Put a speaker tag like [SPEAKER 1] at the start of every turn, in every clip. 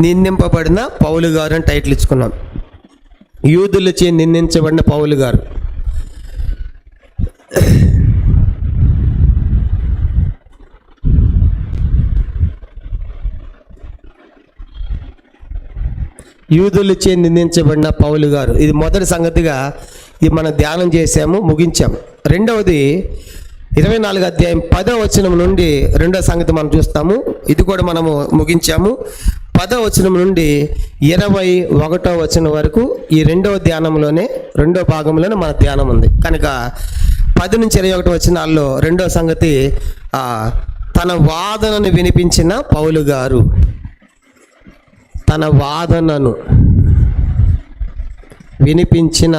[SPEAKER 1] నిందింపబడిన పౌలు గారు అని టైటిల్ ఇచ్చుకున్నాం. యూదులచే నిందించబడిన పౌలు గారు. యూదులచే నిందించబడిన పౌలు గారు. ఇది మొదటి సంగతిగా ఇది మనం ధ్యానం చేసాము, ముగించాము. రెండవది 24వ అధ్యాయం 10వ వచనం నుండి రెండో సంగతి మనం చూస్తాము. ఇది కూడా మనము ముగించాము. 10వ వచనం నుండి 21వ వచనం వరకు ఈ రెండవ ధ్యానంలోనే, రెండో భాగంలోనే మన ధ్యానం ఉంది. కనుక 10 నుంచి 21 వచనాల్లో రెండో సంగతి తన వాదనను వినిపించిన పౌలు గారు. తన వాదనను వినిపించిన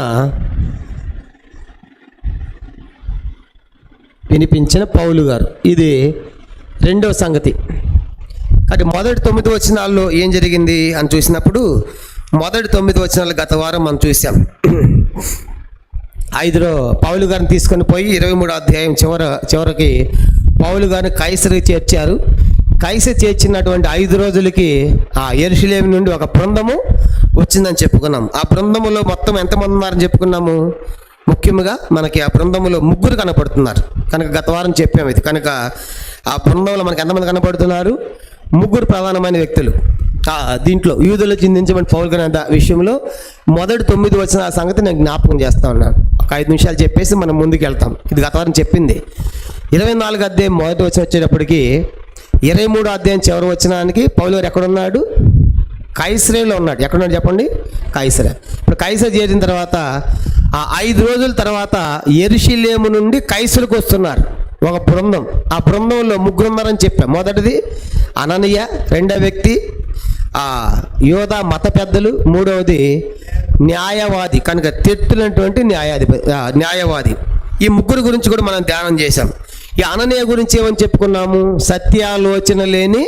[SPEAKER 1] పౌలు గారు. ఇది రెండో సంగతి. కాబట్టి మొదటి 9 వచనాల్లో ఏం జరిగింది అని చూసినప్పుడు, మొదటి 9 వచనాలు గత వారం మనం చూసాం. 5లో పౌలు గారిని తీసుకొని పోయి 23వ అధ్యాయం చివరికి పౌలు గారిని కైసరుకి చేర్చారు. కైసరు చేర్చినటువంటి 5 రోజులకి యెరూషలేము నుండి ఒక బృందము వచ్చిందని చెప్పుకున్నాం. ఆ బృందములో మొత్తం ఎంతమంది ఉన్నారని చెప్పుకున్నాము. ముఖ్యంగా మనకి ఆ బృందంలో 3 కనపడుతున్నారు. కనుక గత వారం చెప్పాము ఇది. కనుక ఆ బృందంలో మనకి ఎంతమంది కనపడుతున్నారు? 3 ప్రధానమైన వ్యక్తులు. దీంట్లో యూదులకు చిందించబడిన పౌలు గారి విషయంలో మొదటి 9 వచ్చిన ఆ సంగతి నేను జ్ఞాపకం చేస్తా ఉన్నాను. ఒక 5 నిమిషాలు చెప్పేసి మనం ముందుకు వెళ్తాం. ఇది గత వారం చెప్పింది. 24వ అధ్యాయం మొదటి వచనం వచ్చేటప్పటికి 23వ అధ్యాయం చివరి వచనానికి పౌలు గారు ఎక్కడున్నాడు? కైసరేలో ఉన్నాడు. ఎక్కడున్నాడు చెప్పండి? కైసరే. ఇప్పుడు కైసర్ చేరిన తర్వాత 5 రోజుల తర్వాత యెరూషలేము నుండి కైసరుకు వస్తున్నారు ఒక బృందం. ఆ బృందంలో 3 ఉన్నారని చెప్పాం. మొదటిది అననీయ, రెండవ వ్యక్తి యోధా మత పెద్దలు, మూడవది న్యాయవాది. కనుక తెట్టులైనటువంటి న్యాయవాది. ఈ 3 గురించి కూడా మనం ధ్యానం చేశాం. ఈ అననీయ గురించి ఏమని చెప్పుకున్నాము? సత్యాలోచన లేని,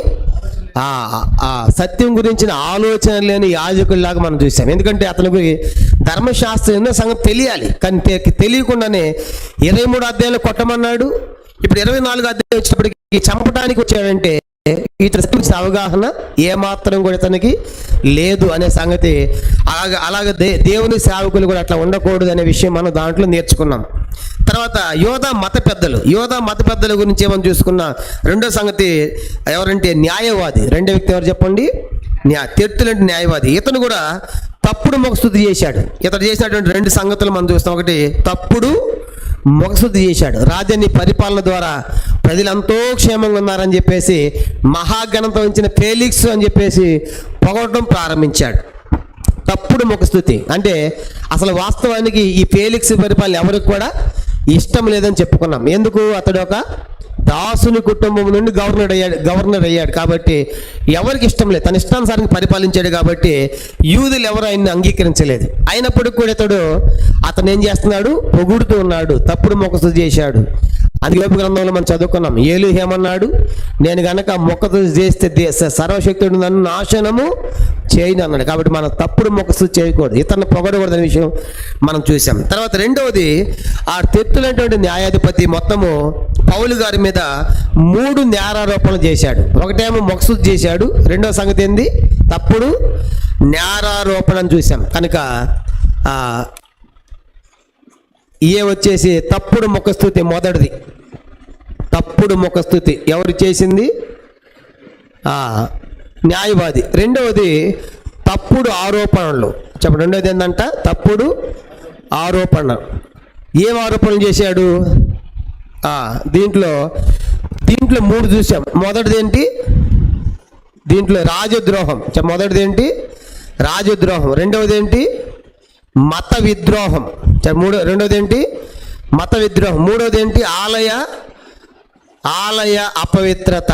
[SPEAKER 1] సత్యం గురించిన ఆలోచన లేని యాజకుల్లాగా మనం చూసాం. ఎందుకంటే అతనికి ధర్మశాస్త్రం ఎన్నో సంగతి తెలియాలి, కానీ తెలియకుండానే 23వ అధ్యాయంలో కొట్టమన్నాడు. ఇప్పుడు 24వ అధ్యాయం వచ్చినప్పటికీ చంపడానికి వచ్చాడంటే ఇతని అవగాహన ఏమాత్రం కూడా ఇతనికి లేదు అనే సంగతి. అలాగే దేవుని సేవకులు కూడా అట్లా ఉండకూడదు అనే విషయం మనం దాంట్లో నేర్చుకున్నాం. తర్వాత యోధా మత పెద్దల గురించి ఏమని చూసుకున్నా. రెండో సంగతి ఎవరంటే న్యాయవాది. రెండో వ్యక్తి ఎవరు చెప్పండి? తెట్టులంటే న్యాయవాది. ఇతను కూడా తప్పుడు మొగస్తుతి చేశాడు. ఇతను చేసినటువంటి 2 సంగతులు మనం చూస్తాం. ఒకటి, తప్పుడు మొగస్తుతి చేశాడు. రాజధాని పరిపాలన ద్వారా ప్రజలంతో క్షేమంగా ఉన్నారని చెప్పేసి మహాఘనంతో ఉంచిన ఫేలిక్స్ అని చెప్పేసి పొగడటం ప్రారంభించాడు. తప్పుడు మొగస్తుతి అంటే అసలు వాస్తవానికి ఈ ఫేలిక్స్ పరిపాలన ఎవరికి కూడా ఇష్టం లేదని చెప్పుకున్నాం. ఎందుకు? అతడు ఒక దాసుని కుటుంబం నుండి గవర్నర్ అయ్యాడు కాబట్టి ఎవరికి ఇష్టం లేదు. తన ఇష్టానుసారంగా పరిపాలించాడు కాబట్టి యూదులు ఎవరు ఆయన్ని అంగీకరించలేదు. అయినప్పటికీ కూడా అతను ఏం చేస్తున్నాడు? పొగుడుతూ ఉన్నాడు, తప్పుడు మొక్కసు చేశాడు. అందుకే గ్రంథంలో మనం చదువుకున్నాం. ఏలు ఏమన్నాడు? నేను గనక మొక్కసు చేస్తే సర్వశక్తుడు నన్ను నాశనము చేయను అన్నాడు. కాబట్టి మనం తప్పుడు మొక్కసు చేయకూడదు, ఇతన్ని పొగడకూడదనే విషయం మనం చూసాం. తర్వాత రెండవది, ఆ తెత్తులైనటువంటి న్యాయాధిపతి మొత్తము పౌలు గారి మీద 3 నేరారోపణలు చేశాడు. ఒకటేమో మొక్కసు చేశాడు, రెండవ సంగతి ఏంది? తప్పుడు నేరారోపణ అని చూసాం. కనుక వచ్చేసి తప్పుడు ముఖస్తుతి. మొదటిది తప్పుడు ముఖస్తుతి ఎవరు చేసింది? న్యాయవాది. రెండవది తప్పుడు ఆరోపణలు. చెప్పండి, రెండవది ఏంటంట? తప్పుడు ఆరోపణ. ఏం ఆరోపణలు చేశాడు? దీంట్లో 3 చూసాం. మొదటిది ఏంటి? దీంట్లో రాజద్రోహం. మొదటిది ఏంటి? రాజద్రోహం. రెండవది ఏంటి? మత విద్రోహం. రెండవది ఏంటి? మత విద్రోహం. మూడవది ఏంటి? ఆలయ అపవిత్రత.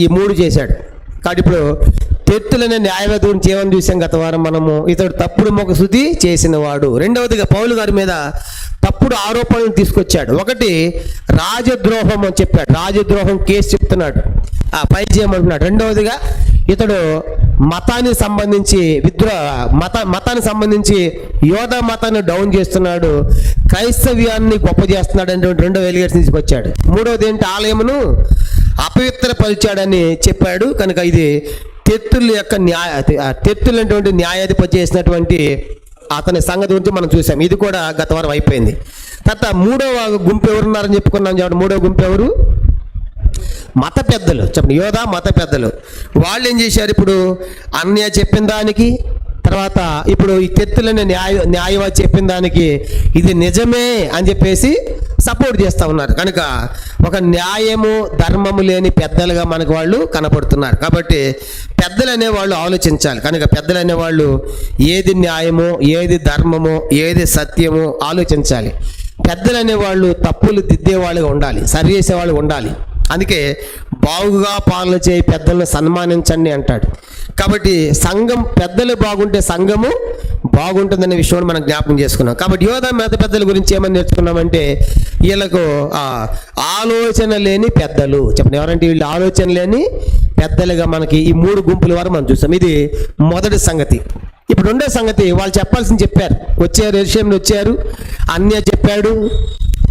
[SPEAKER 1] ఈ 3 చేశాడు. కాబట్టి ఇప్పుడు తెత్తులనే న్యాయవాది గురించి ఏమని చూసాం గత వారం మనము? ఇతడు తప్పుడు మొగస్తుతి చేసిన వాడు. రెండవదిగా పౌలు గారి మీద తప్పుడు ఆరోపణలు తీసుకొచ్చాడు. ఒకటి రాజద్రోహం అని చెప్పాడు. రాజద్రోహం కేసు చెప్తున్నాడు, పై చేయమంటున్నాడు. రెండవదిగా ఇతడు మతానికి సంబంధించి మతానికి సంబంధించి యోధా మతాన్ని డౌన్ చేస్తున్నాడు, క్రైస్తవ్యాన్ని గొప్ప చేస్తున్నాడు అనేటువంటి 2వ ఎలిగేషన్ తీసుకొచ్చాడు. మూడవది ఏంటి? ఆలయమును అపవిత్రపరిచాడని చెప్పాడు. కనుక ఇది తెత్తుల యొక్క తెత్తులైనటువంటి న్యాయాధిపతి చేసినటువంటి అతని సంగతి గురించి మనం చూసాం. ఇది కూడా గత వారం అయిపోయింది. తర్వాత మూడవ గుంపు ఎవరున్నారని చెప్పుకున్నాం. చెప్పండి, మూడవ గుంపు ఎవరు? మత పెద్దలు. చెప్పండి, యోధా మత పెద్దలు. వాళ్ళు ఏం చేశారు? ఇప్పుడు అన్య చెప్పిన దానికి, తర్వాత ఇప్పుడు ఈ తెత్తులని న్యాయవాది చెప్పిన దానికి ఇది నిజమే అని చెప్పేసి సపోర్ట్ చేస్తూ ఉన్నారు. కనుక ఒక న్యాయము ధర్మము లేని పెద్దలుగా మనకు వాళ్ళు కనపడుతున్నారు. కాబట్టి పెద్దలు అనేవాళ్ళు ఆలోచించాలి. కనుక పెద్దలు అనేవాళ్ళు ఏది న్యాయమో, ఏది ధర్మమో, ఏది సత్యమో ఆలోచించాలి. పెద్దలు అనేవాళ్ళు తప్పులు దిద్దేవాళ్ళుగా ఉండాలి, సరి చేసేవాళ్ళు ఉండాలి. అందుకే బాగుగా పాలన చేయి పెద్దలను సన్మానించండి అంటాడు. కాబట్టి సంఘం పెద్దలు బాగుంటే సంఘము బాగుంటుందనే విషయాన్ని మనం జ్ఞాపకం చేసుకున్నాం. కాబట్టి యోధా మత పెద్దల గురించి ఏమని నేర్చుకున్నామంటే వీళ్ళకు ఆలోచన లేని పెద్దలు. చెప్పండి, ఎవరంటే వీళ్ళు ఆలోచన లేని పెద్దలుగా మనకి ఈ మూడు గుంపుల వరకు మనం చూసాం. ఇది మొదటి సంగతి. ఇప్పుడు రెండో సంగతి, వాళ్ళు చెప్పాల్సింది చెప్పారు. వచ్చారు, ఎరుషలేములో వచ్చారు, అన్య చెప్పాడు,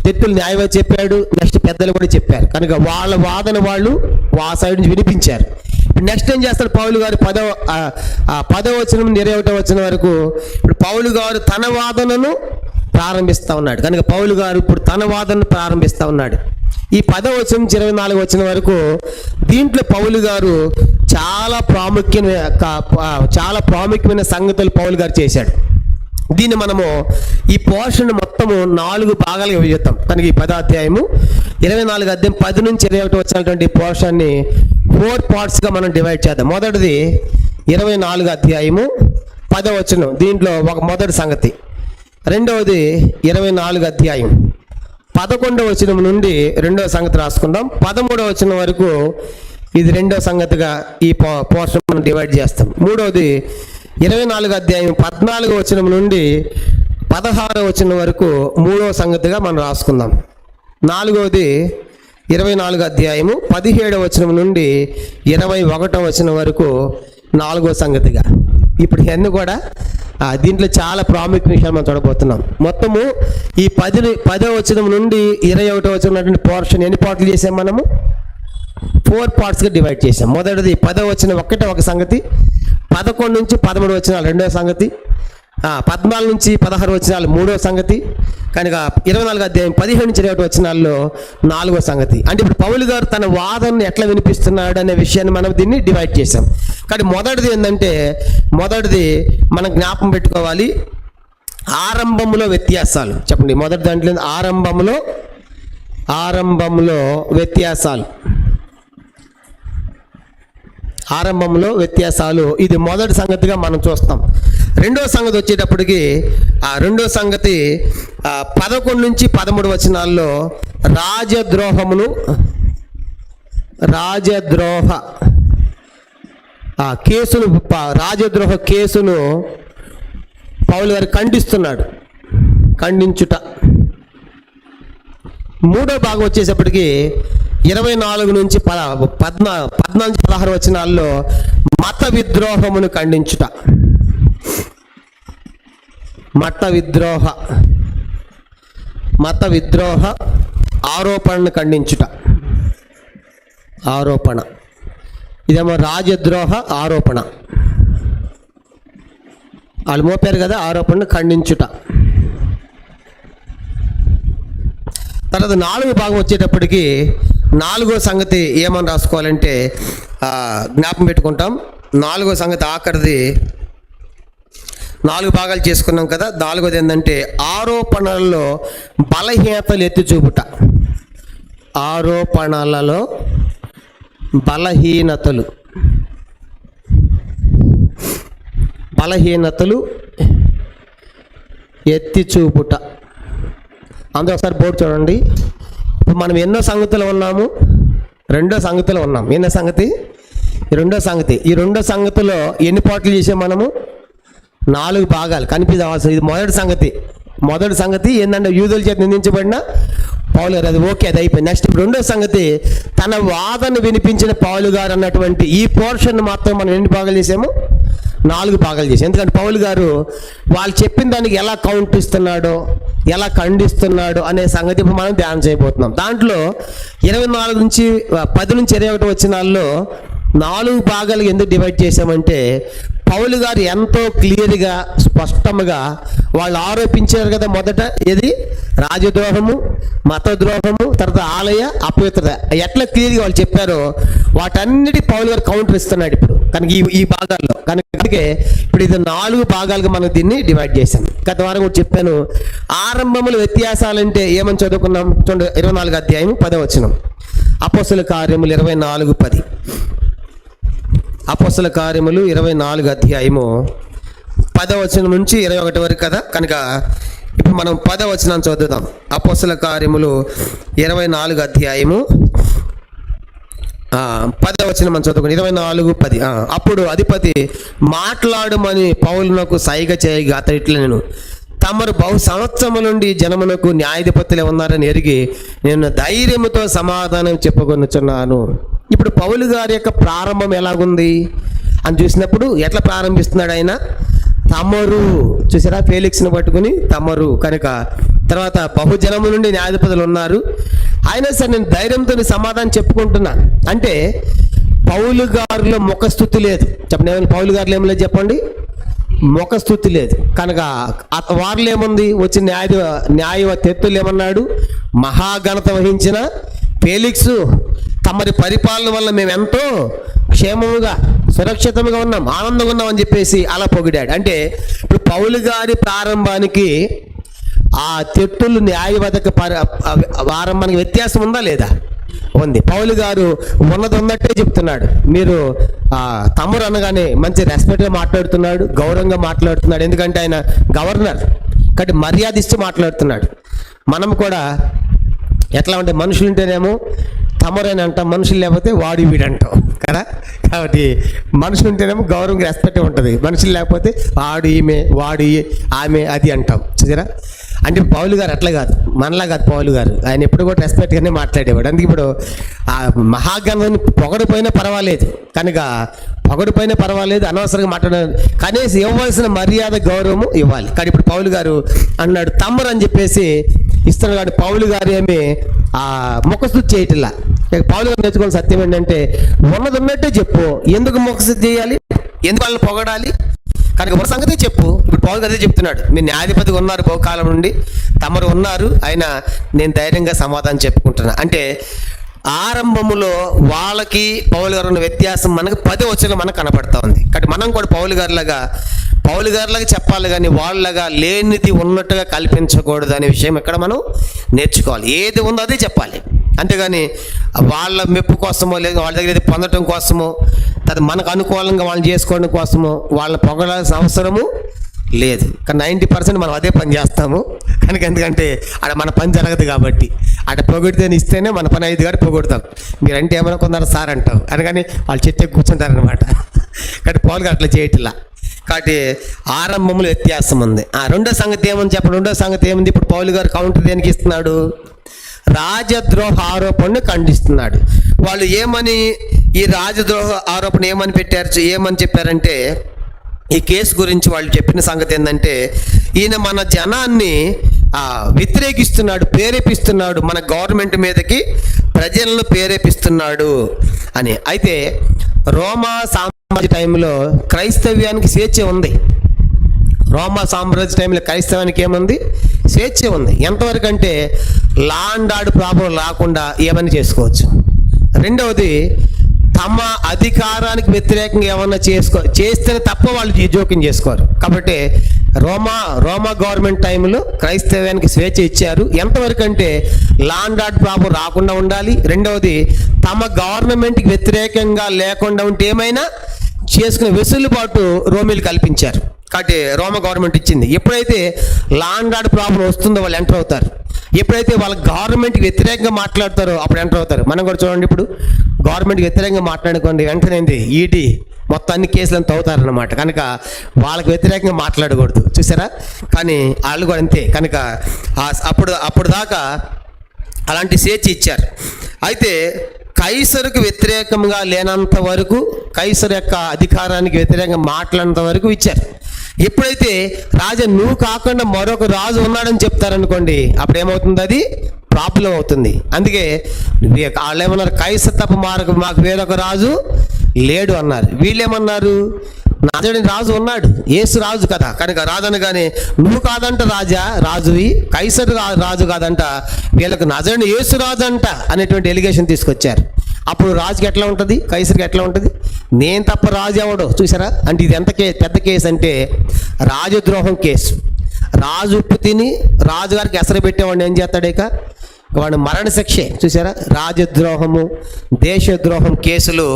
[SPEAKER 1] తెత్తులు న్యాయవాది చెప్పాడు, నెక్స్ట్ పెద్దలు కూడా చెప్పారు. కనుక వాళ్ళ వాదన వాళ్ళు ఆ సైడ్ నుంచి వినిపించారు. నెక్స్ట్ ఏం చేస్తాడు పౌలు గారు? 10వ వచనం 21వ వచనం వరకు ఇప్పుడు పౌలు గారు తన వాదనను ప్రారంభిస్తూ ఉన్నాడు. కనుక పౌలు గారు ఇప్పుడు తన వాదనను ప్రారంభిస్తూ ఉన్నాడు. ఈ 10వ వచనం నుంచి 24వ వచనం వరకు దీంట్లో పౌలు గారు చాలా ప్రాముఖ్యమైన సంగతులు పౌలు గారు చేశాడు. దీన్ని మనము ఈ పోర్షన్ మొత్తము 4 భాగాలుగా విభజిస్తాం. కనుక ఈ 10వ అధ్యాయము 24వ అధ్యాయం 10 నుంచి 21 వచ్చినటువంటి పోర్షన్ని 4 పార్ట్స్గా మనం డివైడ్ చేద్దాం. మొదటిది 24వ అధ్యాయము 10వ వచనం, దీంట్లో ఒక మొదటి సంగతి. రెండవది 24వ అధ్యాయం 11వ వచనం నుండి రెండవ సంగతి రాసుకుందాం. 13వ వచనం వరకు ఇది రెండవ సంగతిగా ఈ పోర్షన్ మనం డివైడ్ చేస్తాం. మూడవది 24వ అధ్యాయం 14వ వచనం నుండి 16వ వచనం వరకు మూడవ సంగతిగా మనం రాసుకుందాం. నాలుగవది 24వ అధ్యాయము 17వ వచనం నుండి 21వ వచనం వరకు నాలుగవ సంగతిగా. ఇప్పుడు ఇవన్నీ కూడా దీంట్లో చాలా ప్రాముఖ్య విషయాలు మనం చూడబోతున్నాం. మొత్తము ఈ 10వ వచనం నుండి 21వ వచనం ఉన్నటువంటి పోర్షన్ ఎన్ని పార్ట్లు చేసాం? మనము 4 పార్ట్స్గా డివైడ్ చేసాం. మొదటిది 10వ వచనం ఒక సంగతి, 11 నుంచి 13 వచనాలు రెండవ సంగతి, 14 నుంచి 16 వచనాలు మూడవ సంగతి, కనుక 24వ అధ్యాయం 17 నుంచి 21 వచనాల్లో నాలుగో సంగతి. అంటే ఇప్పుడు పౌలు గారు తన వాదనను ఎట్లా వినిపిస్తున్నాడు అనే విషయాన్ని మనం దీన్ని డివైడ్ చేసాం. కానీ మొదటిది ఏంటంటే, మనం జ్ఞాపకం పెట్టుకోవాలి ఆరంభంలో వ్యత్యాసాలు. చెప్పండి, మొదటి దాంట్లో ఆరంభంలో వ్యత్యాసాలు ఇది మొదటి సంగతిగా మనం చూస్తాం. రెండో సంగతి వచ్చేటప్పటికి రెండో సంగతి 11 నుంచి 13 వచనాల్లో రాజద్రోహ కేసును పౌలు గారు ఖండించుట. మూడో భాగం వచ్చేటప్పటికి 24 నుంచి 16 వచనాల్లో మత విద్రోహమును ఖండించుట. మత విద్రోహ ఆరోపణను ఖండించుట. ఇదేమో రాజద్రోహ ఆరోపణ, వాళ్ళు మోపారు కదా, ఆరోపణను ఖండించుట. తర్వాత 4వ భాగం వచ్చేటప్పటికి 4వ సంగతి ఏమని రాసుకోవాలంటే జ్ఞాపకం పెట్టుకుంటాం. 4వ సంగతి ఆఖరిది. 4 భాగాలు చేసుకున్నాం కదా. 4వది ఏంటంటే ఆరోపణలలో బలహీనతలు ఎత్తి చూపుట. ఆరోపణలలో బలహీనతలు ఎత్తి చూపుట. అందులో ఒకసారి బోర్డు చూడండి. ఇప్పుడు మనం ఎన్నో సంగతులు ఉన్నాము? రెండో సంగతిలో ఉన్నాం. ఎన్నో సంగతి? రెండో సంగతి. ఈ రెండో సంగతిలో ఎన్ని పాటలు చేసాం మనము? 4 భాగాలు కనిపించవలసింది. ఇది మొదటి సంగతి ఏంటంటే యూదుల చేత నిందించబడిన పౌలు గారు, అది ఓకే, అది అయిపోయింది. నెక్స్ట్ రెండో సంగతి తన వాదన వినిపించిన పౌలు గారు అన్నటువంటి ఈ పోర్షన్ మాత్రం మనం ఎన్ని భాగాలు చేసాము? 4 భాగాలు చేసాం. ఎందుకంటే పౌలు గారు వాళ్ళు చెప్పిన దానికి ఎలా కౌంటర్ ఇస్తున్నాడో, ఎలా ఖండిస్తున్నాడు అనే సంగతి ఇప్పుడు మనం ధ్యానం చేయబోతున్నాం. దాంట్లో 24 నుంచి 10 నుంచి 21 వచనాల్లో 4 భాగాలు ఎందుకు డివైడ్ చేశామంటే పౌలు గారు ఎంతో క్లియర్గా స్పష్టంగా వాళ్ళు ఆరోపించారు కదా. మొదట ఏది? రాజద్రోహము, మతద్రోహము, తర్వాత ఆలయ అపవిత్రత. ఎట్లా క్లియర్గా వాళ్ళు చెప్పారో వాటన్నిటి పౌలు గారు కౌంటర్ ఇస్తున్నాడు ఇప్పుడు కనుక ఈ భాగాల్లో. కనుక ఇప్పుడు ఇది 4 భాగాలుగా మనం దీన్ని డివైడ్ చేశాం. గత వారం కూడా చెప్పాను. ఆరంభముల వ్యత్యాసాలంటే ఏమని చదువుకున్నాం చూడండి. 24 అధ్యాయం 10వ వచనం. అపోస్తల కార్యములు 24:10. అపోస్తల కార్యములు 24 అధ్యాయము 10వ వచనం నుంచి 21 వరకు కదా. కనుక ఇప్పుడు మనం 10వ వచనాన్ని చదువుదాం. అపోస్తల కార్యములు 24 అధ్యాయము 10వ వచనం మనం చదువుకుని 24:10. అప్పుడు అధిపతి మాట్లాడమని పౌలునకు సైగ చేయగా అతడు ఇట్లా, నేను తమరు బహు సంవత్సరముల నుండి జనమునకు న్యాయాధిపతులే ఉన్నారని ఎరిగి నేను ధైర్యముతో సమాధానం చెప్పుకొనుచున్నాను. ఇప్పుడు పౌలు గారి యొక్క ప్రారంభం ఎలాగుంది అని చూసినప్పుడు ఎట్లా ప్రారంభిస్తున్నాడు ఆయన? తమరు, చూసారా, ఫేలిక్స్ని పట్టుకుని తమరు. కనుక తర్వాత బహుజనము నుండి న్యాయాధిపతులు ఉన్నారు, అయినా సరే నేను ధైర్యంతో సమాధానం చెప్పుకుంటున్నా అంటే పౌలు గారిలో ముఖస్థుతి లేదు. చెప్పండి, ఏమైనా పౌలు గారిలో ఏం లేదు చెప్పండి? ముఖస్థుతి లేదు. కనుక వారిలో ఏముంది? వచ్చిన న్యాయవతులు ఏమన్నాడు? మహాఘనత వహించిన ఫేలిక్స్, తమరి పరిపాలన వల్ల మేము ఎంతో క్షేమముగా సురక్షితంగా ఉన్నాం, ఆనందంగా ఉన్నాం అని చెప్పేసి అలా పొగిడాడు. అంటే ఇప్పుడు పౌలు గారి ప్రారంభానికి ఆ తెట్టులు న్యాయవదక ప్రారంభానికి వ్యత్యాసం ఉందా లేదా? ఉంది. పౌలు గారు ఉన్నట్టే చెప్తున్నాడు. మీరు తమ్ముడు అనగానే మంచి రెస్పెక్ట్గా మాట్లాడుతున్నాడు, గౌరవంగా మాట్లాడుతున్నాడు. ఎందుకంటే ఆయన గవర్నర్ కాబట్టి మర్యాద ఇస్తూ మాట్లాడుతున్నాడు. మనం కూడా ఎట్లా ఉంటే మనుషులు ఉంటేనేమో తమరని అంటాం, మనుషులు లేకపోతే వాడి వీడు అంటాం కదా. కాబట్టి మనుషులు ఉంటేనేమో గౌరవంగా రెస్పెక్ట్ ఉంటుంది, మనుషులు లేకపోతే వాడు ఈమె, వాడు ఆమె అది అంటాం. చూసారా? అంటే పౌలు గారు అట్లా కాదు, మనలా కాదు. పౌలు గారు ఆయన ఎప్పుడు కూడా రెస్పెక్ట్గానే మాట్లాడేవాడు. అందుకే ఇప్పుడు ఆ మహాగణాన్ని పొగడిపోయినా పర్వాలేదు, కనుక పొగడిపోయినా పర్వాలేదు, అనవసరంగా మాట్లాడాలి, కనీసం ఇవ్వాల్సిన మర్యాద గౌరవము ఇవ్వాలి. కానీ ఇప్పుడు పౌలు గారు అన్నాడు తమ్ముడు అని చెప్పేసి ఇస్తున్నాడు. కాబట్టి పౌలు గారు ఏమి ముఖస్థుతి చేయట్లా. పౌలు గారు నేర్చుకోవాలి సత్యం ఏంటంటే ఉన్నట్టే చెప్పు. ఎందుకు ముఖస్థుతి చేయాలి? ఎందుకు వాళ్ళని పొగడాలి? కనుక ఒక సంగతి చెప్పు. ఇప్పుడు పౌలు అదే చెప్తున్నాడు, మీరు న్యాయాధిపతిగా ఉన్నారు బహుకాలం నుండి, తమరు ఉన్నారు, అయినా నేను ధైర్యంగా సమాధానం చెప్పుకుంటున్నా. అంటే ఆరంభములో వాళ్ళకి పౌలు గారు ఉన్న వ్యత్యాసం మనకు 10వ వచనంలో మనకు కనపడతా ఉంది. కాబట్టి మనం కూడా పౌలు గారిలాగా చెప్పాలి, కానీ వాళ్ళలాగా లేనిది ఉన్నట్టుగా కల్పించకూడదు అనే విషయం ఇక్కడ మనం నేర్చుకోవాలి. ఏది ఉందో అదే చెప్పాలి, అంతేగాని వాళ్ళ మెప్పు కోసమో లేదా వాళ్ళ దగ్గర ఏది పొందడం కోసమో అది మనకు అనుకూలంగా వాళ్ళని చేసుకోవడం కోసమో వాళ్ళని పొగడాల్సిన అవసరము లేదు. కానీ 90% మనం అదే పని చేస్తాము. కనుక ఎందుకంటే అక్కడ మన పని జరగదు కాబట్టి అక్కడ పొగిడితే ఇస్తేనే మన పని 5 గారు పొగుడతాం. మీరంటే ఏమనుకున్నారు సార్ అంటాం, అనగానే వాళ్ళు చెట్టు కూర్చుంటారనమాట. కానీ పౌలు గారు అట్లా చేయట్లా. కాబట్టి ఆరంభంలో వ్యత్యాసం ఉంది. రెండో సంగతి ఏమని చెప్పండి? రెండో సంగతి ఏముంది? ఇప్పుడు పౌలు గారు కౌంటర్ దేనికి ఇస్తున్నాడు? రాజద్రోహ ఆరోపణను ఖండిస్తున్నాడు. వాళ్ళు ఏమని ఈ రాజద్రోహ ఆరోపణ ఏమని చెప్పారంటే ఈ కేసు గురించి వాళ్ళు చెప్పిన సంగతి ఏంటంటే ఈయన మన జనాన్ని వ్యతిరేకిస్తున్నాడు, ప్రేరేపిస్తున్నాడు, మన గవర్నమెంట్ మీదకి ప్రజలను ప్రేరేపిస్తున్నాడు అని. అయితే రోమా సామ్రాజ్య టైంలో క్రైస్తవ్యానికి స్వేచ్ఛ ఉంది. రోమా సామ్రాజ్య టైంలో క్రైస్తవానికి ఏముంది? స్వేచ్ఛ ఉంది. ఎంతవరకు అంటే లా అండ్ ఆర్డర్ ప్రాబ్లం రాకుండా ఏమని చేసుకోవచ్చు. రెండవది, తమ అధికారానికి వ్యతిరేకంగా ఏమన్నా చేస్తేనే తప్ప వాళ్ళు జోక్యం చేసుకోరు. కాబట్టి రోమా గవర్నమెంట్ టైంలో క్రైస్తవ్యానికి స్వేచ్ఛ ఇచ్చారు. ఎంతవరకు అంటే లా అండ్ ఆర్డర్ ప్రాబ్లం రాకుండా ఉండాలి. రెండవది, తమ గవర్నమెంట్కి వ్యతిరేకంగా లేకుండా ఉంటే ఏమైనా చేసుకునే వెసులుబాటు రోమీలు కల్పించారు. కాబట్టి రోమ గవర్నమెంట్ ఇచ్చింది. ఎప్పుడైతే లా అండ్ ఆర్డర్ ప్రాబ్లం వస్తుందో వాళ్ళు ఎంటర్ అవుతారు. ఎప్పుడైతే వాళ్ళ గవర్నమెంట్కి వ్యతిరేకంగా మాట్లాడతారో అప్పుడు ఎంటర్ అవుతారు. మనం కూడా చూడండి, ఇప్పుడు గవర్నమెంట్కి వ్యతిరేకంగా మాట్లాడుకోండి, వెంటనే ఈడీ మొత్తం అన్ని కేసులను తవ్వుతారనమాట. కనుక వాళ్ళకి వ్యతిరేకంగా మాట్లాడకూడదు. చూసారా? కానీ వాళ్ళు కూడా అంతే. కనుక అప్పుడు దాకా అలాంటి స్వేచ్ఛ ఇచ్చారు. అయితే కైసరుకు వ్యతిరేకంగా లేనంత వరకు, కైసరు యొక్క అధికారానికి వ్యతిరేకంగా మాట్లాడినంత వరకు ఇచ్చారు. ఎప్పుడైతే రాజా నువ్వు కాకుండా మరొక రాజు ఉన్నాడని చెప్తారనుకోండి, అప్పుడు ఏమవుతుంది? అది ప్రాబ్లం అవుతుంది. అందుకే వాళ్ళు ఏమన్నారు? కైసర్ తప్ప మాకు వేరొక రాజు
[SPEAKER 2] లేడు అన్నారు. వీళ్ళేమన్నారు, నజరేయుడైన రాజు ఉన్నాడు, యేసు రాజు కదా, కనుక రాజు అనగానే నువ్వు కాదంట రాజా, రాజువి, కైసరు రాజు కాదంట, వీళ్ళకు నజరేయుడైన యేసు రాజు అంట అనేటువంటి ఎలిగేషన్ తీసుకొచ్చారు. అప్పుడు రాజుకి ఎట్లా ఉంటుంది, కైసరికి ఎట్లా ఉంటుంది, నేను తప్ప రాజు ఎవడో చూసారా. అంటే ఇది ఎంత పెద్ద కేసు అంటే రాజద్రోహం కేసు. రాజు ఉప్పు తిని రాజుగారికి ఎసరు పెట్టేవాడిని ఏం చేస్తాడు, ఇక వాడు మరణ శిక్షే. చూసారా, రాజద్రోహము, దేశద్రోహం కేసులు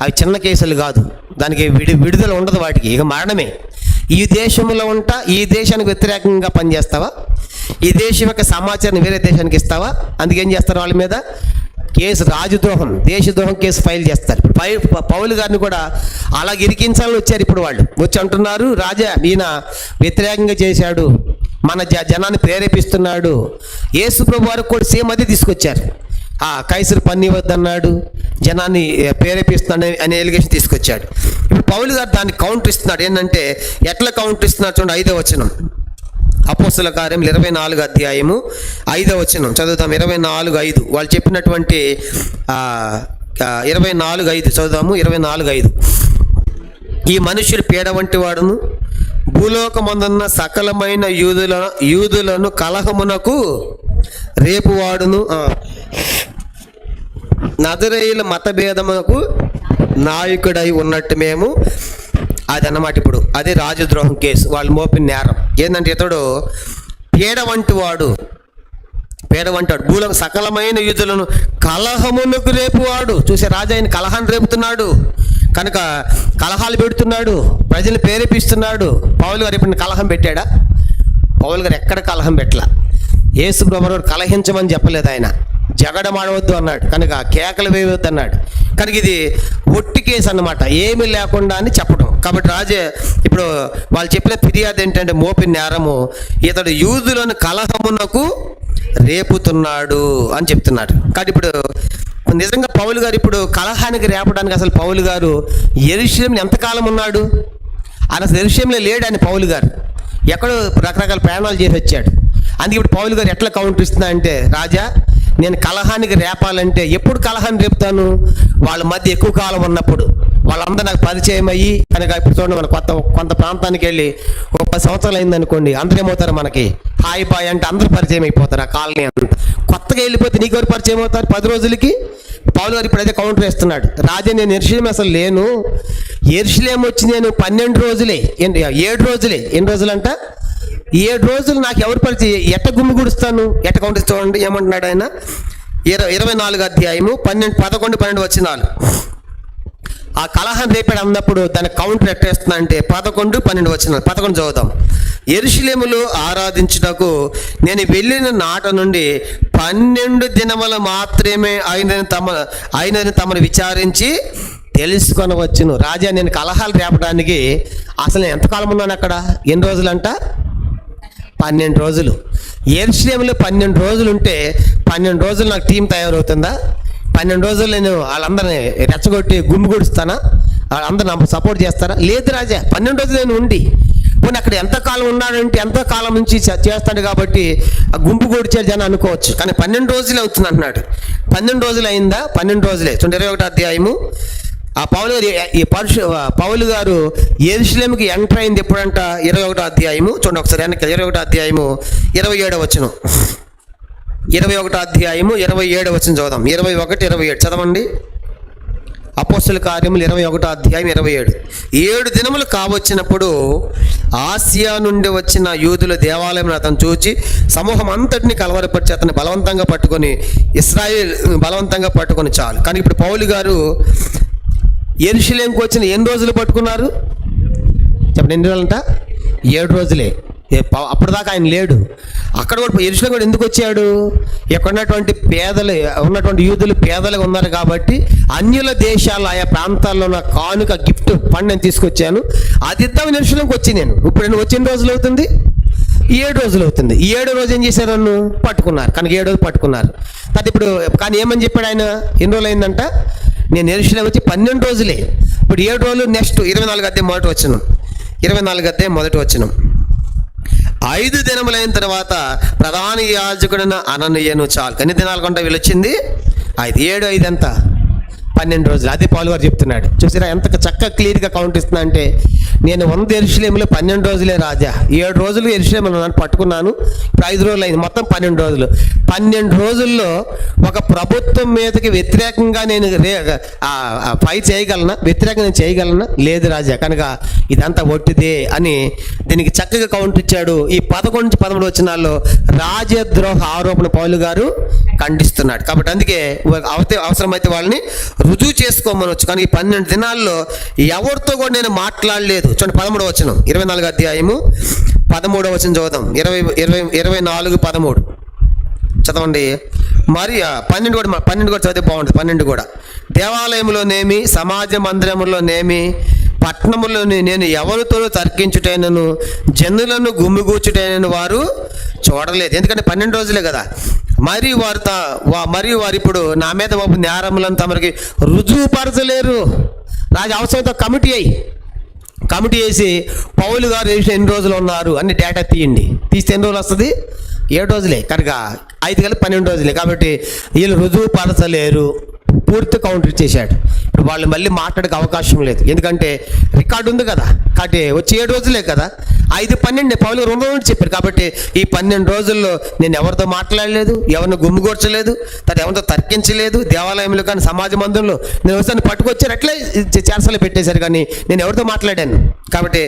[SPEAKER 2] అవి చిన్న కేసులు కాదు, దానికి విడుదల ఉండదు వాటికి, ఇక మరణమే. ఈ దేశంలో ఉంటా ఈ దేశానికి వ్యతిరేకంగా పనిచేస్తావా, ఈ దేశం యొక్క సమాచారాన్ని వేరే దేశానికి ఇస్తావా, అందుకేం చేస్తారు వాళ్ళ మీద కేసు, రాజద్రోహం, దేశద్రోహం కేసు ఫైల్ చేస్తారు. పౌలు గారిని కూడా అలా ఇరికించాలని వచ్చారు. ఇప్పుడు వాళ్ళు వచ్చి అంటున్నారు, రాజా ఈయన వ్యతిరేకంగా చేశాడు, మన జనాన్ని ప్రేరేపిస్తున్నాడు. యేసు ప్రభు వారికి కూడా సేమ్ అదే తీసుకొచ్చారు. కైసరు పన్ను ఇవ్వద్దన్నాడు, జనాన్ని ప్రేరేపిస్తున్నాడు అనే ఎలిగేషన్ తీసుకొచ్చాడు. ఇప్పుడు పౌలు గారు దాన్ని కౌంటర్ ఇస్తున్నాడు. ఏంటంటే ఎట్లా కౌంటర్ ఇస్తున్నాడు చూడండి, 5వ వచనం, అపోస్తల కార్యం 24వ అధ్యాయము 5వ వచనం చదువుదాం. 24:5 వాళ్ళు చెప్పినటువంటి 24:5 చదువుదాము. 24:5 ఈ మనుష్యుడు పీడ వంటి వాడును, భూలోకమందున్న సకలమైన యూదులను కలహమునకు రేపువాడును, నజరేయుల మతభేదమునకు నాయకుడై ఉన్నట్టు మేము అదన్నమాట. ఇప్పుడు అదే రాజద్రోహం కేసు వాళ్ళు మోపిన నేరం. ఏంటంటే ఇతడు పీడ వంటి వాడు, భూలోక సకలమైన యూదులను కలహమునకు రేపువాడు. చూసే రాజా ఆయన కలహాన్ని రేపుతున్నాడు, కనుక కలహాలు పెడుతున్నాడు, ప్రజలు ప్రేరేపిస్తున్నాడు. పౌలు గారు ఇప్పుడు కలహం పెట్టాడా? పౌలు గారు ఎక్కడ కలహం పెట్టలా. యేసు ప్రభువు కలహించమని చెప్పలేదు, ఆయన జగడమాడవద్దు అన్నాడు, కనుక కేకలు వేయవద్దు అన్నాడు. కనుక ఇది ఒట్టి కేసు అన్నమాట, ఏమీ లేకుండా అని చెప్పడం. కాబట్టి రాజే ఇప్పుడు వాళ్ళు చెప్పిన ఫిర్యాదు ఏంటంటే మోపిన నేరము, ఇతడు యూదులను కలహమునకు రేపుతున్నాడు అని చెప్తున్నాడు. కాబట్టి ఇప్పుడు నిజంగా పౌలు గారు ఇప్పుడు కలహానికి రేపడానికి అసలు పౌలు గారు యెరూషలేములో ఎంతకాలం ఉన్నాడు? అసలు యెరూషలేములో లేడు ఆయన. పౌలు గారు ఎక్కడో రకరకాల ప్రయాణాలు చేసి వచ్చాడు. అందుకే ఇప్పుడు పౌలు గారు ఎట్లా కౌంటర్ ఇస్తున్నా అంటే, రాజా నేను కలహానికి రేపాలంటే ఎప్పుడు కలహాన్ని రేపుతాను? వాళ్ళ మధ్య ఎక్కువ కాలం ఉన్నప్పుడు, వాళ్ళందరూ నాకు పరిచయం అయ్యి, కనుక ఇప్పుడు చూడండి మన కొంత ప్రాంతానికి వెళ్ళి 10 సంవత్సరాలు అయిందనుకోండి, అందరూ ఏమవుతారు, మనకి హాయ్ బాయ్ అంటే అందరూ పరిచయం అయిపోతారు. ఆ కాలనీ అంతా కొత్తగా వెళ్ళిపోతే నీకెవరు పరిచయం అవుతారు 10 రోజులకి? పౌలు గారు ఇప్పుడు అదే కౌంటర్ వేస్తున్నాడు. రాజా నేను యెరూషలేము అసలు లేను, యెరూషలేము వచ్చి నేను 12 రోజులే, 7 రోజులే. ఎన్ని రోజులంట? 7 రోజులు నాకు ఎవరు పరిచయం, ఎట్ట గుమ్మిగూడుస్తాను? ఎట్ట కౌంటర్ చూడండి ఏమంటున్నాడు ఆయన. 24వ అధ్యాయము 11, 12 వచనాలు. ఆ కలహం రేపాడు అన్నప్పుడు దాని కౌంటర్ ఎట్టేస్తున్నా అంటే 11, 12 వచనాలు. 11 చదువుతాం. యెరూషలేములో ఆరాధించుటకు నేను వెళ్ళిన నాట నుండి 12 దినములు మాత్రమే అయినని తమను విచారించి తెలుసుకొనవచ్చును. రాజా నేను కలహాలు రేపడానికి అసలు ఎంతకాలం ఉన్నాను అక్కడ? ఎన్ని రోజులంట? 12 రోజులు. యెరూషలేములో 12 రోజులు ఉంటే 12 రోజులు నాకు టీం తయారవుతుందా? 12 రోజులు నేను వాళ్ళందరినీ రెచ్చగొట్టి గుమ్మిగూడుస్తానా? వాళ్ళందరూ నాకు సపోర్ట్ చేస్తారా? లేదు రాజా, 12 రోజులు నేను ఉండి పోనీ అక్కడ ఎంతకాలం ఉన్నాడంటే ఎంతో కాలం నుంచి చేస్తాడు కాబట్టి ఆ గుంపు గూడిచాడు జనం అనుకోవచ్చు, కానీ 12 రోజులు అవుతుంది అంటున్నాడు. 12 రోజులు అయిందా? 12 రోజులే. 21వ అధ్యాయము ఆ పౌలు గారు యెరూషలేముకి ఎంటర్ అయింది ఎప్పుడంట? 21వ అధ్యాయము చూడండి ఒకసారి వెనక్కి. 21వ అధ్యాయము 27వ వచనం. 21వ అధ్యాయము 27వ వచనం చదువుదాం. 21, 27 చదవండి. అపోస్తల కార్యములు 21వ అధ్యాయం 27. 7 దినములు కావచ్చినప్పుడు ఆసియా నుండి వచ్చిన యూదుల దేవాలయం అతను చూచి సమూహం అంతటిని కలవరపరిచి అతన్ని బలవంతంగా పట్టుకొని ఇశ్రాయేల్ బలవంతంగా పట్టుకొని చాలు. కానీ ఇప్పుడు పౌలు గారు యెరూషలేముకి వచ్చిన ఎన్ని రోజులు పట్టుకున్నారు చెప్పండి? ఎన్ని రోజులంట? 7 రోజులే. అప్పటిదాకా ఆయన లేడు అక్కడ కూడా. యెరూషలేము కూడా ఎందుకు వచ్చాడు? ఇక్కడ ఉన్నటువంటి యూదులు పేదలుగా ఉన్నారు కాబట్టి అన్యుల దేశాలు ఆయా ప్రాంతాల్లో ఉన్న కానుక గిఫ్ట్ ఫండ్ నేను తీసుకొచ్చాను, అది ఇద్దామని యెరూషలేముకి వచ్చి నేను. ఇప్పుడు నేను వచ్చి ఎన్ని రోజులు అవుతుంది? 7 రోజులు అవుతుంది. ఈ 7వ రోజు ఏం చేశారు? నన్ను పట్టుకున్నారు. కనుక 7 రోజులు పట్టుకున్నారు. అది ఇప్పుడు కానీ ఏమని చెప్పాడు ఆయన? ఎన్ని రోజులు అయిందంట? నేను యెరూషలేము వచ్చి 12 రోజులే. ఇప్పుడు 7 రోజులు. నెక్స్ట్ 24వ అధ్యాయం 1వ వచనం. 24వ అధ్యాయం 1వ వచనం. 5 దినములైన తర్వాత ప్రధాన యాజకుడైన అననీయను చాలు. ఎన్ని దినాలు కొంట వీళ్ళు వచ్చింది? 5, 7, 5 ఎంత?
[SPEAKER 1] 12 రోజులు. అదే పౌలు గారు చెప్తున్నాడు. చూసారా ఎంత చక్కగా క్లియర్గా కౌంట్ ఇస్తున్నా అంటే, నేను 100 యెరూషలేములో 12 రోజులే రాజా, 7 రోజులు యెరూషలేములో నన్ను పట్టుకున్నాను, ఇప్పుడు 5 రోజులు అయింది, మొత్తం 12 రోజులు. 12 రోజుల్లో ఒక ప్రభుత్వం మీదకి వ్యతిరేకంగా నేను ఫైట్ చేయగలనా, వ్యతిరేకంగా నేను చేయగలనా? లేదు రాజా, కనుక ఇదంతా ఒట్టిదే అని దీనికి చక్కగా కౌంట్ ఇచ్చాడు. ఈ 11 నుంచి 13 వచనాల్లో రాజద్రోహ ఆరోపణ పౌలు గారు ఖండిస్తున్నాడు. కాబట్టి అందుకే అవసరమైతే వాళ్ళని రుజువు చేసుకోమనొచ్చు. కానీ ఈ 12 దినాల్లో ఎవరితో కూడా నేను మాట్లాడలేదు. చూడండి 13వ వచనం, 24వ అధ్యాయము 13వ వచనం చదువుదాం. 24, 13 చదవండి. మరి 12 కూడా చదివితే బాగుంటుంది. 12 కూడా, దేవాలయంలోనేమి సమాజ మందిరములోనేమి పట్టణములోని నేను ఎవరితోనూ తర్కించుటైనను జనులను గుమ్మిగూర్చుటైనను వారు చూడలేదు. ఎందుకంటే 12 రోజులే కదా. మరియు వారు ఇప్పుడు నా మీద బాబు నేరములను తమరికి రుజువుపరచలేరు. రాజు అవసరంతో కమిటీ వేసి పౌలు గారు ఎన్ని రోజులు ఉన్నారు అని డేటా తీస్తే ఎన్ని రోజులు వస్తుంది? 7 రోజులే. కనుక 5 కలిపి 12 రోజులే. కాబట్టి వీళ్ళు రుజువుపరచలేరు, పూర్తి కౌంటర్ ఇచ్చేసాడు. ఇప్పుడు వాళ్ళు మళ్ళీ మాట్లాడక అవకాశం లేదు, ఎందుకంటే రికార్డు ఉంది కదా. కాబట్టి వచ్చి 7 రోజులే కదా, 5, 12 పౌలు 2 రోజులు చెప్పారు. కాబట్టి ఈ 12 రోజుల్లో నేను ఎవరితో మాట్లాడలేదు, ఎవరిని గుమ్మిగూర్చలేదు, ఎవరితో తర్కించలేదు. దేవాలయంలో కానీ సమాజ మందిరంలో నేను ఒకసారి పట్టుకొచ్చారు, అట్లే చేరసలు పెట్టేశారు, కానీ నేను ఎవరితో మాట్లాడాను. కాబట్టి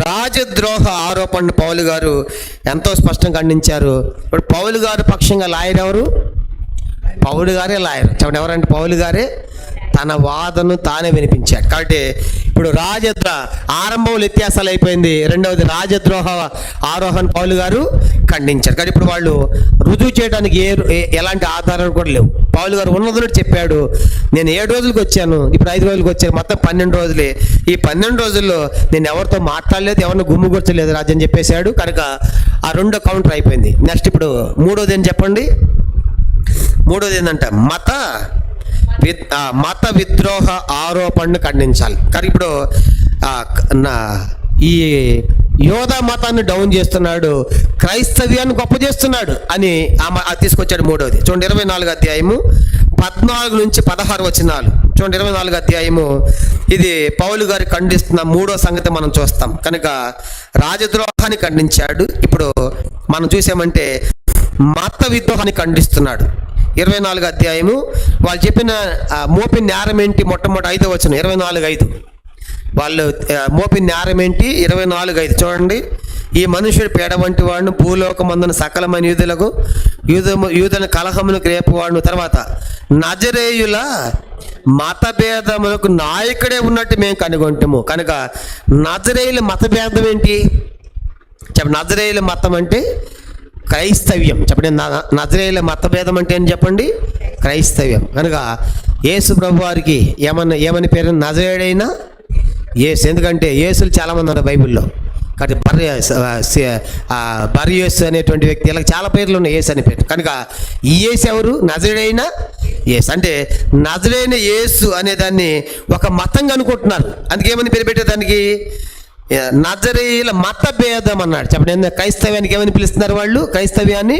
[SPEAKER 1] రాజద్రోహ ఆరోపణ పౌలు గారు ఎంతో స్పష్టంగా ఖండించారు. ఇప్పుడు పౌలు గారు పక్షంగా లాయర్ ఎవరు? పౌలు గారే లాయర్. చెప్పండి, ఎవరంటే పౌలు గారే తన వాదనను తానే వినిపించాడు. కాబట్టి ఇప్పుడు ఆరంభంలో వ్యత్యాసాలు అయిపోయింది. రెండవది రాజద్రోహ ఆరోహణ పౌలు గారు ఖండించారు. కానీ ఇప్పుడు వాళ్ళు రుజువు చేయడానికి ఎలాంటి ఆధారాలు కూడా లేవు. పౌలు గారు ఉన్నది చెప్పాడు, నేను 7 రోజులకు వచ్చాను, ఇప్పుడు 5 రోజులకు వచ్చాను, మొత్తం 12 రోజులే. ఈ 12 రోజుల్లో నేను ఎవరితో మాట్లాడలేదు, ఎవరిని గుమ్మిగూర్చలేదు రాజు అని చెప్పేశాడు. కనుక ఆ 2వ కౌంటర్ అయిపోయింది. నెక్స్ట్ ఇప్పుడు 3వది ఏం చెప్పండి? 3వది ఏంటంటే మత విద్రోహ ఆరోపణను ఖండించాలి. కానీ ఇప్పుడు ఈ యోధా మతాన్ని డౌన్ చేస్తున్నాడు, క్రైస్తవ్యాన్ని గొప్ప చేస్తున్నాడు అని తీసుకొచ్చాడు. 3వది చూడండి, 24వ అధ్యాయము 14 నుంచి 16 వచనాలు చూడండి. 24వ అధ్యాయము ఇది పౌలు గారి ఖండిస్తున్న 3వ సంగతి మనం చూస్తాం. కనుక రాజద్రోహాన్ని ఖండించాడు. ఇప్పుడు మనం చూసామంటే మత విద్రోహాన్ని ఖండిస్తున్నాడు. 24వ అధ్యాయము వాళ్ళు చెప్పిన మోపిన నేరం ఏంటి? మొట్టమొదటి 5వ వచనం 24:5 వాళ్ళు మోపిన నేరం ఏంటి? 24:5 చూడండి. ఈ మనుషుడు పేడ వంటి వాడును, భూలోకమందున సకలమైన యూదుల కలహమును రేపువాడును. తర్వాత నజరేయుల మతభేదములకు నాయకుడే ఉన్నట్టు మేము కనుగొంటాము. కనుక నజరేయుల మతభేదం ఏంటి? చెప్పండి. నజరేయుల మతం అంటే క్రైస్తవ్యం. చెప్పండి, నజరేయుల మతభేదం అంటే అని చెప్పండి, క్రైస్తవ్యం. కనుక యేసు ప్రభు వారికి ఏమని పేరు? నజరేయుడైన యేసు. ఎందుకంటే యేసులు చాలామంది ఉన్నారు బైబిల్లో. కాబట్టి బర్యేసు అనేటువంటి వ్యక్తి, ఇలా చాలా పేర్లు ఉన్నాయి యేసు అనే పేరు. కనుక ఈ యేసు ఎవరు? నజరేయుడైన యేసు. అంటే నజరేయుడైన యేసు అనేదాన్ని ఒక మతంగా అనుకుంటున్నారు. అందుకేమని పేరు పెట్టేదానికి నజరేయుల మతభేదం అన్నాడు. చెప్పండి, క్రైస్తవ్యానికి ఏమని పిలుస్తున్నారు వాళ్ళు? క్రైస్తవ్యాన్ని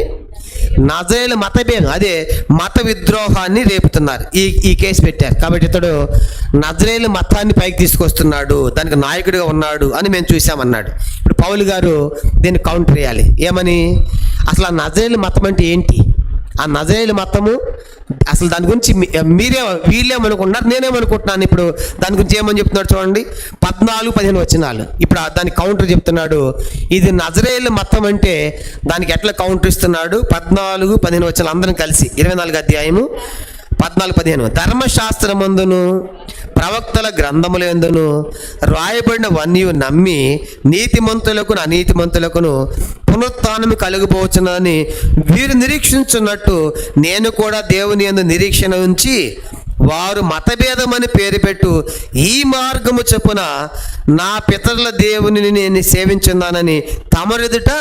[SPEAKER 1] నజరేయుల మతభేదం, అదే మత విద్రోహాన్ని రేపుతున్నారు. ఈ కేసు పెట్టారు. కాబట్టి ఇతడు నజరేయుల మతాన్ని పైకి తీసుకొస్తున్నాడు, దానికి నాయకుడిగా ఉన్నాడు అని మేము చూసామన్నాడు. ఇప్పుడు పౌలు గారు దీన్ని కౌంటర్ చేయాలి. ఏమని? అసలు ఆ నజరేయుల మతం అంటే ఏంటి? ఆ నజరేయుల మతము అసలు దాని గురించి వీళ్ళేమనుకుంటున్నారు, నేనేమనుకుంటున్నాను. ఇప్పుడు దాని గురించి ఏమని చెప్తున్నాడు చూడండి, 14-15 వచనాలు. ఇప్పుడు దానికి కౌంటర్ చెప్తున్నాడు. ఇది నజరేయుల మతం అంటే దానికి ఎట్లా కౌంటర్ ఇస్తున్నాడు? 14-15 వచనాలు అందరం కలిసి 24వ అధ్యాయము 14-15. ధర్మశాస్త్రమందును ప్రవక్తల గ్రంథములందును రాయబడినవన్నీ నమ్మి నీతిమంతులకు అనీతిమంతులకును పునరుత్థానము కలుగబోచునని వీరు నిరీక్షించున్నట్టు నేను కూడా దేవుని యందు నిరీక్షణ ఉంచి వారు మతభేదమని పేరు పెట్టు ఈ మార్గము చొప్పున నా పితరుల దేవుని నేను సేవించున్నానని తమరెదుట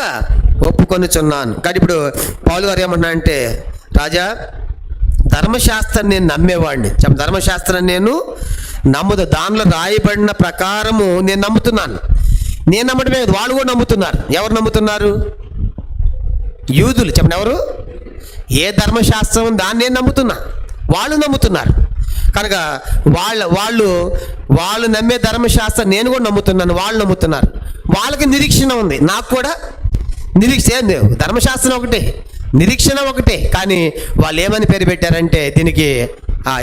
[SPEAKER 1] ఒప్పుకొనుచున్నాను. కానీ ఇప్పుడు పౌలు గారు ఏమంటున్నా అంటే, రాజా ధర్మశాస్త్రాన్ని నేను నమ్మేవాడిని. ధర్మశాస్త్రాన్ని నేను దానిలో రాయబడిన ప్రకారము నేను నమ్ముతున్నాను. నేను నమ్మడమే, వాళ్ళు కూడా నమ్ముతున్నారు. ఎవరు నమ్ముతున్నారు? యూదులు. చెప్పండి, ఎవరు? ఏ ధర్మశాస్త్రం దాన్ని నేను నమ్ముతున్నా, వాళ్ళు నమ్ముతున్నారు.
[SPEAKER 2] కనుక వాళ్ళు నమ్మే ధర్మశాస్త్రం నేను కూడా నమ్ముతున్నాను, వాళ్ళు నమ్ముతున్నారు. వాళ్ళకి నిరీక్షణ ఉంది, నాకు కూడా నిరీక్షణ. ధర్మశాస్త్రం ఒకటే, నిరీక్షణ ఒకటే. కానీ వాళ్ళు ఏమని పేరు పెట్టారంటే దీనికి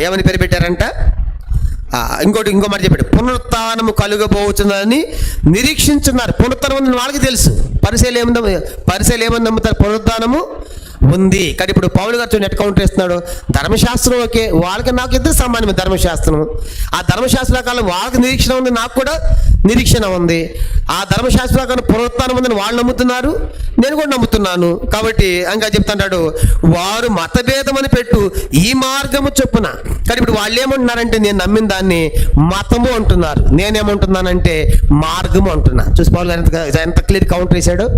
[SPEAKER 2] ఏమని పేరు పెట్టారంట? ఇంకో మాట చెప్పాడు, పునరుత్థానము కలుగబోతుందని నిరీక్షించున్నారు. పునరుత్థానం ఉందని వాళ్ళకి తెలుసు. పరిసయ్యులు ఏమని నమ్ముతారు? పునరుత్థానము ఉంది. కానీ ఇప్పుడు పౌలు గారు చూడండి ఎట్ కౌంటర్ వేస్తున్నాడు. ధర్మశాస్త్రం ఓకే, వాళ్ళకి నాకు ఇద్దరు సమానమే ధర్మశాస్త్రం. ఆ ధర్మశాస్త్ర ప్రకారం వాళ్ళకి నిరీక్షణ ఉంది, నాకు కూడా నిరీక్షణ ఉంది. ఆ ధర్మశాస్త్ర ప్రకారం పునరుత్థానం ఉందని వాళ్ళు నమ్ముతున్నారు, నేను కూడా నమ్ముతున్నాను. కాబట్టి ఇంకా చెప్తున్నాడు, వారు మతభేదమని పెట్టు ఈ మార్గము చొప్పున. కానీ ఇప్పుడు వాళ్ళు ఏమంటున్నారంటే నేను నమ్మిన దాన్ని మతము అంటున్నారు, నేనేమంటున్నానంటే మార్గము అంటున్నా. చూసి పౌలు గారు ఎంత క్లియర్ కౌంటర్ వేశాడు.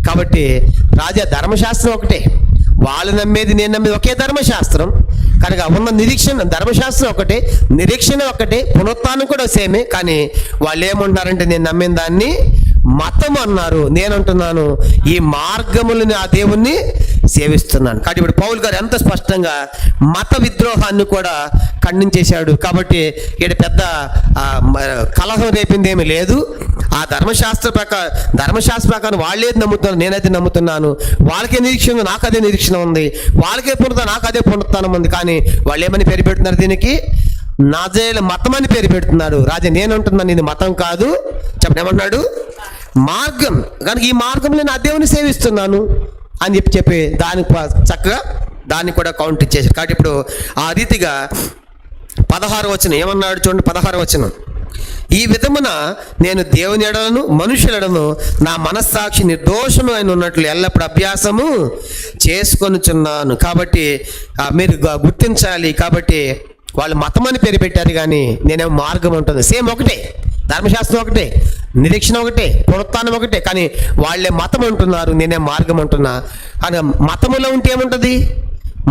[SPEAKER 2] కాబట్టి రాజా ధర్మశాస్త్రం ఒకటే, వాళ్ళు నమ్మేది నేను నమ్మేది ఒకే ధర్మశాస్త్రం. కనుక ఉన్న నిరీక్షణ ధర్మశాస్త్రం ఒకటే, నిరీక్షణ ఒకటే, పునరుత్థానం కూడా సేమే. కానీ వాళ్ళు ఏమంటున్నారంటే నేను నమ్మిన దాన్ని మతం అన్నారు, నేనంటున్నాను ఈ మార్గములని ఆ దేవుణ్ణి సేవిస్తున్నాను. కాబట్టి ఇప్పుడు పౌలు గారు ఎంత స్పష్టంగా మత విద్రోహాన్ని కూడా ఖండించేశాడు. కాబట్టి ఇక్కడ పెద్ద కలహం రేపింది ఏమీ లేదు. ఆ ధర్మశాస్త్ర ప్రకారం వాళ్ళేది నమ్ముతున్నారు, నేనైతే నమ్ముతున్నాను. వాళ్ళకే నిరీక్షణ ఉంది, నాకు అదే నిరీక్షణ ఉంది. వాళ్ళకే పునరుత్థానం, నాకు అదే పునరుత్థానం ఉంది. కానీ వాళ్ళు ఏమని పేరు పెడుతున్నారు? దీనికి నాజరేయుల మతం అని పేరు పెడుతున్నాడు. రాజా నేనంటున్నాను ఇది మతం కాదు, చెప్పండి ఏమన్నాడు? మార్గం. కనుక ఈ మార్గంలో నేను ఆ దేవుని సేవిస్తున్నాను అని చెప్పి దానికి చక్కగా దాన్ని కూడా కౌంట్ ఇచ్చేసారు. కాబట్టి ఇప్పుడు ఆ రీతిగా 16వ వచనం ఏమన్నాడు చూడండి. 16వ వచనం, ఈ విధమున నేను దేవుని ఎడలను మనుషులెడలను నా మనస్సాక్షి నిర్దోషము అయిన ఉన్నట్లు ఎల్లప్పుడు అభ్యాసము చేసుకొనుచున్నాను. కాబట్టి మీరు గుర్తించాలి. కాబట్టి వాళ్ళు మతం అని పేరు పెట్టారు, కానీ నేనేమో మార్గం ఉంటుంది. సేమ్ ఒకటే, ధర్మశాస్త్రం ఒకటే, నిరీక్షణ ఒకటే, పునరుత్థానం ఒకటే. కానీ వాళ్ళే మతం అంటున్నారు, నేనే మార్గం అంటున్నా. కానీ మతములో ఉంటే ఏముంటుంది?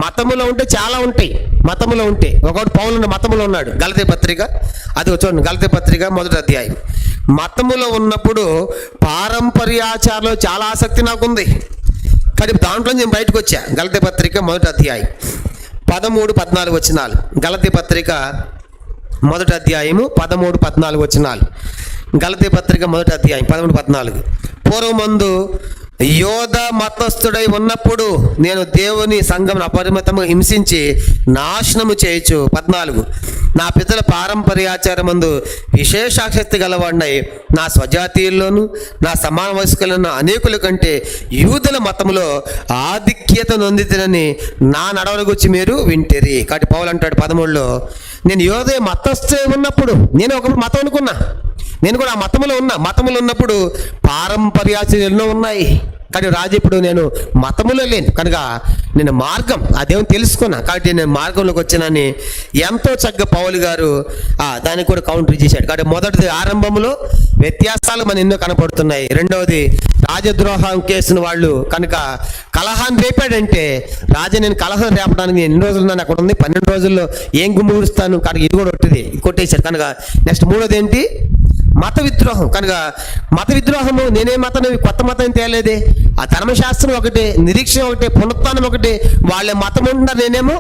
[SPEAKER 2] మతములో ఉంటే చాలా ఉంటాయి. మతములో ఉంటే ఒకటి పౌలు మతములో ఉన్నాడు. గలతీ పత్రిక అది చూడండి, గలతీ పత్రిక 1వ అధ్యాయం. మతములో ఉన్నప్పుడు పారంపర్యాచారంలో చాలా ఆసక్తి నాకుంది. కానీ దాంట్లో నేను బయటకు వచ్చా. గలతీ పత్రిక 1వ అధ్యాయం 13-14 వచనాలు. గలతీ పత్రిక 1వ అధ్యాయము 13-14 వచనాలు. గలతీ పత్రిక 1వ అధ్యాయం 13-14. పూర్వమందు యోధ మతస్థుడై ఉన్నప్పుడు నేను దేవుని సంఘమును అపరిమితము హింసించి నాశనము చేయొచ్చు. 14, నా పితల పారంపర్యాచారమందు విశేషాసక్తి గలవాడినై నా స్వజాతీయుల్లోను నా సమాన వయస్కులను అనేకుల కంటే యూదుల మతములో ఆధిక్యత నొందితనని నా నడవల గురించి మీరు వింటిరి. కాబట్టి పౌలు అంటాడు 13లో, నేను యోధ మతస్థుడై ఉన్నప్పుడు, నేను ఒక మతం అనుకున్నా, నేను కూడా ఆ మతములో ఉన్నా. మతములో ఉన్నప్పుడు పారంపర్యాచారాలు ఎన్నో ఉన్నాయి. కానీ రాజు ఇప్పుడు నేను మతములో లేను, కనుక నేను మార్గం ఆ దేవుని తెలుసుకున్నా. కాబట్టి నేను మార్గంలోకి వచ్చానని ఎంతో చక్కగా పౌలు గారు దానికి కూడా కౌంటర్ చేశాడు. కాబట్టి మొదటిది ఆరంభంలో వ్యత్యాసాలు మన ఎన్నో కనపడుతున్నాయి. రెండవది రాజద్రోహం కేసును వాళ్ళు కనుక కలహాన్ని రేపాడంటే, రాజా నేను కలహం రేపడానికి ఎన్ని రోజులు ఉన్నాను అక్కడ ఉంది, 12 రోజుల్లో ఏం గుమ్ముడుస్తాను. కనుక ఇది కూడా కొట్టేశాడు. కనుక నెక్స్ట్ మూడోది ఏంటి? మత విద్రోహం. కనుక మత విద్రోహము, నేనే మతం, కొత్త మతం తేలేదే. ఆ ధర్మశాస్త్రం ఒకటే, నిరీక్షణ ఒకటే, పునరుత్థానం ఒకటే. వాళ్ళే మతం ఉంటున్నారు, నేనేమో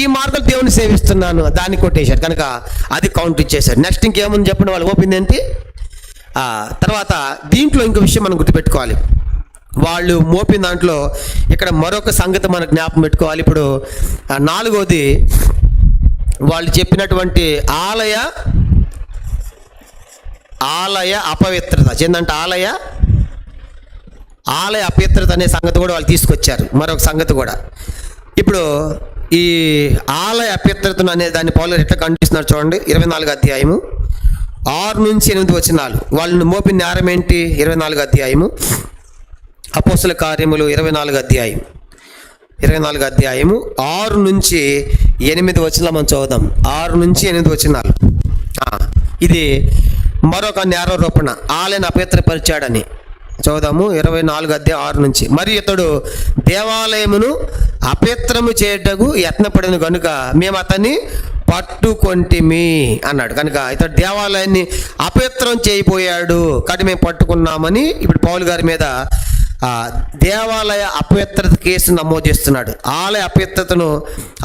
[SPEAKER 2] ఈ మార్గం దేవుని సేవిస్తున్నాను, దాన్ని కొట్టేశారు. కనుక అది కౌంట్ ఇచ్చేశారు. నెక్స్ట్ ఇంకేముంది చెప్పండి, వాళ్ళు ఓపెన్ ఏంటి? తర్వాత దీంట్లో ఇంకో విషయం మనం గుర్తుపెట్టుకోవాలి. వాళ్ళు మోపిన దాంట్లో ఇక్కడ మరొక సంగతి మనం జ్ఞాపకం పెట్టుకోవాలి. ఇప్పుడు 4వది వాళ్ళు చెప్పినటువంటి ఆలయ అపవిత్రత. ఏంటంటే ఆలయ అపవిత్రత అనే సంగతి కూడా వాళ్ళు తీసుకొచ్చారు. మరొక సంగతి కూడా ఇప్పుడు ఈ ఆలయ అపవిత్రతను అనే దాన్ని పౌలు ఎట్లా ఖండిస్తున్నారు చూడండి. 24వ అధ్యాయము 6-8 వచనాలు. వాళ్ళని మోపిన నేరం ఏంటి? 24వ అధ్యాయము అపోస్తల కార్యములు 24వ అధ్యాయం 6-8 వచనాలు మనం చదువుదాం. 6-8 వచనాలు. ఇది మరొక నేరారోపణ, ఆలయను అపవిత్రపరిచాడని చదువుదాము. 24వ అధ్యాయం 6 నుంచి. మరి ఇతడు దేవాలయమును అపవిత్రము చేయటకు యత్నపడిన కనుక మేము అతన్ని పట్టుకొంటిమి అన్నాడు. కనుక ఇతడు దేవాలయాన్ని అపవిత్రం చేయబోయాడు, కాబట్టి మేము పట్టుకున్నామని ఇప్పుడు పౌలు గారి మీద దేవాలయ అపవిత్రత కేసు నమోదు చేస్తున్నాడు.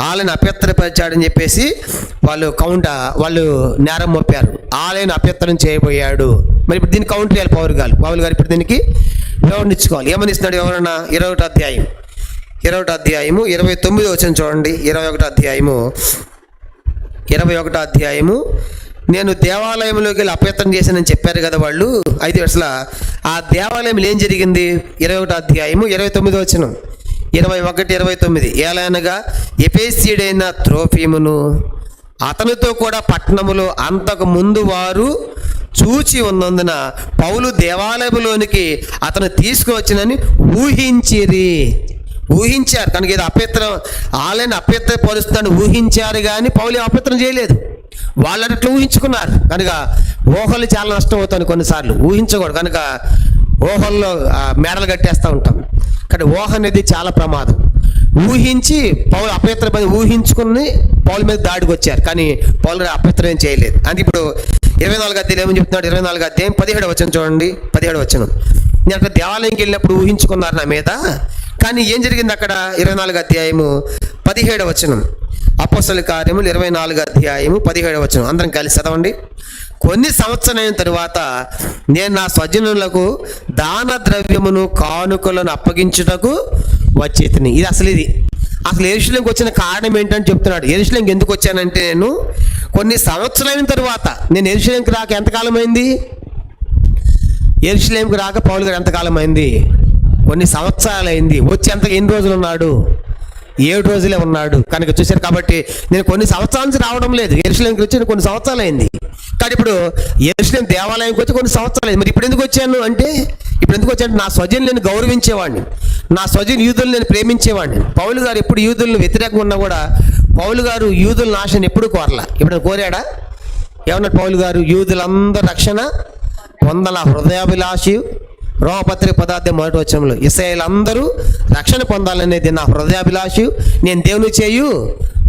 [SPEAKER 2] ఆలయని అపవిత్రపరిచాడని చెప్పేసి వాళ్ళు నేరం మోపారు. ఆలయను అపవిత్రం చేయబోయాడు. మరి ఇప్పుడు దీన్ని కౌంటర్ చేయాలి పౌలు గారు ఇప్పుడు దీనికి వివరణించుకోవాలి. ఏమని ఇస్తున్నాడు వివరణ? 21వ అధ్యాయము 29వ వచనం చూడండి. 21వ అధ్యాయము నేను దేవాలయంలోకి వెళ్ళి అపవిత్రం చేశానని చెప్పారు కదా వాళ్ళు. అయితే అసలు ఆ దేవాలయంలో ఏం జరిగింది? 21వ అధ్యాయము 29వ వచనం, 21-29. ఏలైనగా ఎఫెసీయుడైన త్రోఫీమును అతనితో కూడా పట్టణములో అంతకు ముందు వారు చూచి ఉన్నందున పౌలు దేవాలయంలోనికి అతను తీసుకువచ్చినని ఊహించారు. కనుక ఇది ఆలయాన్ని అపవిత్రపరుస్తుందని ఊహించారు, కానీ పౌలు అపవిత్రం చేయలేదు. వాళ్ళు అట్లా ఊహించుకున్నారు. కనుక ఊహలు చాలా నష్టం అవుతాయి కొన్నిసార్లు. ఊహించకూడదు. కనుక ఊహల్లో మేడలు కట్టేస్తూ ఉంటాం. కానీ ఊహ అనేది చాలా ప్రమాదం. ఊహించి పౌలు అపవిత్రపడి ఊహించుకుని పౌలు మీద దాడికి వచ్చారు, కానీ పౌలు అపవిత్రం చేయలేదు. అంటే ఇప్పుడు 24వ అధ్యాయం ఏమని చెప్తున్నాడు? 24వ అధ్యాయం 17వ వచనం చూడండి. 17వ వచనం, నేను అక్కడ దేవాలయంకి వెళ్ళినప్పుడు ఊహించుకున్నారు నా మీద, కానీ ఏం జరిగింది అక్కడ? 24వ అధ్యాయము 17వ వచనం, అపోస్తలుల కార్యములు 24వ అధ్యాయము 17వ వచనం. అందరం కలిసి చదవండి. కొన్ని సంవత్సరాలైన తరువాత నేను నా స్వజనులకు దాన ద్రవ్యమును కానుకలను అప్పగించుటకు వచ్చేతిని. ఇది అసలు యెరూషలేముకి వచ్చిన కారణం ఏంటని చెప్తున్నాడు. యెరూషలేముకి ఎందుకు వచ్చానంటే, నేను కొన్ని సంవత్సరాలైన తర్వాత, నేను యెరూషలేముకి రాక ఎంతకాలం అయింది? యెరూషలేముకి రాక పౌలు గారు ఎంతకాలం అయింది? కొన్ని సంవత్సరాలు అయింది. వచ్చి ఎన్ని రోజులు ఉన్నాడు? 7 రోజులే ఉన్నాడు. కనుక చూశారు. కాబట్టి నేను కొన్ని సంవత్సరాల నుంచి రావడం లేదు. యెరూషలేముకి వచ్చి కొన్ని సంవత్సరాలు అయింది. కానీ ఇప్పుడు యెరూషలేము దేవాలయంకి వచ్చి కొన్ని సంవత్సరాలు అయింది. మరి ఇప్పుడు ఎందుకు వచ్చాను అంటే, నా స్వజనులు నేను గౌరవించేవాడిని, నా స్వజను యూదులను నేను ప్రేమించేవాడిని. పౌలు గారు ఎప్పుడు యూదులను వ్యతిరేకంగా ఉన్నా కూడా పౌలు గారు యూదుల నాశనం ఎప్పుడు కోరలా. ఇప్పుడు కోరాడా? ఏమన్నాడు పౌలు గారు? యూదులందరూ రక్షణ పొందల హృదయాభిలాషి. రోమపత్రిక 10 వచనంలో ఇశ్రాయేలు రక్షణ పొందాలనేది నా హృదయాభిలాషి, నేను దేవుని చేయు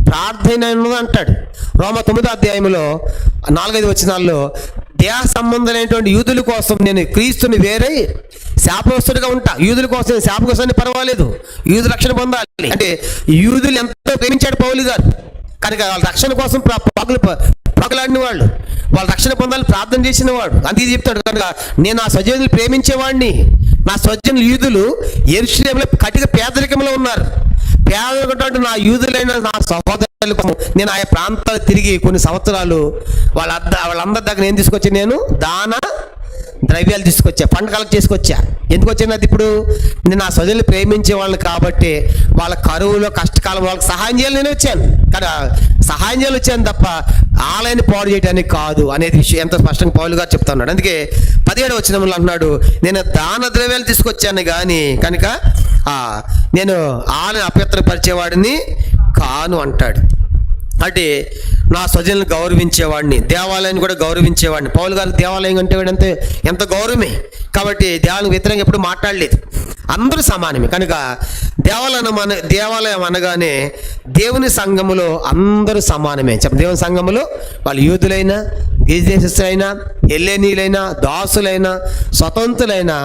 [SPEAKER 2] ప్రార్థన అంటాడు. రోమ 9వ అధ్యాయంలో 4-5 వచనాల్లో దేహ సంబంధమైనటువంటి యూదుల కోసం నేను క్రీస్తుని వేరై శాపగ్రస్తుడిగా ఉంటా. యూదుల కోసం శాపగ్రస్తుని పర్వాలేదు, యూదు రక్షణ పొందాలి అంటే యూదులు ఎంతో ప్రేమించాడు పౌలు గారు. కనుక వాళ్ళ రక్షణ కోసం పగలాడిన వాళ్ళు, వాళ్ళ రక్షణ పొందాలని ప్రార్థన చేసిన వాడు. అందుకే చెప్తాడు. కనుక నేను నా స్వజనులు ప్రేమించేవాడిని. నా స్వజనులు యూదులు యెరూషలేములో కటిక పేదరికంలో ఉన్నారు. పేదరికం నా యూదులైన నా సహోదరులకు నేను ఆయా ప్రాంతాలు తిరిగి కొన్ని సంవత్సరాలు వాళ్ళందరి దగ్గర ఏం తీసుకొచ్చి నేను దాన ద్రవ్యాలు తీసుకొచ్చా, ఫండ్ కలెక్ట్ చేసుకొచ్చా. ఎందుకు వచ్చాను? అది ఇప్పుడు నేను నా స్వజనులు ప్రేమించే వాళ్ళని కాబట్టి వాళ్ళ కరువులో కష్టకాలం వాళ్ళకి సహాయం చేయాలి నేను వచ్చాను. కానీ సహాయం చేయాలి వచ్చాను తప్ప ఆలయాన్ని పాడు చేయడానికి కాదు అనేది విషయం ఎంతో స్పష్టంగా పౌలు గారు చెప్తా ఉన్నాడు. అందుకే 17వ వచనంలో అన్నాడు, నేను దాన ద్రవ్యాలు తీసుకొచ్చాను కానీ కనుక నేను ఆలయాన్ని అపవిత్రపరిచేవాడిని కాను అంటాడు. అంటే నా స్వజనులను గౌరవించేవాడిని, దేవాలయాన్ని కూడా గౌరవించేవాడిని. పౌలు గారికి దేవాలయం అంటే ఎంత గౌరవమే. కాబట్టి దేవాలయం వ్యతిరేకంగా ఎప్పుడు మాట్లాడలేదు. అందరూ సమానమే. కనుక దేవాలయం అనగానే దేవుని సంఘములో అందరూ సమానమే. దేవుని సంఘములో వాళ్ళు యూదులైనా, గిరిదేశస్తులైనా, హెల్లెనీయులైనా, దాసులైనా, స్వతంత్రులైనా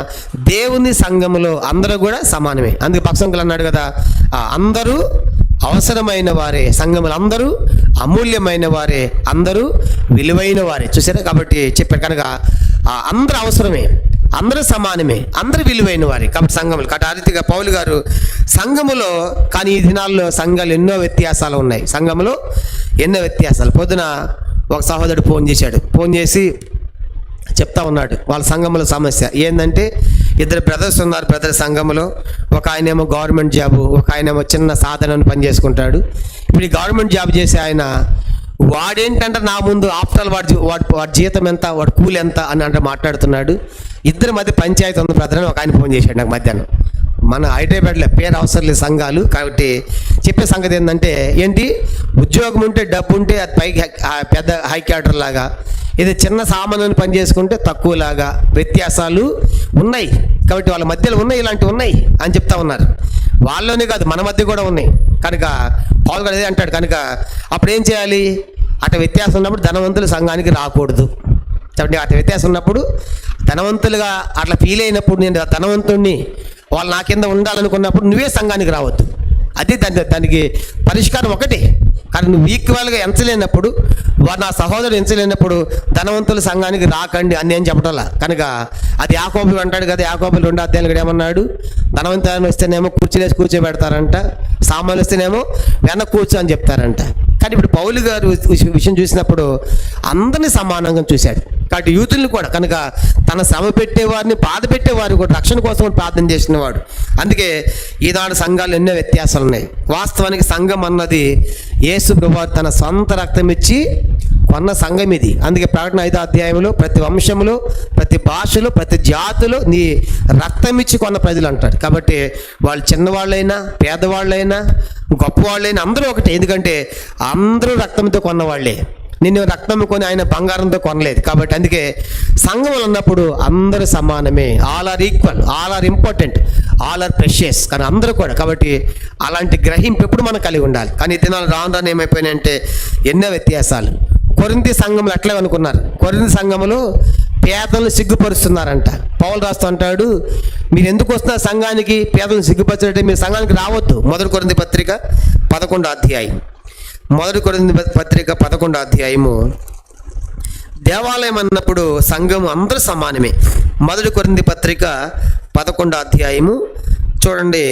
[SPEAKER 2] దేవుని సంఘములో అందరూ కూడా సమానమే. అందుకే పక్షంకులు అన్నాడు కదా, అందరూ అవసరమైన వారే, సంఘములు అందరూ అమూల్యమైన వారే, అందరూ విలువైన వారే. చూసారా? కాబట్టి చెప్పారు. కనుక అందరూ అవసరమే, అందరూ సమానమే, అందరూ విలువైన వారే. కాబట్టి సంఘములు కాబట్టి ఆ రీతిగా పౌలు గారు సంఘములో, కానీ ఈ దినాల్లో సంఘాలు ఎన్నో వ్యత్యాసాలు ఉన్నాయి. సంఘములో ఎన్నో వ్యత్యాసాలు. పొద్దున ఒక సహోదరుడు ఫోన్ చేసి చెప్తా ఉన్నాడు వాళ్ళ సంఘంలో సమస్య ఏంటంటే, 2 బ్రదర్స్ ఉన్నారు బ్రదర్ సంఘంలో. ఒక ఆయనేమో గవర్నమెంట్ జాబు, ఒక ఆయనేమో చిన్న సాధనను పని చేసుకుంటాడు. ఇప్పుడు ఈ గవర్నమెంట్ జాబ్ చేసే ఆయన వాడేంటంటే నా ముందు ఆఫ్టర్ వాడి జీతం ఎంత, వాడి కూలి ఎంత అని అంటే మాట్లాడుతున్నాడు. ఇద్దరి మధ్య పంచాయతీ ఉంది బ్రదర్ అని ఒక ఆయన ఫోన్ చేశాడు నాకు మధ్యాహ్నం. మన హైదరాబాద్లో పేరు అవసరం లేదు సంఘాలు. కాబట్టి చెప్పే సంగతి ఏంటంటే, ఉద్యోగం ఉంటే డబ్బు ఉంటే అది పైకి పెద్ద హై క్యాడర్ లాగా, ఇది చిన్న సామాన్యుని పని చేసుకుంటే తక్కువలాగా వ్యత్యాసాలు ఉన్నాయి. కాబట్టి వాళ్ళ మధ్యలో ఉన్నాయి, ఇలాంటివి ఉన్నాయి అని చెప్తా ఉన్నారు. వాళ్ళలోనే కాదు మన మధ్య కూడా ఉన్నాయి. కనుక పౌలు గారు అదే అంటాడు. కనుక అప్పుడు ఏం చేయాలి? అట్లా వ్యత్యాసం ఉన్నప్పుడు ధనవంతులు సంఘానికి రాకూడదు. కాబట్టి అట్లా వ్యత్యాసం ఉన్నప్పుడు ధనవంతులుగా అట్లా ఫీల్ అయినప్పుడు నేను ధనవంతుడిని వాళ్ళు నా కింద ఉండాలనుకున్నప్పుడు నువ్వే సంఘానికి రావద్దు. అది దానికి పరిష్కారం ఒకటి. కానీ నువ్వు ఈక్వల్గా ఎంచలేనప్పుడు, నా సహోదరుడు ఎంచలేనప్పుడు ధనవంతుల సంఘానికి రాకండి అని నేను చెప్పటంలా. కనుక అది యాకోబు అంటాడు కదా, యాకోబు 2 అధ్యాయాలు కూడా ఏమన్నాడు, ధనవంతులను వస్తేనేమో కుర్చీలేసి కూర్చోబెడతారంట, సామాన్లు వస్తేనేమో వెనక కూర్చో అని చెప్తారంట. కానీ ఇప్పుడు పౌలు గారు విషయం చూసినప్పుడు అందరినీ సమానంగా చూశాడు. కాబట్టి యూతుల్ని కూడా, కనుక తన శ్రమ పెట్టేవారిని, బాధ పెట్టేవారు కూడా రక్షణ కోసం ప్రార్థన చేసిన వాడు. అందుకే ఈనాడు సంఘాలు ఎన్నో వ్యత్యాసాలు ఉన్నాయి. వాస్తవానికి సంఘం అన్నది యేసు ప్రభువు తన సొంత రక్తం ఇచ్చి కొన్న సంఘం ఇది. అందుకే ప్రకటన 5వ అధ్యాయంలో ప్రతి వంశంలో, ప్రతి భాషలో, ప్రతి జాతిలో నీ రక్తం ఇచ్చి కొన్న ప్రజలు అంటాడు. కాబట్టి వాళ్ళు చిన్నవాళ్ళైనా, పేదవాళ్ళైనా, గొప్పవాళ్ళైనా అందరూ ఒకటే. ఎందుకంటే అందరూ రక్తంతో కొన్నవాళ్లే. నిన్ను రక్తం కొని ఆయన బంగారంతో కొనలేదు. కాబట్టి అందుకే సంఘములు ఉన్నప్పుడు అందరూ సమానమే. All are equal, all are important, all are precious. కానీ అందరూ కూడా. కాబట్టి అలాంటి గ్రహింపు ఎప్పుడు మనం కలిగి ఉండాలి. కానీ ఈ దినాలు రాను ఏమైపోయినాయంటే ఎన్నో వ్యత్యాసాలు. కొరింథీ సంఘములు అట్లే అనుకున్నారు. కొరింథీ సంఘములు పేదలను సిగ్గుపరుస్తున్నారంట. పౌలు రాస్తూ అంటాడు, మీరు ఎందుకు వస్తున్నారు సంఘానికి? పేదలను సిగ్గుపరచాలంటే మీరు సంఘానికి రావద్దు. 1 కొరింథీ పత్రిక 11వ అధ్యాయం. 1 కొరింథీ పత్రిక 11వ అధ్యాయము. దేవాలయం అన్నప్పుడు సంఘం అందరూ సమానమే. 1 కొరింథీ పత్రిక 11వ అధ్యాయము చూడండి,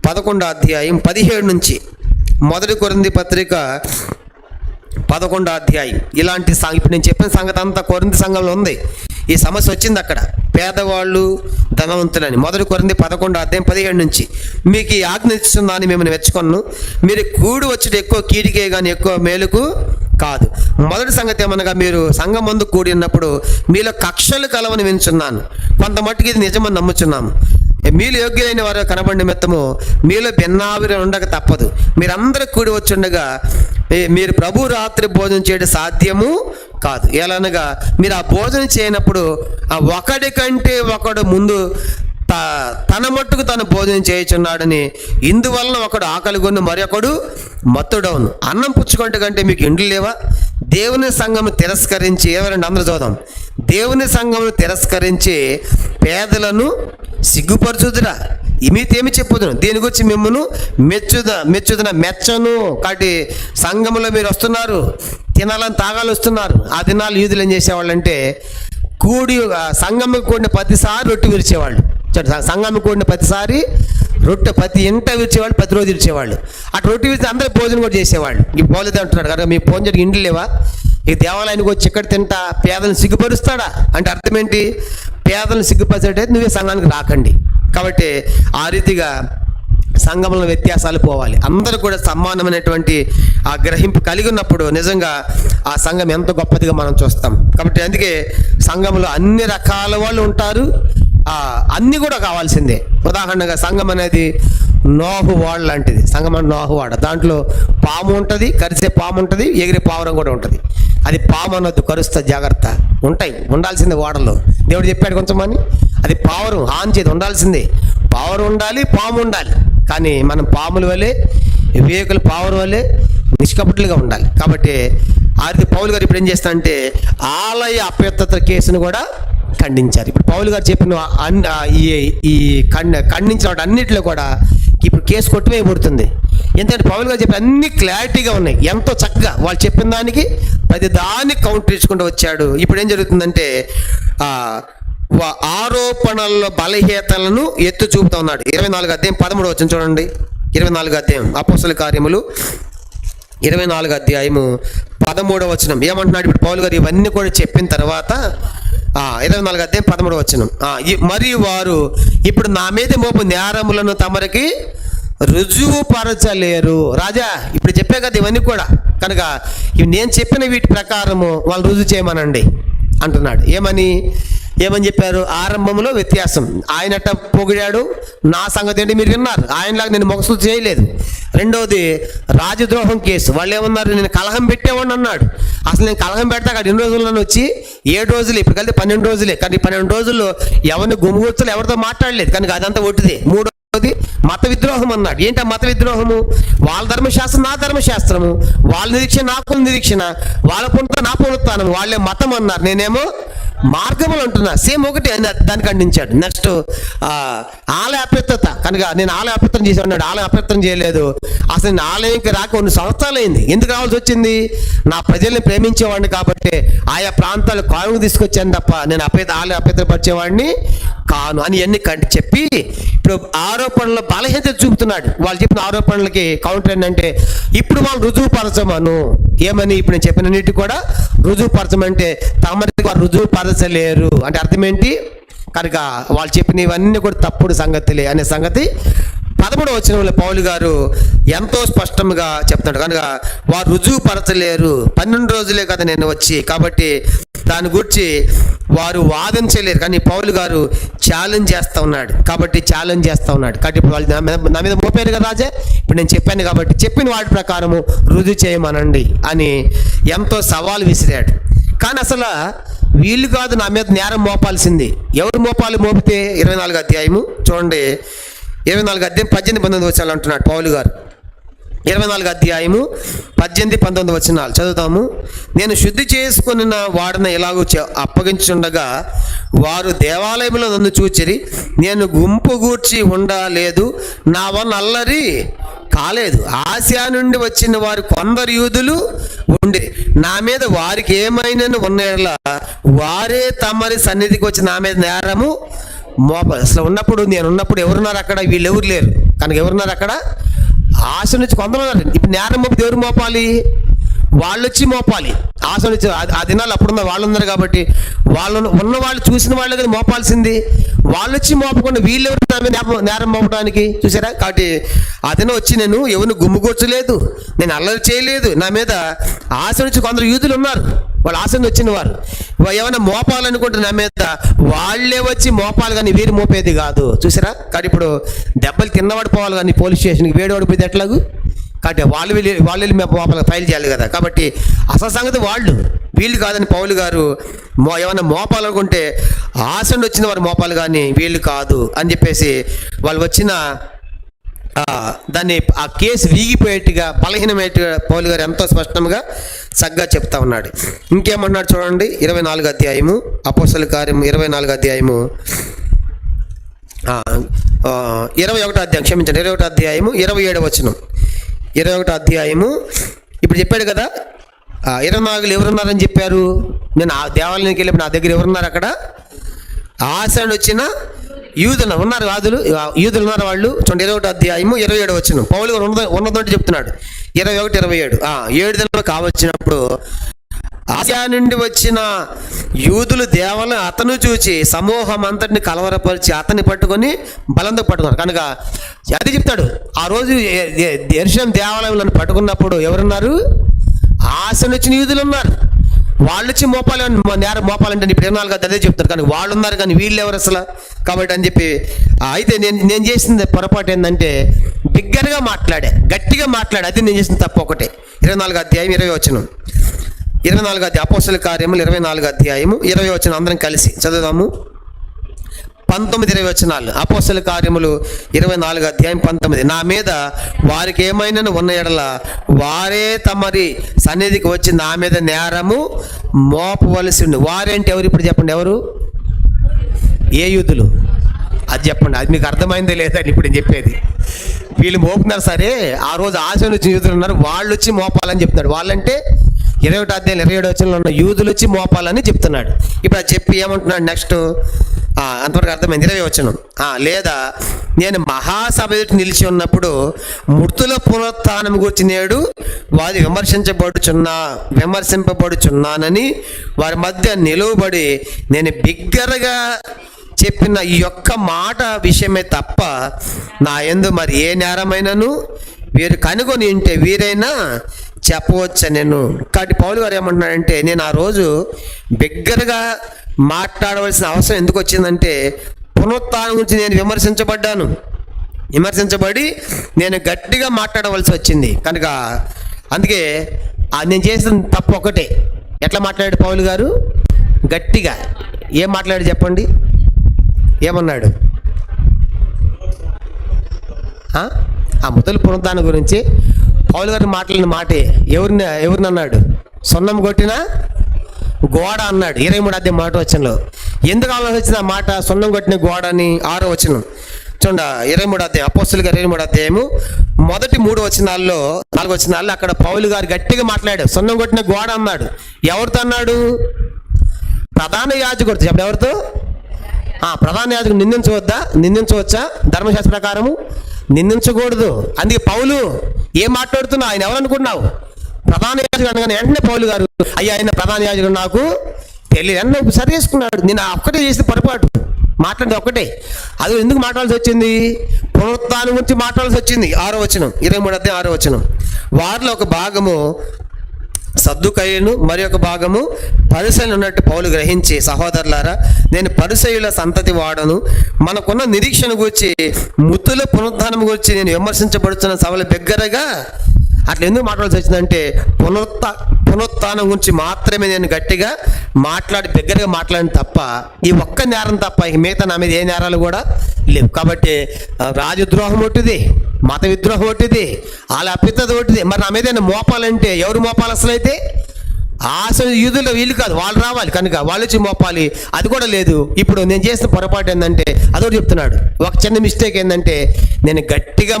[SPEAKER 2] 11వ అధ్యాయం 17 నుంచి. 1 కొరింథీ పత్రిక 11వ అధ్యాయం. ఇలాంటి ఇప్పుడు నేను చెప్పిన సంగతి అంతా కొరింథీ సంఘంలో ఉంది. ఈ సమస్య వచ్చింది అక్కడ, పేదవాళ్ళు ధనవంతులని. 1 కొరింథీ 11వ అధ్యాయం 17 నుంచి. మీకు ఈ ఆజ్ఞ ఇస్తున్నాను, మిమ్మల్ని మెచ్చుకొను, మీరు కూడి వచ్చేది ఎక్కువ కీడికే కానీ ఎక్కువ మేలుకు కాదు. మొదటి సంగతి ఏమనగా, మీరు సంఘం ముందు కూడి ఉన్నప్పుడు మీలో కక్షలు కలవని వింటున్నాను. కొంత మట్టుకు ఇది నిజమని నమ్ముచున్నాము. మీలో యోగ్యులైన వారు కనబడి నిమిత్తము మీలో భిన్నాభిప్రాయం ఉండక తప్పదు. మీరందరూ కూడి వచ్చుండగా మీరు ప్రభు రాత్రి భోజనం చేయడం సాధ్యము కాదు. ఎలానగా మీరు ఆ భోజనం చేయనప్పుడు ఒకడి కంటే ఒకడు ముందు తన మట్టుకు తను భోజనం చేయుచున్నాడని, ఇందువలన ఒకడు ఆకలి కొని మరొకడు మత్తుడవును. అన్నం పుచ్చుకుంటే కంటే మీకు ఇండ్లు లేవా? దేవుని సంఘము తిరస్కరించి, ఎవరండి అందరూ చూద్దాం, దేవుని సంఘమును తిరస్కరించి పేదలను సిగ్గుపరచుదురా? మీతేమి చెప్పుదును, దీని గురించి మిమ్మల్ని మెచ్చను. కాబట్టి సంఘంలో మీరు వస్తున్నారు, తినాలని తాగాలి వస్తున్నారు. ఆ దినాలు యూదులు ఏం చేసేవాళ్ళంటే, సంఘంకి కూడిన ప్రతిసారి రొట్టె విరిచేవాళ్ళు. సంఘంకి కూడిన ప్రతిసారి రొట్టె ప్రతి ఇంట విరిచేవాళ్ళు, ప్రతిరోజు విరిచేవాళ్ళు. అటు రొట్టె విరిచి అందరూ భోజనం కూడా చేసేవాళ్ళు. ఈ పోలేదు అంటున్నాడు కదా, మీ భోజనం ఇండ్లు లేవా? ఈ దేవాలయానికి వచ్చి ఇక్కడ తింటా పేదలను సిగ్గుపరుస్తాడా అంటే అర్థం ఏంటి? పేదలను సిగ్గుపరిచేటైతే నువ్వే సంఘానికి రాకండి. కాబట్టి ఆ రీతిగా సంఘంలో వ్యత్యాసాలు పోవాలి. అందరూ కూడా సమానమైనటువంటి ఆ గ్రహింపు కలిగి ఉన్నప్పుడు నిజంగా ఆ సంఘం ఎంత గొప్పదిగా మనం చూస్తాం. కాబట్టి అందుకే సంఘంలో అన్ని రకాల వాళ్ళు ఉంటారు, అన్నీ కూడా కావాల్సిందే. ఉదాహరణగా సంఘం అనేది నోహు వాడ లాంటిది. సంఘం అంటే నోహు వాడ. దాంట్లో పాము ఉంటుంది, కరిసే పాము ఉంటుంది, ఎగిరే పావురం కూడా ఉంటుంది. అది పాము అన్నది కరుస్తుంది, జాగ్రత్త. ఉండాల్సిందే వాడలో. దేవుడు చెప్పాడు కొంచెమని. అది పావురం ఆంచేది ఉండాల్సిందే. పావురం ఉండాలి, పాము ఉండాలి. కానీ మనం పాముల వల్లే, వివేకుల పావురం వల్లే నిష్కపటులుగా ఉండాలి. కాబట్టి ఆది పౌలు గారు ఇప్పుడు ఏం చేస్తారంటే ఆలయ అపవిత్రత కేసును కూడా ఖండించారు. ఇప్పుడు పౌలు గారు చెప్పిన ఈ ఖండించిన వాటి అన్నింటిలో కూడా ఇప్పుడు కేసు కొట్టివేయబడుతుంది. ఎందుకంటే పౌలు గారు చెప్పిన అన్ని క్లారిటీగా ఉన్నాయి, ఎంతో చక్కగా వాళ్ళు చెప్పిన దానికి ప్రతి దాన్ని కౌంటర్ ఇచ్చుకుంటూ వచ్చాడు. ఇప్పుడు ఏం జరుగుతుందంటే ఆరోపణల్లో బలహీనతలను ఎత్తు చూపుతా ఉన్నాడు. 24వ అధ్యాయం 13వ వచనం చూడండి. 24వ అధ్యాయం అపోస్తలుల కార్యములు 24వ అధ్యాయము 13వ వచనం ఏమంటున్నాడు? ఇప్పుడు పౌలు గారు ఇవన్నీ కూడా చెప్పిన తర్వాత 24వ అధ్యాయం 13వ వచనం, మరియు వారు ఇప్పుడు నా మీద మోపు నేరములను తమరికి రుజువుపరచలేరు. రాజా ఇప్పుడు చెప్పే కదా ఇవన్నీ కూడా, కనుక ఇవి నేను చెప్పిన వీటి ప్రకారము వాళ్ళు రుజువు చేయమనండి అంటున్నాడు. ఏమని చెప్పారు? ఆరంభంలో వ్యత్యాసం. ఆయనట పొగిడాడు, నా సంగతి ఏంటి మీరు విన్నారు. ఆయనలాగా నేను మొగసు చేయలేదు. రెండవది రాజద్రోహం కేసు. వాళ్ళు ఏమన్నారు? నేను కలహం పెట్టేవాడిని అన్నాడు. అసలు నేను కలహం పెడతా అక్కడ 2 రోజుల్లో వచ్చి 7 రోజులు, ఇప్పుడు కలిసి 12 రోజులే. కానీ 12 రోజుల్లో ఎవరిని గుమ్ముగూర్చలు ఎవరితో మాట్లాడలేదు. కనుక అదంతా ఒట్టిదే. మూడవది మత విద్రోహం అన్నాడు. ఏంటి ఆ మత విద్రోహము? వాళ్ళ ధర్మశాస్త్రం నా ధర్మశాస్త్రము, వాళ్ళ నిరీక్షణ నాకు నిరీక్షణ, వాళ్ళ పునరుత్థానం నా పునరుత్థానం, వాళ్ళే మతం అన్నారు, నేనేమో మార్గములు అంటున్నా. సేమ్ ఒకటి దాన్ని ఖండించాడు. నెక్స్ట్ ఆలయ అపవిత్రత. కనుక నేను ఆలయ అపవిత్రం చేసి అన్నాడు. ఆలయం అపవిత్రం చేయలేదు. అసలు నేను ఆలయంకి రాక కొన్ని సంవత్సరాలు అయింది. ఎందుకు రావాల్సి వచ్చింది? నా ప్రజల్ని ప్రేమించేవాడిని కాబట్టి ఆయా ప్రాంతాలు కారుకు తీసుకొచ్చాను తప్ప నేను ఆలయ అపవిత్రపరిచేవాడిని కాను అని అన్ని చెప్పి ఇప్పుడు ఆరోపణల బలహీనత చూపుతున్నాడు. వాళ్ళు చెప్పిన ఆరోపణలకి కౌంటర్ ఏంటంటే ఇప్పుడు వాళ్ళు రుజువుపరచమను. ఏమని? ఇప్పుడు నేను చెప్పినన్నిటి కూడా రుజువుపరచమంటే తమరికి వారు రుజువుపరచలేరు అంటే అర్థం ఏంటి? కనుక వాళ్ళు చెప్పినవన్నీ కూడా తప్పుడు సంగతులే అనే సంగతి 13వ వచనంలో పౌలు గారు ఎంతో స్పష్టంగా చెప్తున్నాడు. కనుక వారు రుజువుపరచలేరు, 12 రోజులే కదా నేను వచ్చి, కాబట్టి దాని గురించి వారు వాదించలేరు. కానీ పౌలు గారు ఛాలెంజ్ చేస్తూ ఉన్నాడు. కాబట్టి ఇప్పుడు వాళ్ళు నా మీద మోపారు కదా రాజా, ఇప్పుడు నేను చెప్పాను కాబట్టి చెప్పిన వాటి ప్రకారము రుజువు చేయమనండి అని ఎంతో సవాల్ విసిరాడు. కానీ అసలు వీళ్ళు కాదు నా మీద నేరం మోపాల్సింది. ఎవరు మోపాలి? మోపితే 24వ అధ్యాయము చూడండి, 24వ అధ్యాయం 18-19 వచనాలు అంటున్నాడు పౌలు గారు. 24వ అధ్యాయము 18-19 వచనాలు చదువుతాము. నేను శుద్ధి చేసుకుని వాడిన ఎలాగో అప్పగించుండగా వారు దేవాలయంలో నన్ను చూచిరి, నేను గుంపు గూర్చి ఉండలేదు, నా వల్ల అల్లరి కాలేదు. ఆసియా నుండి వచ్చిన వారు కొందరు యూదులు ఉండి నా మీద వారికి ఏమైనా ఉన్నలా వారే తమరి సన్నిధికి వచ్చి నా మీద నేరము అసలు ఉన్నప్పుడు నేను ఉన్నప్పుడు ఎవరున్నారు అక్కడ? వీళ్ళు ఎవరు లేరు. కనుక ఎవరున్నారు అక్కడ? ఆశ నుంచి కొందరు ఉన్నారు. ఇప్పుడు నేరం మోపితే ఎవరు మోపాలి? వాళ్ళు వచ్చి మోపాలి. ఆశ నుంచి ఆ దినాలు అప్పుడున్న వాళ్ళు ఉన్నారు కాబట్టి ఉన్న వాళ్ళు చూసిన వాళ్ళు కదా మోపాల్సింది. వాళ్ళు వచ్చి మోపకుండా వీళ్ళెవరు నేరం మోపడానికి? చూసారా? కాబట్టి ఆ దినం వచ్చి నేను ఎవరిని గుమ్ముగూర్చలేదు, నేను అల్లరి చేయలేదు. నా మీద ఆశ నుంచి కొందరు యూదులు ఉన్నారు, వాళ్ళు ఆశ నుంచి వచ్చిన వారు ఏమైనా మోపాలనుకుంటే నా మీద వాళ్ళే వచ్చి మోపాలి, కానీ వీరు మోపేది కాదు. చూసారా? కాబట్టి ఇప్పుడు దెబ్బలు తిన్నవాడు పోవాలి కానీ పోలీస్ స్టేషన్కి వేడివాడు పోతే ఎట్లాగూ? కాబట్టి వాళ్ళు మేము ఫైల్ చేయాలి కదా. కాబట్టి అసలు సంగతి వీళ్ళు కాదని పౌలు గారు ఏమైనా మోపాలనుకుంటే ఆశండి వచ్చిన వారు మోపాలు కానీ వీళ్ళు కాదు అని చెప్పేసి వాళ్ళు వచ్చిన దాన్ని ఆ కేసు వీగిపోయేట్టుగా బలహీనమైనట్టుగా పౌలు గారు ఎంతో స్పష్టంగా చక్కగా చెప్తా ఉన్నాడు. ఇంకేమన్నాడు చూడండి, 24వ అధ్యాయము అపోస్తలుల కార్యం 24వ అధ్యాయము 21వ అధ్యాయం 21వ అధ్యాయము 27వ వచనం. 21వ అధ్యాయము ఇప్పుడు చెప్పాడు కదా, 24లో ఎవరున్నారని చెప్పారు? నేను ఆ దేవాలయానికి వెళ్ళినప్పుడు నా దగ్గర ఎవరున్నారు? అక్కడ ఆశ వచ్చిన యూదులు ఉన్నారు, యూదులు ఉన్నారు వాళ్ళు. చూడండి 21వ అధ్యాయము 27వ వచనం. పౌలు గారు ఉన్నదంటే చెప్తున్నాడు 21-27. 7 దినాలు కావచ్చినప్పుడు ఆసియా నుండి వచ్చిన యూదులు దేవాలయం అతను చూచి సమూహం అంతటిని కలవరపరిచి అతన్ని పట్టుకొని బలంతో పట్టుకున్నారు. కనుక అది చెప్తాడు, ఆ రోజు యెరూషలేము దేవాలయంలో పట్టుకున్నప్పుడు ఎవరున్నారు? ఆశ వచ్చిన యూదులు ఉన్నారు. వాళ్ళు వచ్చి నేరం మోపాలంటే ఇప్పుడు 24 అదే చెప్తారు. కానీ వాళ్ళు ఉన్నారు కానీ వీళ్ళు ఎవరు అసలు? కాబట్టి అని చెప్పి అయితే నేను చేసింది పొరపాటు ఏంటంటే బిగ్గరగా గట్టిగా మాట్లాడే, అది నేను చేసిన తప్పు ఒకటే. 24వ అధ్యాయం 20వ వచనం. 24వ అధ్యాయం అపోస్తలుల కార్యములు 24వ అధ్యాయము 20వ వచనం అందరం కలిసి చదువుదాము. 19-20 వచనాలు. అపోస్తలుల కార్యములు 24వ అధ్యాయం 19. నా మీద వారికి ఏమైనా ఉన్న ఎడల వారే తమరి సన్నిధికి వచ్చి నా మీద నేరము మోపవలసి ఉంది. వారేంటి ఎవరు? ఇప్పుడు చెప్పండి, ఎవరు? ఏ యూదులు? అది చెప్పండి, అది మీకు అర్థమైందే లేదని ఇప్పుడు నేను చెప్పేది. వీళ్ళు మోపుతున్నారు సరే, ఆ రోజు ఆశ నుంచి యూదులు ఉన్నారు, వాళ్ళు వచ్చి మోపాలని చెప్తున్నాడు. వాళ్ళంటే 21వ అధ్యాయం 27వ వచనంలో ఉన్న యూదులు వచ్చి మోపాలని చెప్తున్నాడు. ఇప్పుడు అది చెప్పి ఏమంటున్నాడు నెక్స్ట్? అంతవరకు అర్థమైంది. 20వ వచనం. లేదా నేను మహాసభ ఎదుటి నిలిచి ఉన్నప్పుడు మృతుల పునరుత్థానం గురించి నేడు వారి విమర్శింపబడుచున్నానని వారి మధ్య నిలువబడి నేను బిగ్గరగా చెప్పిన ఈ యొక్క మాట విషయమే తప్ప నా యందు మరి ఏ నేరమైనను వీరు కనుగొని ఉంటే వీరైనా చెప్పవచ్చా నేను. కాబట్టి పౌలు గారు ఏమంటున్నాడంటే నేను ఆ రోజు బిగ్గరగా మాట్లాడవలసిన అవసరం ఎందుకు వచ్చిందంటే పునరుత్థానం గురించి నేను విమర్శించబడి నేను గట్టిగా మాట్లాడవలసి వచ్చింది. కనుక అందుకే నేను చేసిన తప్పు ఒకటే. ఎట్లా మాట్లాడాడు పౌలు గారు? గట్టిగా. ఏం మాట్లాడు చెప్పండి? ఏమన్నాడు?
[SPEAKER 1] ఆ మొదలు పునరుద్ధానం గురించి పౌలు గారు మాట్లాడిన మాటే ఎవరిని అన్నాడు? సున్నం కొట్టిన గోడ అన్నాడు 23 అధ్యాయం 1వ వచనంలో. ఎందుకు ఆలోచన వచ్చిన ఆ మాట సున్నం కొట్టిన గోడ అని 6వ వచనం చూడండి. 23 అధ్యాయం అపోస్తలుల 23 అధ్యాయము మొదటి 3 వచనాల్లో 4 వచనాల్లో అక్కడ పౌలు గారు గట్టిగా మాట్లాడాడు. సున్నం కొట్టిన గోడ అన్నాడు. ఎవరితో అన్నాడు? ప్రధాన యాజకుడితో. చెప్పండి, ఎవరితో? ప్రధాన యాజకుడు నిందించవచ్చా? ధర్మశాస్త్ర ప్రకారము నిందించకూడదు. అందుకే పౌలు ఏం మాట్లాడుతున్నావు? ఆయన ఎవరు అనుకున్నావు? ప్రధాన యాజకుడు అనగానే వెంటనే పౌలు గారు, అయ్యా ఆయన ప్రధాన యాజకుడు నాకు తెలియదు అని సరి చేసుకున్నాడు. నేను ఒక్కటే చేసిన పొరపాటు, మాట్లాడింది ఒక్కటే. అది ఎందుకు మాట్లాడాల్సి వచ్చింది? పునరుత్థానం గురించి మాట్లాడాల్సి వచ్చింది. 6వ వచనం 23 అధ్యాయం 6వ వచనం. వారిలో ఒక భాగము సద్దుకయ్యును మరి ఒక భాగము పరిసయ్యులు ఉన్నట్టు పౌలు గ్రహించి, సహోదరులారా, నేను పరిసయ్యుల సంతతి వాడను, మనకున్న నిరీక్షణ గురించి మృతుల పునరుద్ధానం గురించి నేను విమర్శించబడుతున్న సభల బిగ్గరగా అట్లా ఎందుకు మాట్లాడాల్సి వచ్చిందంటే పునరుత్థానం గురించి మాత్రమే నేను గట్టిగా బిగ్గరగా మాట్లాడిన తప్ప ఈ ఒక్క నేరం తప్ప మిగతా నా మీద ఏ నేరాలు కూడా లేవు. కాబట్టి రాజద్రోహం ఒకటిది, మత విద్రోహం ఒకటిది, వాళ్ళ అపితది ఒకటిది. మరి నా మీద మోపాలంటే ఎవరు మోపాలి? అసలైతే అసలు యూదులు వీళ్ళు కాదు, వాళ్ళు రావాలి కనుక వాళ్ళు వచ్చి మోపాలి. అది కూడా లేదు. ఇప్పుడు నేను చేసిన పొరపాటు ఏంటంటే అదొకటి చెప్తున్నాడు. ఒక చిన్న మిస్టేక్ ఏంటంటే నేను గట్టిగా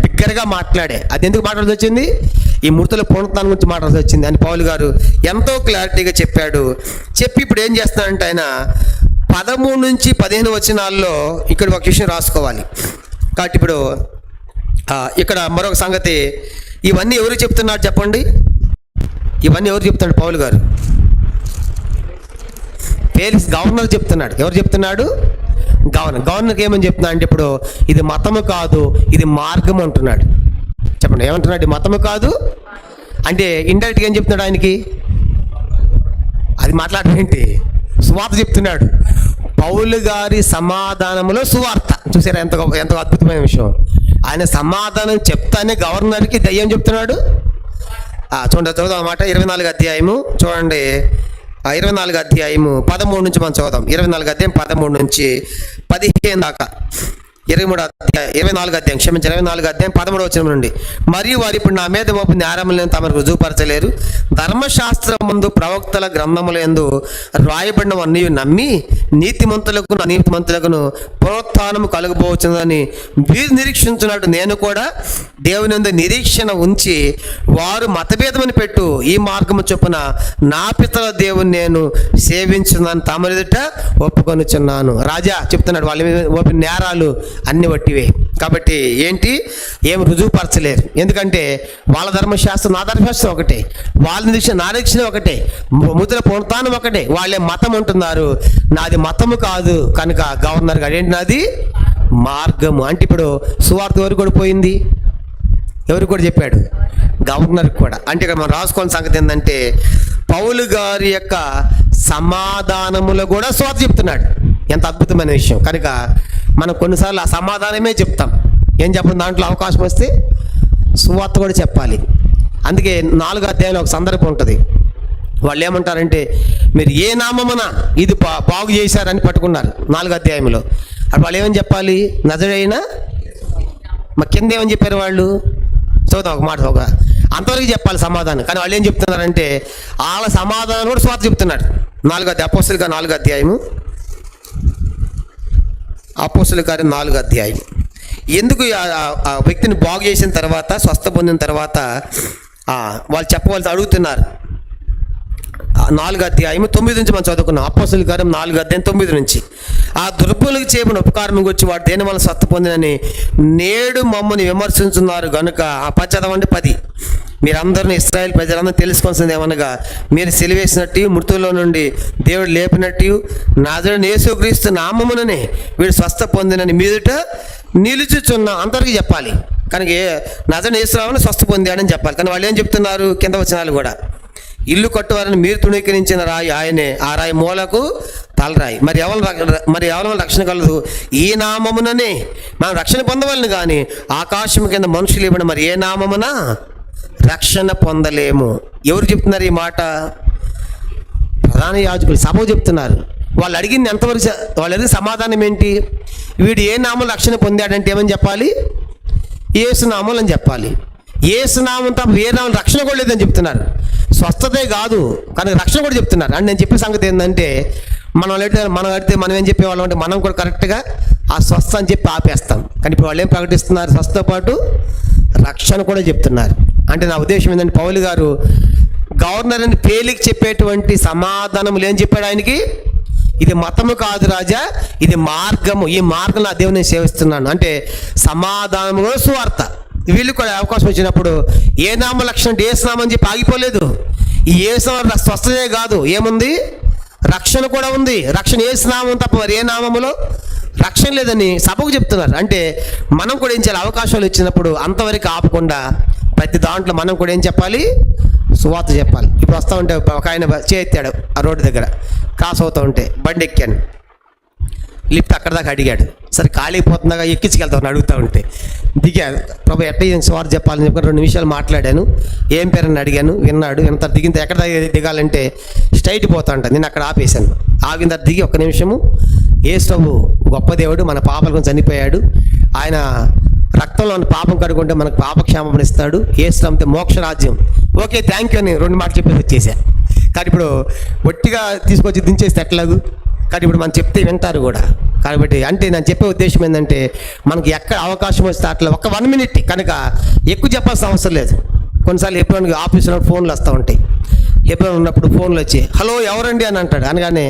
[SPEAKER 1] బిగ్గరగా మాట్లాడే. అది ఎందుకు మాట్లాడాల్సి వచ్చింది? ఈ మృతుల పునరుత్థానం గురించి మాట్లాడాల్సి వచ్చింది అని పౌలు గారు ఎంతో క్లారిటీగా చెప్పాడు. చెప్పి ఇప్పుడు ఏం చేస్తున్నాడంటే ఆయన 13 నుంచి 15 వచనాల్లో ఇక్కడ ఒక విషయం రాసుకోవాలి. కాబట్టి ఇప్పుడు ఇక్కడ మరొక సంగతి, ఇవన్నీ ఎవరు చెప్తున్నారు చెప్పండి? ఇవన్నీ ఎవరు చెప్తున్నాడు? పౌలు గారు ఫేలిక్స్ గవర్నర్ చెప్తున్నాడు. ఎవరు చెప్తున్నాడు? గవర్నర్కి ఏమని చెప్తున్నా అంటే ఇప్పుడు ఇది మతము కాదు, ఇది మార్గం అంటున్నాడు. చెప్పండి, ఏమంటున్నాడు? మతము కాదు అంటే ఇండైరెక్ట్గా ఏం చెప్తున్నాడు ఆయనకి? అది మాట్లాడడం ఏంటి? సువార్త చెప్తున్నాడు. పౌలు గారి సమాధానంలో సువార్త. చూసారా ఎంత అద్భుతమైన విషయం. ఆయన సమాధానం చెప్తానే గవర్నర్కి దయ్యం చెప్తున్నాడు. చూడండి, చదువుదాం అన్నమాట. 24 అధ్యాయము చూడండి. 24 అధ్యాయము 13 నుంచి మనం చదువుదాం. 24 అధ్యాయం 13 నుంచి 15 దాకా. 24 అధ్యాయం 13వ వచనం నుండి. మరియు వారు ఇప్పుడు నా మీద మోపిన నేరములను తమకు రుజువుపరచలేరు. ధర్మశాస్త్రం ముందు ప్రవక్తల గ్రంథముల యందు రాయబడినవన్నీ నమ్మి నీతిమంతులకు అనీతిమంతులకు పునరుత్థానము కలుగబోచున్నదని వీరు నిరీక్షించున్నట్టు నేను కూడా దేవుని యందు నిరీక్షణ ఉంచి వారు మతభేదమని పెట్టు ఈ మార్గము చొప్పున నా పితల దేవుని నేను సేవించున్నాను తమరిదుట ఒప్పుకొనుచున్నాను. రాజా చెప్తున్నాడు, వాళ్ళ మీద మోపిన నేరాలు అన్ని వట్టివే. కాబట్టి ఏంటి? ఏం రుజువుపరచలేరు. ఎందుకంటే వాళ్ళ ధర్మశాస్త్రం నా ధర్మశాస్త్రం ఒకటే, వాళ్ళ నిరీక్షణ నా నిరీక్షణ ఒకటే, ముద్ర పునరుత్థానం ఒకటే. వాళ్ళే మతం అంటున్నారు, నాది మతము కాదు. కనుక గవర్నర్ గారు ఏంటి? నాది మార్గము. అంటే ఇప్పుడు సువార్త ఎవరు కూడా పోయింది? ఎవరు కూడా చెప్పాడు? గవర్నర్కి కూడా. అంటే ఇక్కడ మనం రాసుకోవాల్సిన సంగతి ఏంటంటే పౌలు గారి యొక్క సమాధానములో కూడా సువార్త చెప్తున్నాడు. ఎంత అద్భుతమైన విషయం. కనుక మనం కొన్నిసార్లు ఆ సమాధానమే చెప్తాం. ఏం చెప్పడం? దాంట్లో అవకాశం వస్తే సువార్త కూడా చెప్పాలి. అందుకే 4వ అధ్యాయంలో ఒక సందర్భం ఉంటుంది. వాళ్ళు ఏమంటారంటే మీరు ఏ నామమున ఇది బాగు చేశారని పట్టుకున్నారు 4వ అధ్యాయంలో. అప్పుడు వాళ్ళు ఏమని చెప్పాలి? నజరేయున. మా కింద ఏమని చెప్పారు వాళ్ళు? చదువుతాం ఒక మాట, అంతవరకు చెప్పాలి సమాధానం. కానీ వాళ్ళు ఏం చెప్తున్నారంటే వాళ్ళ సమాధానం కూడా స్వార్థ చెప్తున్నాడు. 4వ అధ్యాయం అపోస్తలుల 4వ అధ్యాయము అపోస్తలుల కార్యం 4వ అధ్యాయం. ఎందుకు ఆ వ్యక్తిని బాగు చేసిన తర్వాత, స్వస్థ పొందిన తర్వాత వాళ్ళు చెప్పవలసి అడుగుతున్నారు. 4వ అధ్యాయం 9 నుంచి మనం చదువుకున్నాం. అపోస్తలుల కార్యం 4వ అధ్యాయం 9 నుంచి. ఆ దుర్బలులకు చేయబడిన ఉపకారం గురించి వాడు దేని వల్ల స్వస్థ పొందినని నేడు మమ్మల్ని విమర్శించున్నారు గనుక పచ్చదవండి 10. మీరందరినీ ఇశ్రాయేలు ప్రజలందరూ తెలుసుకోవాల్సింది ఏమనగా మీరు సిలువేసినట్టు మృతుల్లో నుండి దేవుడు లేపినట్టు నజరేయుడైన యేసుక్రీస్తు నామముననే వీడు స్వస్థ పొందినని మీదుట నిలుచుచున్న అందరికీ చెప్పాలి. కనుక నజరేయుడైన యేసుని స్వస్థ పొందాడని చెప్పాలి. కానీ వాళ్ళు ఏం చెప్తున్నారు? కింద వచనాలు కూడా, ఇల్లు కట్టువారని మీరు తృణీకరించిన రాయి ఆయనే, ఆ రాయి మూలకు తలరాయి. మరి ఎవరి రక్షణ కలదు? ఈ నామముననే మనం రక్షణ పొందవాలని. కానీ ఆకాశం కింద మనుషులు ఇవ్వడం మరి ఏ నామమున రక్షణ పొందలేము. ఎవరు చెప్తున్నారు ఈ మాట? ప్రధాన యాజకులు సభ చెప్తున్నారు. వాళ్ళు అడిగింది ఎంతవరకు? వాళ్ళు అడిగిన సమాధానం ఏంటి? వీడు ఏ నామం రక్షణ పొందాడంటే ఏమని చెప్పాలి? యేసునామం అని చెప్పాలి. యేసునామం తప్ప వేరే నామం రక్షణ కూడా లేదని చెప్తున్నారు. స్వస్థతే కాదు కానీ రక్షణ కూడా చెప్తున్నారు. అండ్ నేను చెప్పే సంగతి ఏంటంటే మనం ఏం చెప్పేవాళ్ళం అంటే మనం కూడా కరెక్ట్గా ఆ స్వస్థ అని చెప్పి ఆపేస్తాం. కానీ ఇప్పుడు వాళ్ళు ఏం ప్రకటిస్తున్నారు? స్వస్థతో పాటు రక్షణ కూడా చెప్తున్నారు. అంటే నా ఉద్దేశం ఏంటంటే పౌలు గారు గవర్నర్ అని పేలికి చెప్పేటువంటి సమాధానములు ఏం చెప్పాడు ఆయనకి? ఇది మతము కాదు రాజా, ఇది మార్గము. ఈ మార్గం నా దేవుని నేను సేవిస్తున్నాను అంటే సమాధానము కూడా సువార్త. వీళ్ళు కూడా అవకాశం వచ్చినప్పుడు ఏ నామ లక్షణం అంటే ఏసునామం అని చెప్పి ఆగిపోలేదు. ఈ ఏసునామం స్వస్థతే కాదు, ఏముంది? రక్షణ కూడా ఉంది. రక్షణ ఏసునామం తప్ప మరి ఏ నామములో రక్షణ లేదని సభకు చెప్తున్నారు. అంటే మనం కూడా ఏం చేయాలి? అవకాశాలు ఇచ్చినప్పుడు అంతవరకు ఆపకుండా ప్రతి దాంట్లో మనం కూడా ఏం చెప్పాలి? సువార్త చెప్పాలి. ఇప్పుడు వస్తూ ఉంటే ఒక ఆయన చేస్తాడు ఆ రోడ్డు దగ్గర, క్రాస్ అవుతూ ఉంటే బండి ఎక్కాను, లిఫ్ట్ అక్కడ దాకా అడిగాడు. సరే ఖాళీ పోతుండగా ఎక్కించుకెళ్తాను అడుగుతూ ఉంటే దిగాను. ప్రభు ఎట్ట సువార్త చెప్పాలని చెప్పి 2 నిమిషాలు మాట్లాడాను. ఏం పేరని అడిగాను, విన్నాడు. ఎంత దిగిన ఎక్కడ దిగాలంటే స్ట్రైట్ పోతా ఉంటాను. నేను అక్కడ ఆపేశాను. ఆగిన తర్వాత దిగి 1 నిమిషము, యేసు ప్రభు గొప్ప దేవుడు, మన పాపాల గురించి చనిపోయాడు, ఆయన రక్తంలో ఉన్న పాపం కడుకుంటే మనకు పాపక్షేమం ఇస్తాడు, యేసు నమ్మితే మోక్షరాజ్యం. ఓకే థ్యాంక్ యూ అని 2 మాటలు చెప్పేసి వచ్చేసా. కానీ ఇప్పుడు ఒట్టిగా తీసుకొచ్చి దించేస్తే ఎట్లాగు? కానీ ఇప్పుడు మనం చెప్తే వింటారు కూడా. కాబట్టి అంటే నేను చెప్పే ఉద్దేశం ఏంటంటే మనకి ఎక్కడ అవకాశం వస్తే అట్లా 1 మినిట్ కనుక ఎక్కువ చెప్పాల్సిన అవసరం లేదు. కొన్నిసార్లు ఎప్పుడైనా ఆఫీసులో ఫోన్లు వస్తూ ఉంటాయి. ఎప్పుడైనా ఉన్నప్పుడు ఫోన్లు వచ్చి హలో ఎవరండి అని అంటాడు. అనగానే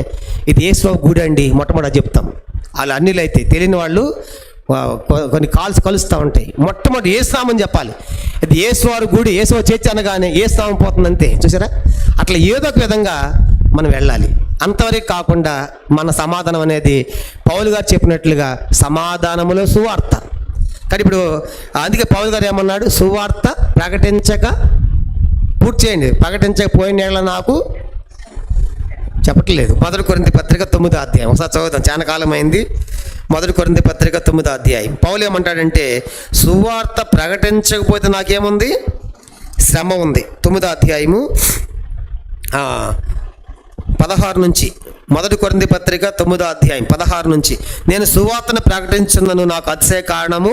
[SPEAKER 1] ఇది యేసు గుడి అండి మొట్టమొదటి చెప్తాం. వాళ్ళు అన్నిలు అయితే తెలియని వాళ్ళు కొన్ని కాల్స్ కలుస్తూ ఉంటాయి. మొట్టమొదటి యేసునామని చెప్పాలి. ఇది యేసువారి గుడి, యేసు చేర్చి అనగానే యేసునామం పోతుందంతే. చూసారా? అట్లా ఏదో ఒక విధంగా మనం వెళ్ళాలి. అంతవరకు కాకుండా మన సమాధానం అనేది పౌలు గారు చెప్పినట్లుగా సమాధానములో సువార్త. కానీ ఇప్పుడు అందుకే పౌలు గారు ఏమన్నాడు? సువార్త ప్రకటించక పూర్తి చేయండి, ప్రకటించకపోయిన ఏళ్ళ నాకు చెప్పట్లేదు. 1 కొరింథీ పత్రిక 9వ అధ్యాయం ఒకసారి చదువుతాం, చాలా కాలం అయింది. 1 కొరింథీ పత్రిక 9వ అధ్యాయం. పౌలు ఏమంటాడంటే సువార్త ప్రకటించకపోతే నాకేముంది? శ్రమ ఉంది. 9వ అధ్యాయము 16 నుంచి 1 కొరింథీ పత్రిక 9వ అధ్యాయం 16 నుంచి, నేను సువార్తను ప్రకటించున్నను నాకు అతిశయ కారణము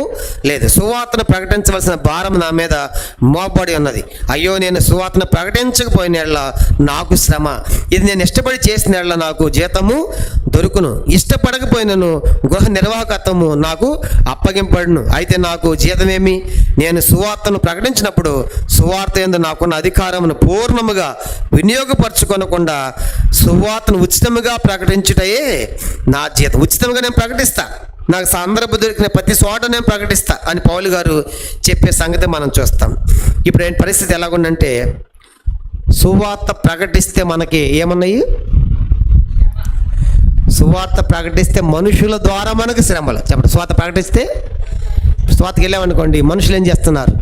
[SPEAKER 1] లేదు. సువార్తను ప్రకటించవలసిన భారం నా మీద మోపబడి ఉన్నది. అయ్యో నేను సువార్తను ప్రకటించకపోయిన ఎడల నాకు శ్రమ. ఇది నేను ఇష్టపడి చేసిన ఎడల నాకు జీతము దొరుకును. ఇష్టపడకపోయినను గృహ నిర్వాహకత్వము నాకు అప్పగింపడును. అయితే నాకు జీతమేమి? నేను సువార్తను ప్రకటించినప్పుడు సువార్త యందు నాకున్న అధికారమును పూర్ణముగా వినియోగపరచుకొనకుండా సువార్తను ఉచితముగా ప్రకటించుటయే నా జీతం. ఉచితంగా నేను ప్రకటిస్తా, నాకు సందర్భం దొరికిన ప్రతి చోట నేను ప్రకటిస్తా అని పౌలు గారు చెప్పే సంగతి మనం చూస్తాం. ఇప్పుడు ఏంటి పరిస్థితి ఎలాగుందంటే సువార్త ప్రకటిస్తే మనకి ఏమన్నాయి? సువార్త ప్రకటిస్తే మనుషుల ద్వారా మనకు శ్రమలు. చెప్పండి, సువార్త ప్రకటిస్తే సువార్తకి వెళ్ళామనుకోండి, మనుషులు ఏం చేస్తున్నారు?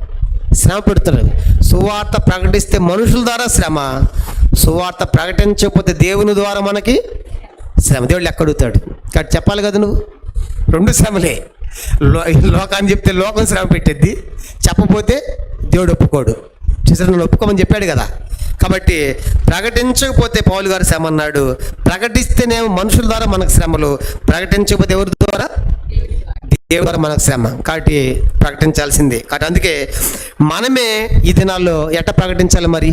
[SPEAKER 1] శ్రమ పెడుతున్నారు. సువార్త ప్రకటిస్తే మనుషుల ద్వారా శ్రమ, సువార్త ప్రకటించకపోతే దేవుని ద్వారా మనకి శ్రమ. దేవుడు లెక్క అడుగుతాడు. కాబట్టి చెప్పాలి కదా నువ్వు, 2 శ్రమలే. లోకాన్ని చెప్తే లోకం శ్రమ పెట్టేది, చెప్పపోతే దేవుడు ఒప్పుకోడు. చూసారు, నువ్వు ఒప్పుకోమని చెప్పాడు కదా. కాబట్టి ప్రకటించకపోతే పౌలు గారు శ్రమ అన్నాడు. ప్రకటిస్తేనేమో మనుషుల ద్వారా మనకు శ్రమలు, ప్రకటించకపోతే ఎవరి ద్వారా? దేవుడి ద్వారా మనకు శ్రమ. కాబట్టి ప్రకటించాల్సిందే. కాబట్టి అందుకే మనమే ఈ దినాల్లో ఎట్లా ప్రకటించాలి? మరి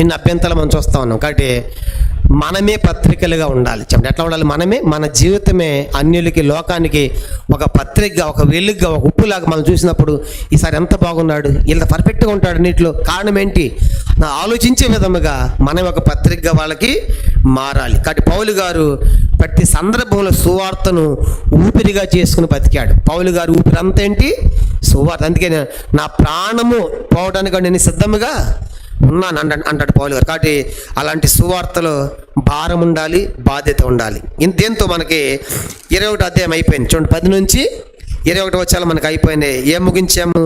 [SPEAKER 1] ఇన్ని అభ్యంతరాలు మనం చూస్తూ ఉన్నాం. కాబట్టి మనమే పత్రికలుగా ఉండాలి. చెప్పండి, ఎట్లా ఉండాలి? మనమే, మన జీవితమే అన్యులకి, లోకానికి ఒక పత్రికగా, ఒక వెలుగుగా, ఒక ఉప్పులాగా మనం చూసినప్పుడు ఈసారి ఎంత బాగున్నాడు, ఇంత పర్ఫెక్ట్గా ఉంటాడు నీటిలో. కారణం ఏంటి? నా ఆలోచించే విధముగా మనం ఒక పత్రికగా వాళ్ళకి మారాలి. కాబట్టి పౌలు గారు ప్రతి సందర్భంలో సువార్తను ఊపిరిగా చేసుకుని బతికాడు. పౌలు గారు ఊపిరి అంతా ఏంటి? సువార్త. అందుకే నా ప్రాణము పోవడానికి నేను సిద్ధముగా ఉన్నాను అంటాడు పౌలు గారు. కాబట్టి అలాంటి సువార్తలో భారం ఉండాలి, బాధ్యత ఉండాలి. ఇంతేంతో మనకి 21వ అధ్యాయం అయిపోయింది. చూడండి, 10 నుంచి 21 వచ్చాలు మనకి అయిపోయినాయి. ఏం ముగించాము?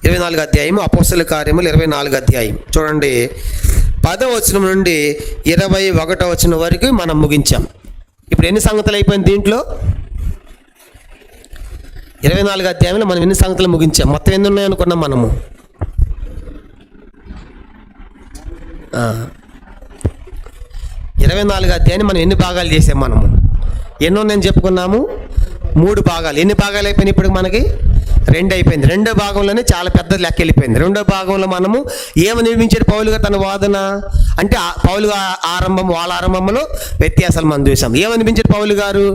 [SPEAKER 1] 24వ అధ్యాయము, అపోస్తలుల కార్యములు 24వ అధ్యాయం. చూడండి, 10వ వచనం నుండి 21వ వచనం వరకు మనం ముగించాం. ఇప్పుడు ఎన్ని సంగతులు అయిపోయింది దీంట్లో? 24వ అధ్యాయంలో మనం ఎన్ని సంగతులు ముగించాం? మొత్తం ఎన్ని ఉన్నాయనుకున్నాం మనము? 24వ అధ్యాయాన్ని మనం ఎన్ని భాగాలు చేసాం? మనము ఎన్నో నేను చెప్పుకున్నాము? 3 భాగాలు. ఎన్ని భాగాలు అయిపోయినాయి ఇప్పుడు మనకి?
[SPEAKER 2] 2 అయిపోయింది. రెండో భాగంలోనే చాలా పెద్ద లెక్క వెళ్ళిపోయింది. రెండో భాగంలో మనము ఏమని నిర్మించాడు పౌలు గారు తన వాదన అంటే పౌలు వాళ్ళ ఆరంభంలో వ్యత్యాసాలు మనం చూసాం. ఏమనిపించాడు పౌలు గారు?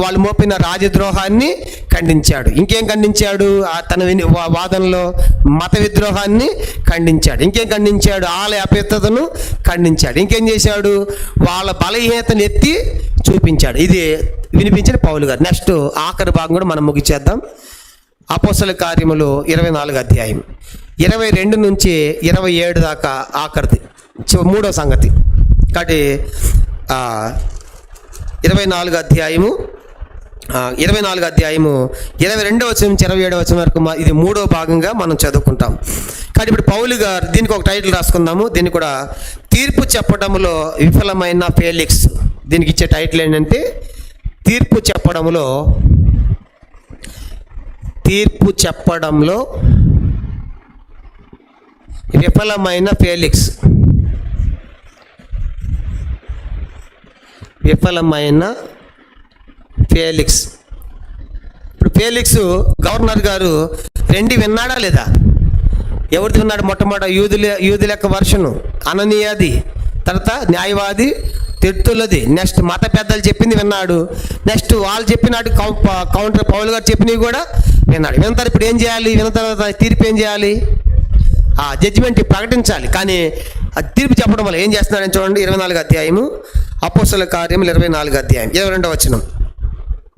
[SPEAKER 2] వాళ్ళు మోపిన రాజద్రోహాన్ని ఖండించాడు. ఇంకేం ఖండించాడు? తన వాదనలో మత విద్రోహాన్ని ఖండించాడు. ఇంకేం ఖండించాడు? ఆలయ అపవిత్రతను ఖండించాడు. ఇంకేం చేశాడు? వాళ్ళ బలహీనతను ఎత్తి చూపించాడు. ఇది వినిపించిన పౌలు గారు. నెక్స్ట్ ఆఖరి భాగం కూడా మనం ముగిచేద్దాం. అపోస్తల కార్యములు 24 అధ్యాయం 22 నుంచి 27 దాకా ఆఖరిది మూడో సంగతి. కాబట్టి 24 అధ్యాయము 22వ వచనం నుంచి 27వ వచనం వరకు ఇది మూడో భాగంగా మనం చదువుకుంటాం. కానీ ఇప్పుడు పౌలు గారు దీనికి ఒక టైటిల్ రాసుకుందాము. దీన్ని కూడా తీర్పు చెప్పడంలో విఫలమైన ఫేలిక్స్. దీనికి ఇచ్చే టైటిల్ ఏంటంటే తీర్పు చెప్పడంలో విఫలమైన ఫేలిక్స్. ఇప్పుడు ఫేలిక్స్ గవర్నర్ గారు 2 విన్నాడా లేదా? ఎవరిది విన్నాడు? మొట్టమొదట యూదుల యొక్క వర్షను అననీయాది, తర్వాత న్యాయవాది తెర్తులది, నెక్స్ట్ మత పెద్దలు చెప్పింది విన్నాడు. నెక్స్ట్ వాళ్ళు చెప్పినట్టు కౌంటర్ పౌలు గారు చెప్పినవి కూడా విన్నాడు. విన్న తర్వాత ఇప్పుడు ఏం చేయాలి? విన్న తర్వాత తీర్పు ఏం చేయాలి? జడ్జిమెంట్ ప్రకటించాలి. కానీ తీర్పు చెప్పడం వల్ల ఏం చేస్తున్నాడని చూడండి. 24 అధ్యాయము అపోస్తల కార్యములు 24 అధ్యాయం 22వ వచనం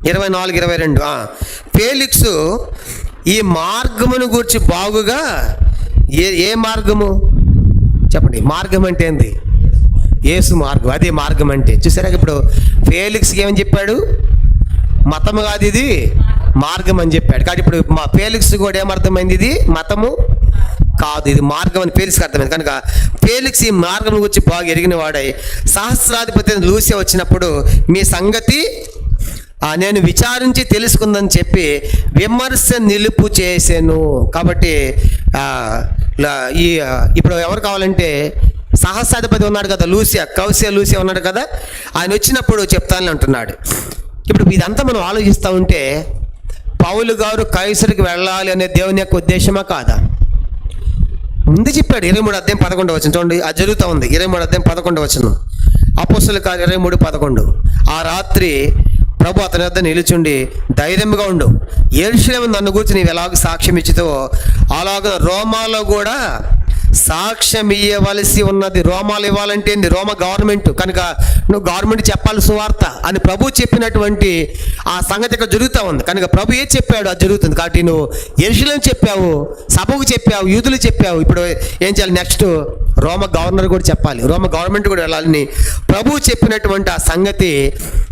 [SPEAKER 2] 24-22. ఫేలిక్స్ ఈ మార్గమును గూర్చి బాగుగా ఏ మార్గము చెప్పండి? మార్గం అంటే ఏంది? యేసు మార్గం. అదే మార్గం అంటే. చూసారా ఇప్పుడు ఫేలిక్స్కి ఏమని చెప్పాడు? మతము కాదు ఇది మార్గం అని చెప్పాడు. కానీ ఇప్పుడు మా ఫేలిక్స్ కూడా ఏమర్థమైంది? ఇది మతము కాదు, ఇది మార్గం అని ఫేలిక్స్కి అర్థమైంది. కనుక ఫేలిక్స్ ఈ మార్గం గురించి బాగా ఎరిగిన వాడై సహస్రాధిపతి లూసియా వచ్చినప్పుడు మీ సంగతి నేను విచారించి తెలుసుకుందని చెప్పి విమర్శ నిలుపు చేశాను. కాబట్టి ఇప్పుడు ఎవరు కావాలంటే సహస్రాధిపతి ఉన్నాడు కదా, లూసియా ఉన్నాడు కదా, ఆయన వచ్చినప్పుడు చెప్తానని అంటున్నాడు. ఇప్పుడు ఇదంతా మనం ఆలోచిస్తూ ఉంటే పౌలు గారు కైసరికి వెళ్ళాలి అనే దేవుని యొక్క ఉద్దేశమా కాదా? ముందు చెప్పాడు 23 అధ్యాయం 11 వచనం చూడండి. అది జరుగుతూ ఉంది. 23 అధ్యాయం 11 వచనం అపోస్తల కార్యం 23:11. ఆ రాత్రి ప్రభు అతని వద్ద నిలుచుండి ధైర్యంగా ఉండు, యెరూషలేము నన్ను గురించి నీవు ఎలాగ సాక్ష్యం ఇచ్చుతావో అలాగ రోమాలో కూడా సాక్ష్యం ఇవ్వవలసి ఉన్నది. రోమాలు ఇవ్వాలంటే రోమ గవర్నమెంట్ కనుక నువ్వు గవర్నమెంట్ చెప్పాలి సువార్త అని ప్రభు చెప్పినటువంటి ఆ సంగతి ఇక్కడ జరుగుతూ ఉంది. కనుక ప్రభు ఏది చెప్పాడు అది జరుగుతుంది. కాబట్టి నువ్వు యెరూషలేము చెప్పావు, సభకు చెప్పావు, యూదులు చెప్పావు, ఇప్పుడు ఏం చేయాలి? నెక్స్ట్ రోమ గవర్నర్ కూడా చెప్పాలి, రోమ గవర్నమెంట్ కూడా వెళ్ళాలని ప్రభు చెప్పినటువంటి ఆ సంగతి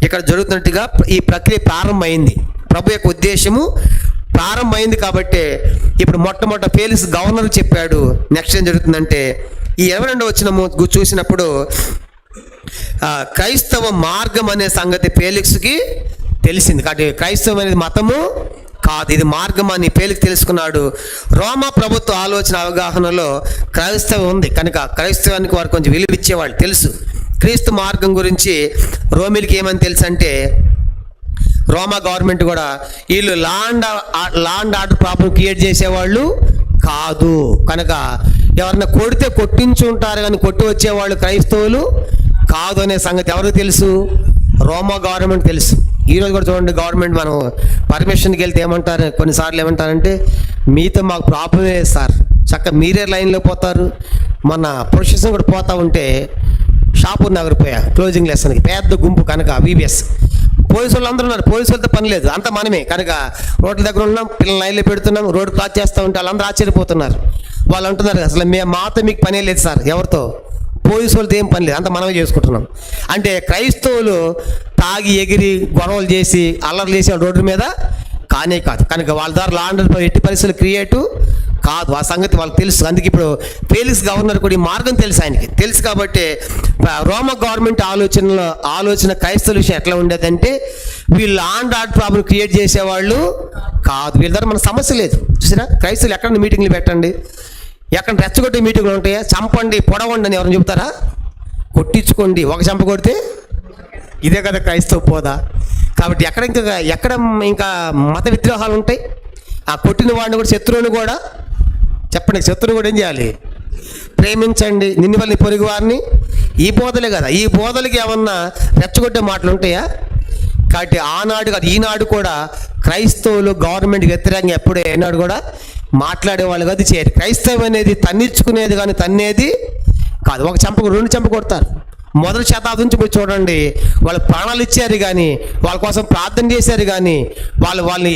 [SPEAKER 2] ఇక్కడ జరుగుతున్నట్టుగా ఈ ప్రక్రియ ప్రారంభమైంది. ప్రభు యొక్క ఉద్దేశము ప్రారంభమైంది. కాబట్టి ఇప్పుడు మొట్టమొదట ఫేలిక్స్ గవర్నర్ చెప్పాడు. నెక్స్ట్ ఏం జరుగుతుందంటే ఈ 22వ వచనము చూసినప్పుడు క్రైస్తవ మార్గం అనే సంగతి ఫేలిక్స్కి తెలిసింది. కాబట్టి క్రైస్తవం అనేది మతము కాదు, ఇది మార్గం అని ఫేలిక్స్ తెలుసుకున్నాడు. రోమా ప్రభుత్వ ఆలోచన అవగాహనలో క్రైస్తవం ఉంది కనుక క్రైస్తవానికి వారు కొంచెం విలువ ఇచ్చేవాళ్ళు తెలుసు. క్రీస్తు మార్గం గురించి రోమిలికి ఏమని తెలుసు అంటే రోమా గవర్నమెంట్ కూడా వీళ్ళు ల్యాండ్ ఆర్డర్ ప్రాబ్లం క్రియేట్ చేసేవాళ్ళు కాదు. కనుక ఎవరన్నా కొడితే కొట్టించుంటారు కానీ కొట్టి వచ్చేవాళ్ళు క్రైస్తవులు కాదు అనే సంగతి ఎవరికి తెలుసు? రోమా గవర్నమెంట్ తెలుసు. ఈరోజు కూడా చూడండి, గవర్నమెంట్ మనం పర్మిషన్కి వెళ్తే ఏమంటారు? కొన్నిసార్లు ఏమంటారంటే మీతో మాకు ప్రాబ్లం లేదు సార్, చక్కగా మీరే లైన్లో పోతారు. మన ప్రొసెషన్ కూడా పోతూ ఉంటే షాపూర్ నగర్ పోయా క్లోజింగ్ లెసన్కి పెద్ద గుంపు కనుక VBS పోలీసు వాళ్ళు అందరూ ఉన్నారు. పోలీసు వాళ్ళతో పని లేదు, అంత మనమే. కనుక రోడ్ల దగ్గర ఉన్నాం, పిల్లలు లైన్లో పెడుతున్నాం, రోడ్డు క్రాస్ చేస్తూ ఉంటే వాళ్ళందరూ ఆశ్చర్యపోతున్నారు. వాళ్ళు అంటున్నారు అసలు మాతో మీకు పనే లేదు సార్, ఎవరితో? పోలీసు వాళ్ళతో ఏం పని లేదు, అంత మనమే చేసుకుంటున్నాం. అంటే క్రైస్తవులు తాగి ఎగిరి గొడవలు చేసి అల్లర్లు చేసి రోడ్డు మీద కానే కాదు. కనుక వాళ్ళ ద్వారా లాండర్ ఎట్టి పరిస్థితులు క్రియేటు కాదు, ఆ సంగతి వాళ్ళకి తెలుసు. అందుకే ఇప్పుడు ఫేలిక్స్ గవర్నర్ కూడా ఈ మార్గం తెలుసు, ఆయనకి తెలుసు. కాబట్టి రోమ గవర్నమెంట్ ఆలోచన క్రైస్తవుల విషయం ఎట్లా ఉండేదంటే వీళ్ళు ల్యాండ్ ఆర్డర్ ప్రాబ్లం క్రియేట్ చేసేవాళ్ళు కాదు, వీళ్ళ ద్వారా మన సమస్య లేదు. చూసినా క్రైస్తవులు ఎక్కడ మీటింగ్లు పెట్టండి, ఎక్కడ రెచ్చగొట్టే మీటింగ్లు ఉంటాయా? చంపండి, పొడవండి అని ఎవరైనా చెబుతారా? కొట్టించుకోండి, ఒక చంప కొడితే ఇదే కదా క్రైస్తవ పోదా. కాబట్టి ఎక్కడ ఇంకా మత విద్రోహాలు ఉంటాయి?
[SPEAKER 1] ఆ కొట్టిన వాడిని కూడా, శత్రువుని కూడా చెప్పండి, శత్రువు కూడా ఏం చేయాలి? ప్రేమించండి. నిన్ను వల్ల పొరుగు వారిని. ఈ బోధలే కదా. ఈ బోధలకి ఏమన్నా రెచ్చగొట్టే మాటలు ఉంటాయా? కాబట్టి ఆనాడు కాదు, ఈనాడు కూడా క్రైస్తవులు గవర్నమెంట్ వ్యతిరేకంగా ఎప్పుడే ఏనాడు కూడా మాట్లాడేవాళ్ళు కాదు, చేయరు. క్రైస్తవం అనేది తన్నించుకునేది కానీ తన్నేది కాదు. ఒక చెంపకు 2 చెంప కొడతారు. మొదటి శతాబ్దం నుంచి పోయి చూడండి, వాళ్ళు ప్రాణాలు ఇచ్చారు కానీ, వాళ్ళ కోసం ప్రార్థన చేశారు కానీ, వాళ్ళని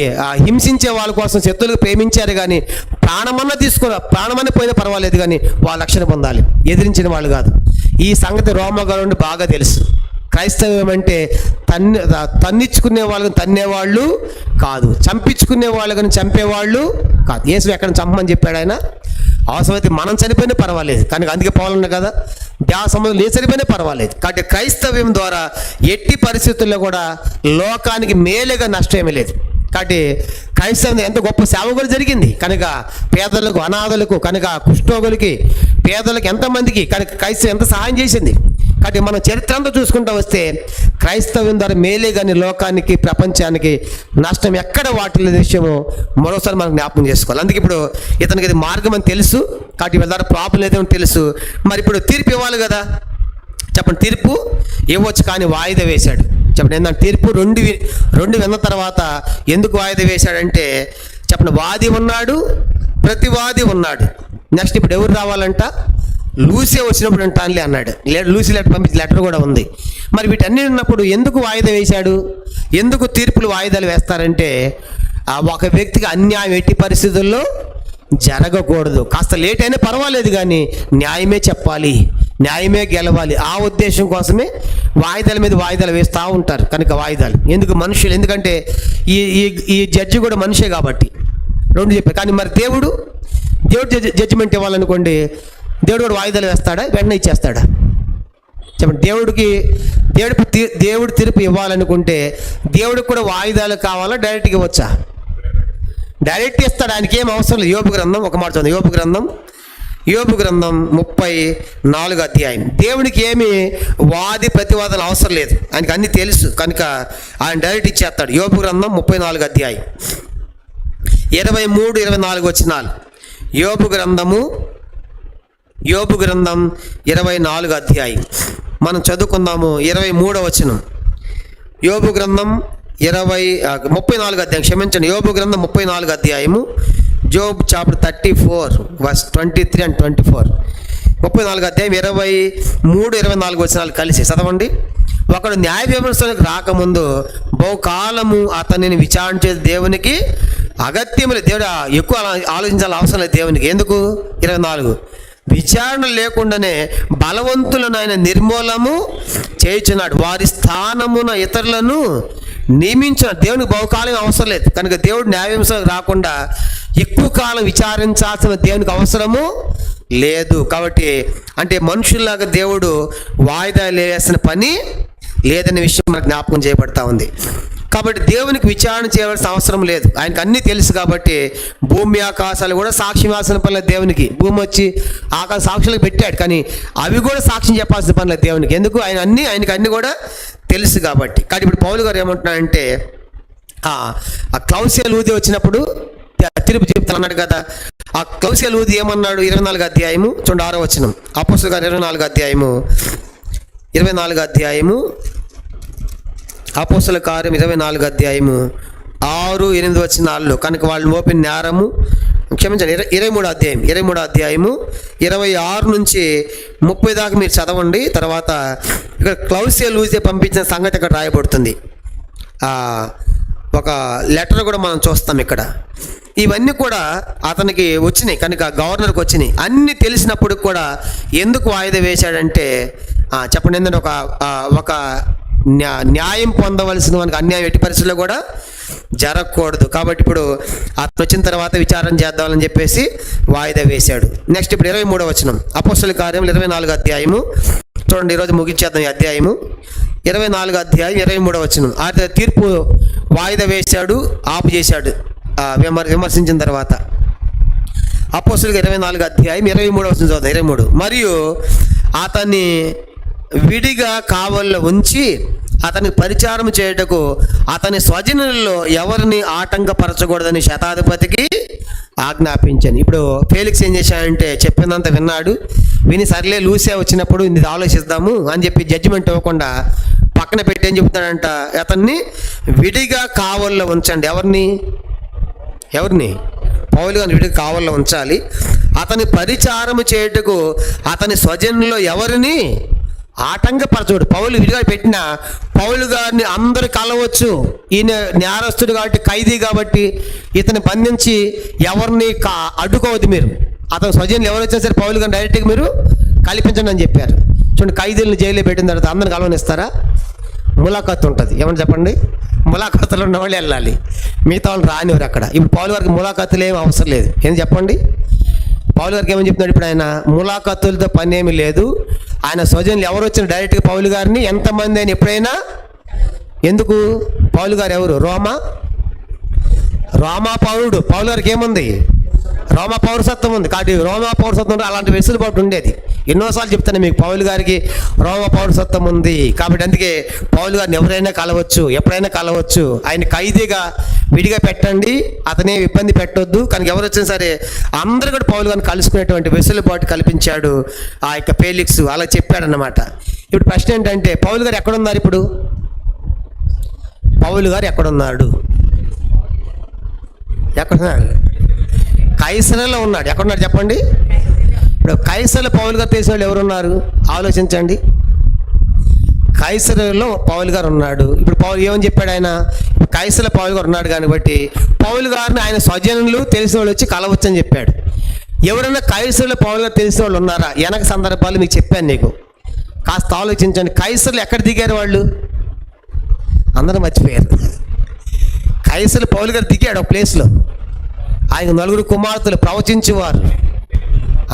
[SPEAKER 1] హింసించే వాళ్ళ కోసం శత్రువులకు ప్రేమించారు కానీ, ప్రాణమన్నా పోయినా పర్వాలేదు కానీ వాళ్ళ రక్షణ పొందాలి, ఎదిరించిన వాళ్ళు కాదు. ఈ సంగతి రోమగారు బాగా తెలుసు. క్రైస్తవం అంటే తన్నించుకునే వాళ్ళని తన్నేవాళ్ళు కాదు, చంపించుకునే వాళ్ళని చంపేవాళ్ళు కాదు. యేసు ఎక్కడ చంపమని చెప్పాడు ఆయన? అవసరమైతే మనం చనిపోయినా పర్వాలేదు, కానీ అందుకే పోవాలన్నా కదా, దేవ సంబంధం లేదు, చనిపోయినా పర్వాలేదు. కాబట్టి క్రైస్తవ్యం ద్వారా ఎట్టి పరిస్థితుల్లో కూడా లోకానికి మేలుగా నష్టమేమీ లేదు. కాబట్టి క్రైస్తవం ఎంత గొప్ప సేవ కూడా జరిగింది కనుక, పేదలకు, అనాథలకు, కనుక కుష్ఠోగులకి, పేదలకు ఎంతమందికి కనుక క్రైస్తవం ఎంత సహాయం చేసింది. కాబట్టి మనం చరిత్ర అంతా చూసుకుంటూ వస్తే క్రైస్తవం ద్వారా మేలే కానీ లోకానికి, ప్రపంచానికి నష్టం ఎక్కడ వాటిల్ల విషయము మరోసారి మనం జ్ఞాపకం చేసుకోవాలి. అందుకే ఇప్పుడు ఇతనికి ఇది మార్గం అని తెలుసు, కాబట్టి వీళ్ళ ద్వారా ప్రాబ్లం లేదని తెలుసు. మరి ఇప్పుడు తీర్పు ఇవ్వాలి కదా, చెప్పండి. తీర్పు ఇవ్వచ్చు కానీ వాయిదా వేశాడు. చెప్పండి, ఏంటంటే తీర్పు రెండు విన్న తర్వాత ఎందుకు వాయిదా వేశాడంటే, చెప్పండి, వాది ఉన్నాడు, ప్రతివాది ఉన్నాడు. నెక్స్ట్ ఇప్పుడు ఎవరు రావాలంట? లూసీ వచ్చినప్పుడు అంటానులే అన్నాడు. లూసీ లెటర్ పంపించి లెటర్ కూడా ఉంది. మరి వీటన్నీ ఉన్నప్పుడు ఎందుకు వాయిదా వేశాడు? ఎందుకు తీర్పులు వాయిదాలు వేస్తారంటే, ఒక వ్యక్తికి అన్యాయం ఎట్టి పరిస్థితుల్లో జరగకూడదు. కాస్త లేట్ అయినా పర్వాలేదు కానీ న్యాయమే చెప్పాలి, న్యాయమే గెలవాలి. ఆ ఉద్దేశం కోసమే వాయిదాల మీద వాయిదాలు వేస్తూ ఉంటారు. కనుక వాయిదాలు ఎందుకు? మనుషులు, ఎందుకంటే ఈ జడ్జి కూడా మనిషే కాబట్టి 2 చెప్పారు. కానీ మరి దేవుడు జడ్జిమెంట్ ఇవ్వాలనుకోండి, దేవుడు కూడా వాయిదాలు వేస్తాడా? వెంటనే ఇచ్చేస్తాడా? చెప్పండి. దేవుడు తీర్పు ఇవ్వాలనుకుంటే దేవుడికి కూడా వాయిదాలు కావాలా? డైరెక్ట్గా ఇవ్వచ్చా? డైరెక్ట్ ఇస్తాడు, ఆయనకి ఏం అవసరం లేదు. యోబు గ్రంథం ఒక మాట చదువు. యోబు గ్రంథం 34 అధ్యాయం. దేవునికి ఏమి వాది ప్రతివాదన అవసరం లేదు, ఆయనకి అన్నీ తెలుసు కనుక ఆయన డైరెక్ట్ ఇచ్చేస్తాడు. యోబు గ్రంథం 34 అధ్యాయం 23-24 వచనాలు. యోబు గ్రంథం 24 అధ్యాయం మనం చదువుకుందాము. 23వ వచనం. యోబు గ్రంథం 34 అధ్యాయం, క్షమించండి, యోబు గ్రంథం 34 అధ్యాయము, జోబ్ చాప్టర్ 34 verse 23 and 24. 34 అధ్యాయం 23-24 వచనాలు కలిసి చదవండి. ఒకడు న్యాయ విమర్శలకు రాకముందు బహుకాలము అతనిని విచారించే దేవునికి అగత్యం లేదు. దేవుడు ఎక్కువ ఆలోచించాల్సిన అవసరం లేదు దేవునికి. ఎందుకు? 24 విచారణ లేకుండానే బలవంతులను ఆయన నిర్మూలము చేయుచున్నాడు, వారి స్థానమున ఇతరులను నియమించిన. దేవునికి బహుకాలం అవసరం లేదు కనుక దేవుడు న్యాయవిమర్శలకు రాకుండా ఎక్కువ కాలం విచారించాల్సిన దేవునికి అవసరము లేదు. కాబట్టి అంటే మనుషుల్లాగా దేవుడు వాయిదాలు వేసిన పని లేదనే విషయం మనకు జ్ఞాపకం చేయబడతా ఉంది. కాబట్టి దేవునికి విచారణ చేయవలసిన అవసరం లేదు, ఆయనకు అన్నీ తెలుసు. కాబట్టి భూమి ఆకాశాలు కూడా సాక్ష్యం ఇవ్వాల్సిన పని లేదు దేవునికి. భూమి వచ్చి ఆకాశ సాక్షులకు పెట్టాడు కానీ అవి కూడా సాక్ష్యం చెప్పాల్సిన పని లేదు దేవునికి. ఎందుకు? ఆయనకి అన్నీ కూడా తెలుసు కాబట్టి. కాబట్టి ఇప్పుడు పౌలు గారు ఏమంటున్నాడంటే, ఆ క్లౌసియా లూది వచ్చినప్పుడు తీర్పు చెప్తాను అన్నాడు కదా. ఆ క్లౌసియా లూది ఏమన్నాడు? 24 అధ్యాయము చూడండి 6వ వచనం. అపోస్తలుల కార్యం 24 అధ్యాయము అపోస్తలుల కార్యం 24 అధ్యాయము 6-8 వచనాల్లో కనుక వాళ్ళు మోపిన నేరము, క్షమించండి, 23వ అధ్యాయము 26 నుంచి 30 దాకా మీరు చదవండి. తర్వాత ఇక్కడ క్లౌసియా లూసియా పంపించిన సంగతి ఇక్కడ రాయబడుతుంది. ఒక లెటర్ కూడా మనం చూస్తాం ఇక్కడ. ఇవన్నీ కూడా అతనికి వచ్చినాయి కనుక గవర్నర్కి వచ్చినాయి. అన్నీ తెలిసినప్పుడు కూడా ఎందుకు వాయిదా వేశాడంటే, చెప్పండి, ఏంటంటే ఒక న్యాయం పొందవలసిన వానికి అన్యాయం ఎట్టి పరిస్థితుల్లో కూడా జరగకూడదు. కాబట్టి ఇప్పుడు అతను వచ్చిన తర్వాత విచారణ చేద్దామని చెప్పేసి వాయిదా వేశాడు. నెక్స్ట్ ఇప్పుడు 23వ వచనం. అపోస్తలుల కార్యం 24 అధ్యాయము చూడండి. ఈరోజు ముగించేద్దాం ఈ అధ్యాయము. 24 అధ్యాయం 23వ వచనం. ఆ తీర్పు వాయిదా వేశాడు, ఆపు చేశాడు విమర్శించిన తర్వాత. అపోస్తలుల 24 అధ్యాయం 23వ వచనం చదువుతాం. 23. మరియు అతన్ని విడిగా కావల్లో ఉంచి
[SPEAKER 2] అతని పరిచారం చేయుటకు అతని స్వజనులలో ఎవరిని ఆటంకపరచకూడదని శతాధిపతికి ఆజ్ఞాపించాను. ఇప్పుడు ఫేలిక్స్ ఏం చేశాడంటే చెప్పినంత విన్నాడు. విని సర్లే లూసియా వచ్చినప్పుడు ఇది ఆలోచిద్దాము అని చెప్పి జడ్జిమెంట్ ఇవ్వకుండా పక్కన పెట్టి ఏం చెప్తాడంట, అతన్ని విడిగా కావల్లో ఉంచండి. ఎవరిని పౌలు గారిని విడిగా కావల్లో ఉంచాలి. అతని పరిచారము చేయుటకు అతని స్వజనులో ఎవరిని ఆటంకపరచడు. పౌలు విడిగా పెట్టిన పౌలు గారిని అందరు కలవచ్చు. ఈయన నేరస్తుడు కాబట్టి, ఖైదీ కాబట్టి ఇతను బంధించి ఎవరిని అడ్డుకోవద్దు మీరు. అతను స్వజనులు ఎవరు వచ్చినా సరే పౌలు గారిని డైరెక్ట్గా మీరు కల్పించండి అని చెప్పారు. చూడండి, ఖైదీలను జైల్లో పెట్టిన తర్వాత అందరిని కలవనిస్తారా? ములాఖాత్ ఉంటుంది. ఏమని చెప్పండి, ములాఖాతులు ఉన్న వాళ్ళు వెళ్ళాలి, మిగతా వాళ్ళు రానివారు అక్కడ. ఇప్పుడు పౌలు గారికి ములాఖాతులు ఏమి అవసరం లేదు. ఏం చెప్పండి, పౌలు గారికి ఏమని చెప్తున్నాడు ఇప్పుడు ఆయన, ములాఖాతులతో పని ఏమీ లేదు. ఆయన స్వజనులు ఎవరు వచ్చినా డైరెక్ట్గా పౌలు గారిని ఎంతమంది అయినా ఎప్పుడైనా. ఎందుకు? పౌలు గారు ఎవరు? రోమా పౌరుడు. పౌలు గారికి ఏముంది? రోమా పౌరసత్వం ఉంది. కాబట్టి రోమా పౌరసత్వం అలాంటి వెసులుబాటు ఉండేది. ఎన్నోసార్లు చెప్తాను మీకు, పౌలు గారికి రోమా పౌరసత్వం ఉంది. కాబట్టి అందుకే పౌలు గారిని ఎవరైనా కలవచ్చు, ఎప్పుడైనా కలవచ్చు. ఆయన ఖైదీగా విడిగా పెట్టండి, అతనే ఇబ్బంది పెట్టొద్దు. కానీ ఎవరు వచ్చినా సరే అందరూ కూడా పౌలు గారిని కలుసుకునేటువంటి వెసులుబాటు కల్పించాడు ఆ యొక్క ఫేలిక్స్. అలా చెప్పాడన్నమాట. ఇప్పుడు ప్రశ్న ఏంటంటే, పౌలు గారు ఎక్కడున్నారు? ఇప్పుడు పౌలు గారు ఎక్కడున్నాడు? కైసరలో ఉన్నాడు. ఎక్కడున్నాడు చెప్పండి. ఇప్పుడు కైసరలో పౌలు గారు తెలిసిన వాళ్ళు ఎవరున్నారు? ఆలోచించండి. కైసరలో పౌలు గారు ఉన్నాడు. ఇప్పుడు పౌలు ఏమని చెప్పాడు ఆయన? కైసరలో పౌలు గారు ఉన్నాడు కాబట్టి పౌలు గారిని ఆయన స్వజనులు తెలిసిన వాళ్ళు వచ్చి కలవచ్చు అని చెప్పాడు. ఎవరైనా కైసరలో పౌలు గారు తెలిసిన వాళ్ళు ఉన్నారా? వెనక సందర్భాలు మీకు చెప్పాను నీకు, కాస్త ఆలోచించండి. కైసరలో ఎక్కడ దిగారు వాళ్ళు? అందరూ మర్చిపోయారు. కైసరలో పౌలు గారు దిగాడు ఒక ప్లేస్లో. ఆయన 4 కుమార్తెలు ప్రవచించేవారు.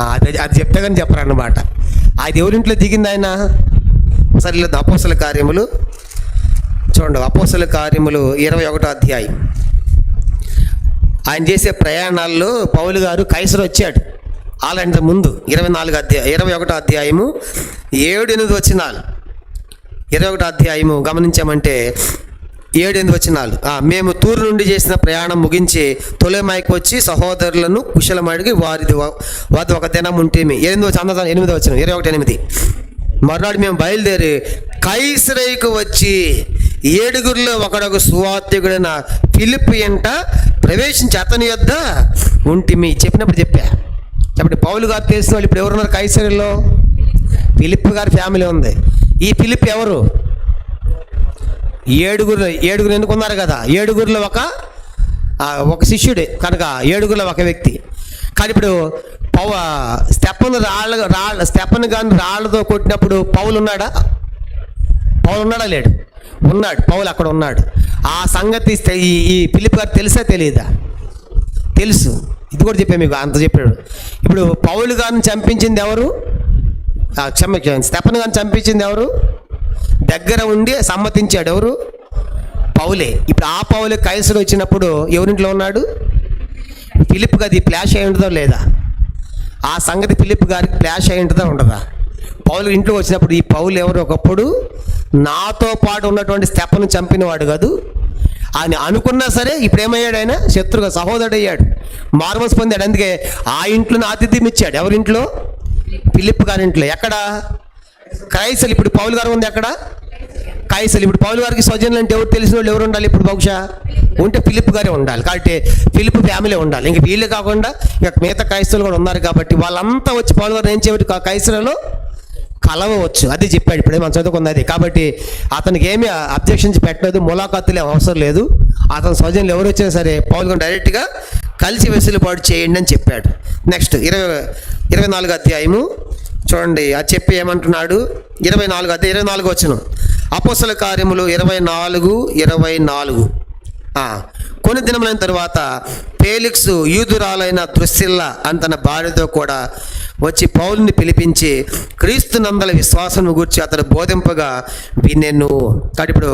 [SPEAKER 2] అది చెప్తే కానీ చెప్పరన్నమాట. అది ఎవరింట్లో దిగింది ఆయన? సరే, అపోస్తల కార్యములు చూడండి. అపోస్తల కార్యములు 21వ అధ్యాయం. ఆయన చేసే ప్రయాణాల్లో పౌలు గారు కైసరు వచ్చాడు. అలాంటి ముందు 21వ అధ్యాయము 7-8 వచనాలు. 21వ అధ్యాయము గమనించామంటే 7-8 వచనాలు. మేము తూరు నుండి చేసిన ప్రయాణం ముగించి తొలెమాయికి వచ్చి సహోదరులను కుశలమడిగి వారి ఒక దినం ఉంటేమి. 8వ వచనం 21:8. మర్నాడు మేము బయలుదేరి కైసరయ్యకు వచ్చి 7గురిలో ఒకడొక సువార్తికుడైన ఫిలిప్పు ఎంట ప్రవేశించి అతని యొద్ద ఉంటిమి. చెప్పినప్పుడు చెప్పండి. పౌలు గారు తెలిసిన వాళ్ళు ఇప్పుడు ఎవరున్నారు కైసరలో? ఫిలిప్పు గారి ఫ్యామిలీ ఉంది. ఈ ఫిలిప్ ఎవరు? 7గురు ఎన్నుకున్నారు కదా. 7గురిలో ఒక శిష్యుడే కనుక 7గురిలో ఒక వ్యక్తి. కానీ ఇప్పుడు స్టెఫను కానీ రాళ్ళతో కొట్టినప్పుడు పౌలు ఉన్నాడా? లేడు? ఉన్నాడు. పౌలు అక్కడ ఉన్నాడు. ఆ సంగతి ఈ ఫిలిప్ గారు తెలుసా తెలియదా? తెలుసు. ఇది కూడా చెప్పాను మీకు, అంత చెప్పాడు. ఇప్పుడు పౌలు గారిని చంపించింది ఎవరు? స్టెఫను గారిని చంపించింది ఎవరు? దగ్గర ఉండి సమ్మతించాడు ఎవరు? పౌలే. ఇప్పుడు ఆ పౌలే కైసరు వచ్చినప్పుడు ఎవరింట్లో ఉన్నాడు? ఫిలిప్ గారి ఫ్లాష్ అయి ఉంటుందో లేదా? ఆ సంగతి ఫిలిప్ గారికి ఫ్లాష్ అయి ఉంటుందా ఉండదా? పౌలు ఇంట్లో వచ్చినప్పుడు ఈ పౌలు ఎవరు? ఒకప్పుడు నాతో పాటు ఉన్నటువంటి స్టెఫను చంపినవాడు కాదు అని అనుకున్నా సరే ఇప్పుడు ఏమయ్యాడు? ఆయన శత్రుగా సహోదరుడు అయ్యాడు, మార్మస్ పొందాడు. అందుకే ఆ ఇంట్లోనే ఆతిథ్యం ఇచ్చాడు. ఎవరింట్లో? ఫిలిప్ గారి ఇంట్లో. ఎక్కడ? కైసలు. ఇప్పుడు పౌలు గారు ఉంది ఎక్కడ? కైసలు. ఇప్పుడు పౌలు గారికి స్వజనులు అంటే ఎవరు? తెలిసిన వాళ్ళు ఎవరు ఉండాలి ఇప్పుడు? బహుశా ఉంటే ఫిలిప్ గారే ఉండాలి. కాబట్టి ఫిలిప్ ఫ్యామిలీ ఉండాలి. ఇంక వీళ్ళు కాకుండా ఇక మిగతా క్రైస్తవులు కూడా ఉన్నారు కాబట్టి వాళ్ళంతా వచ్చి పౌలు గారు ఏం చేయవచ్చు? కైసలలో కలవచ్చు. అది చెప్పాడు. ఇప్పుడే మనం చదువుకుంది అది. కాబట్టి అతనికి ఏమీ అబ్జెక్షన్స్ పెట్టలేదు, ములాఖాతులు ఏం అవసరం లేదు. అతని స్వజనులు ఎవరు వచ్చినా సరే పౌలు గారు డైరెక్ట్గా కలిసి వెసులుబాటు చేయండి అని చెప్పాడు. నెక్స్ట్ 24వ అధ్యాయము చూడండి. అది చెప్పి ఏమంటున్నాడు? 24 వచనం. అపోస్తల కార్యములు 24. కొన్ని దినములైన తర్వాత ఫేలిక్స్ యూదురాలైన ద్రుసిల్ల అని తన భార్యతో కూడా వచ్చి పౌలుని పిలిపించి క్రీస్తునందల విశ్వాసం గురించి అతడు బోధింపగా వినెను. కాబట్టి ఇప్పుడు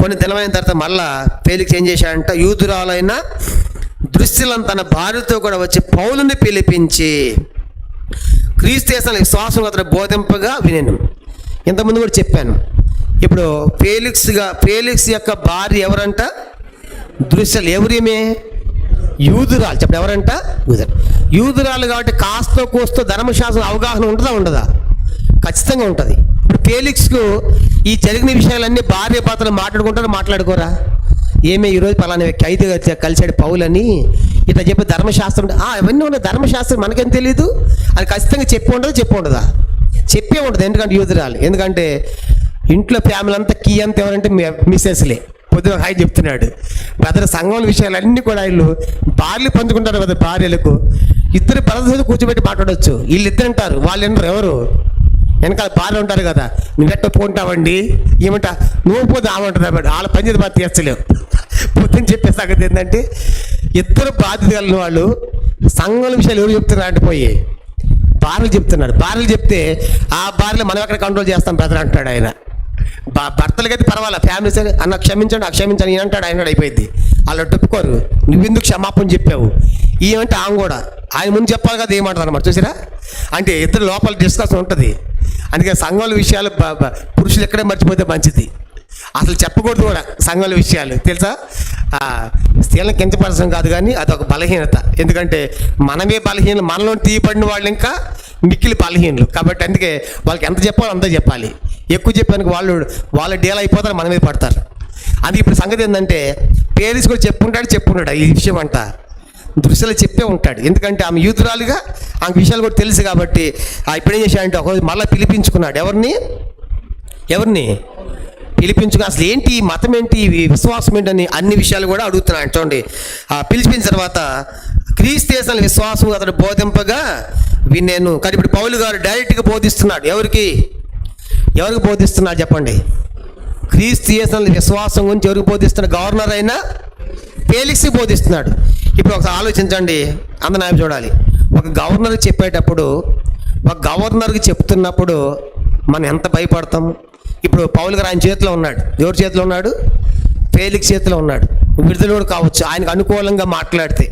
[SPEAKER 2] కొన్ని దినమైన తర్వాత మళ్ళా ఫేలిక్స్ ఏం చేశాడంట? యూదురాలైన ద్రుసిల్లను తన భార్యతో కూడా వచ్చి పౌలుని పిలిపించి క్రీస్తు విశ్వాసం అతడు బోధింపగా వినెను. ఇంతకుముందు కూడా చెప్పాను, ఇప్పుడు ఫేలిక్స్ యొక్క భార్య ఎవరంట? దృశ్యలు. ఎవరేమే? యూదురాలు. చెప్పండి, ఎవరంట? యూదురాలు కాబట్టి కాస్తో కోస్తో ధర్మశాస్త్రం అవగాహన ఉంటుందా ఉండదా? ఖచ్చితంగా ఉంటుంది. ఇప్పుడు ఫేలిక్స్కు ఈ జరిగిన విషయాలన్నీ భార్య భర్తలు మాట్లాడుకుంటారా మాట్లాడుకోరా? ఏమే ఈరోజు పలానా ఖైదు కలిసాడు పౌలని ఇట్లా చెప్పి ధర్మశాస్త్రం అవన్నీ ఉన్న ధర్మశాస్త్రం మనకేం తెలీదు అని ఖచ్చితంగా చెప్పి ఉండదా? చెప్పే ఉంటుంది. ఎందుకంటే యూదురాలు. ఎందుకంటే ఇంట్లో ఫ్యామిలీ అంతా కీ అంతా ఎవరంటే మిస్సెస్లే. పొద్దున హాయ్ చెప్తున్నాడు. బ్రదర్ సంఘం విషయాలన్నీ కూడా వీళ్ళు భార్యలు పంచుకుంటారు కదా, భార్యలకు ఇద్దరు బ్రదర్స్ కూర్చోబెట్టి మాట్లాడవచ్చు. వీళ్ళిద్దరు అంటారు, వాళ్ళు వినరు. ఎవరు? వెనకాల భార్య ఉంటారు కదా, నువ్వెట్ట పోంటావండి ఏమంటా, నువ్వు పోతే ఆమంటారు. వాళ్ళ పంచాయతీ బాధ తీర్చలేవు. పొద్దున్న చెప్పే సంగతి ఏంటంటే ఇద్దరు బాధ్యత కలిగిన వాళ్ళు సంఘం విషయాలు ఎవరు చెప్తున్నారు అంటే పోయి భార్యలు చెప్తున్నాడు. భార్యలు చెప్తే ఆ భార్యలు మనం ఎక్కడ కంట్రోల్ చేస్తాం బ్రదర్ అంటాడు ఆయన. భర్తలకైతే పర్వాలేదు, ఫ్యామిలీ సరే అన్న క్షమించండి క్షమించండి ఈయన అంటాడు, ఆయన అయిపోయింది. వాళ్ళు ఒప్పుకోరు. నువ్వెందుకు క్షమాపణ చెప్పావు ఏమంటే ఆమె కూడా ఆయన ముందు చెప్పాలి కదా ఏమంటారు అన్నమాట. చూసారా? అంటే ఇద్దరు లోపల డిస్కషన్ ఉంటుంది. అందుకే సంఘాల విషయాలు పురుషులు ఎక్కడే మర్చిపోతే మంచిది. అసలు చెప్పకూడదు కూడా సంఘాల విషయాలు, తెలుసా? స్త్రీలను కించపరచడం కాదు, కానీ అదొక బలహీనత. ఎందుకంటే మనమే బలహీనలు, మనలో తీయబడిన వాళ్ళు ఇంకా మిక్కిలి బలహీనలు. కాబట్టి అందుకే వాళ్ళకి ఎంత చెప్పాలో అంతా చెప్పాలి. ఎక్కువ చెప్పానికి వాళ్ళ డీల్ అయిపోతారు, మన మీద పడతారు. అందుకే ఇప్పుడు సంగతి ఏంటంటే పేరెంట్స్ కూడా చెప్పుంటాడు ఈ విషయం అంట. దృశ్యాలు చెప్పే ఉంటాడు. ఎందుకంటే ఆమె యూదురాలుగా ఆమె విషయాలు కూడా తెలుసు కాబట్టి ఇప్పుడేం చేశాడంటే ఒకరోజు మళ్ళీ పిలిపించుకున్నాడు. ఎవరిని పిలిపించుకుని అసలు ఏంటి మతం ఏంటి విశ్వాసం ఏంటని అన్ని విషయాలు కూడా అడుగుతున్నాడు. చూడండి, పిలిపించిన తర్వాత క్రీస్తు యేసుని విశ్వాసం అతడు బోధింపగా విన్నాను. కానీ ఇప్పుడు పౌలు గారు డైరెక్ట్గా బోధిస్తున్నాడు. ఎవరికి బోధిస్తున్నాడు చెప్పండి? క్రీస్తు యేసుని విశ్వాసం గురించి ఎవరికి బోధిస్తున్నాడు? గవర్నర్ అయినా ఫేలిక్స్కి బోధిస్తున్నాడు. ఇప్పుడు ఒకసారి ఆలోచించండి, అందరూ చూడాలి. ఒక గవర్నర్కి చెప్పేటప్పుడు, ఒక గవర్నర్కి చెప్తున్నప్పుడు మనం ఎంత భయపడతాం? ఇప్పుడు పౌలు గారు ఆయన చేతిలో ఉన్నాడు. ఎవరి చేతిలో ఉన్నాడు? ఫేలిక్స్ చేతిలో ఉన్నాడు. విడుదల కూడా కావచ్చు. ఆయనకు అనుకూలంగా మాట్లాడితే,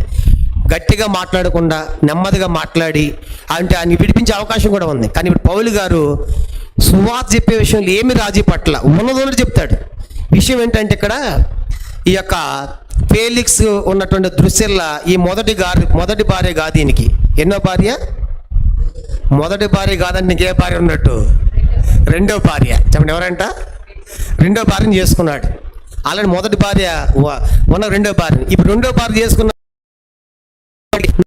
[SPEAKER 2] గట్టిగా మాట్లాడకుండా నెమ్మదిగా మాట్లాడి అంటే ఆయన విడిపించే అవకాశం కూడా ఉంది. కానీ ఇప్పుడు పౌలు గారు సువార్త చెప్పే విషయంలో ఏమి రాజీ పట్ల ఉన్నదోనని చెప్తాడు. విషయం ఏంటంటే ఇక్కడ ఈ యొక్క ఫేలిక్స్ ఉన్నటువంటి దృశ్యల్లా ఈ మొదటి భార్య కాదు దీనికి. ఎన్నో భార్య? మొదటి భార్య కాదంటే నీకే భార్య ఉన్నట్టు? రెండో భార్య. చెప్పండి, ఎవరంట? రెండో భార్యని చేసుకున్నాడు. అలాంటి మొదటి భార్య ఉన్న రెండో భార్యని ఇప్పుడు రెండో భార్య చేసుకున్న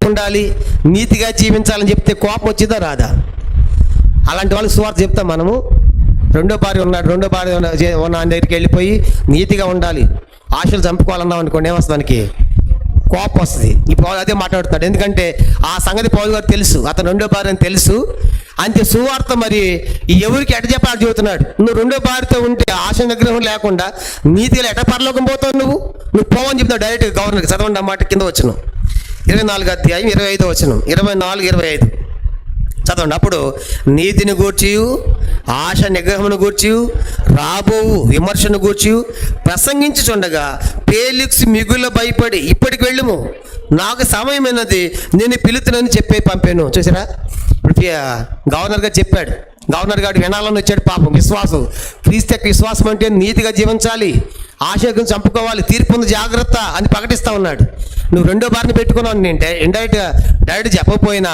[SPEAKER 2] ఉండాలి, నీతిగా జీవించాలని చెప్తే కోపం వచ్చిందా రాదా? అలాంటి వాళ్ళకి సువార్త చెప్తాం మనము. రెండో భార్య ఉన్న దగ్గరికి వెళ్ళిపోయి నీతిగా ఉండాలి, ఆశలు చంపుకోవాలన్నాం అనుకోండి, ఏమొస్తుంది? దానికి కోపం వస్తుంది. ఇప్పుడు అదే మాట్లాడుతున్నాడు. ఎందుకంటే ఆ సంగతి పౌలు గారు తెలుసు, అతను రెండో భార్య అని తెలుసు. అంతే సువార్త మరి ఎవరికి ఎట చెప్పాలి చెబుతున్నాడు. నువ్వు రెండో భార్యతో ఉంటే ఆశ నిగ్రహం లేకుండా నీతిగా ఎట పరలోకం పోతావు నువ్వు పోవని చెప్తావు డైరెక్ట్గా గవర్నర్కి. చదవండి అన్నమాట కింద వచ్చును 24 అధ్యాయం 25 వచనం 24, 25 చదవండి. అప్పుడు నీతిని గూర్చి, ఆశ నిగ్రహమును గూర్చి, రాబోవు విమర్శను గూర్చి ప్రసంగించుచుండగా ఫేలిక్స్ మిగుల భయపడి ఇప్పటికి వెళ్ళుము, నాకు సమయమైనది, నేను పిలుతునని పంపాను. చూసారా? ఇప్పుడు గవర్నర్ గారు చెప్పాడు. గవర్నర్ గారు వినాలని వచ్చాడు. పాపం విశ్వాసం, క్రీస్తు యొక్క విశ్వాసం అంటే నీతిగా జీవించాలి, ఆశయం చంపుకోవాలి, తీర్పు ఉంది, జాగ్రత్త అని ప్రకటిస్తూ ఉన్నాడు. నువ్వు రెండో భార్యని పెట్టుకున్నావు. నేను డైరెక్ట్ చెప్పకపోయినా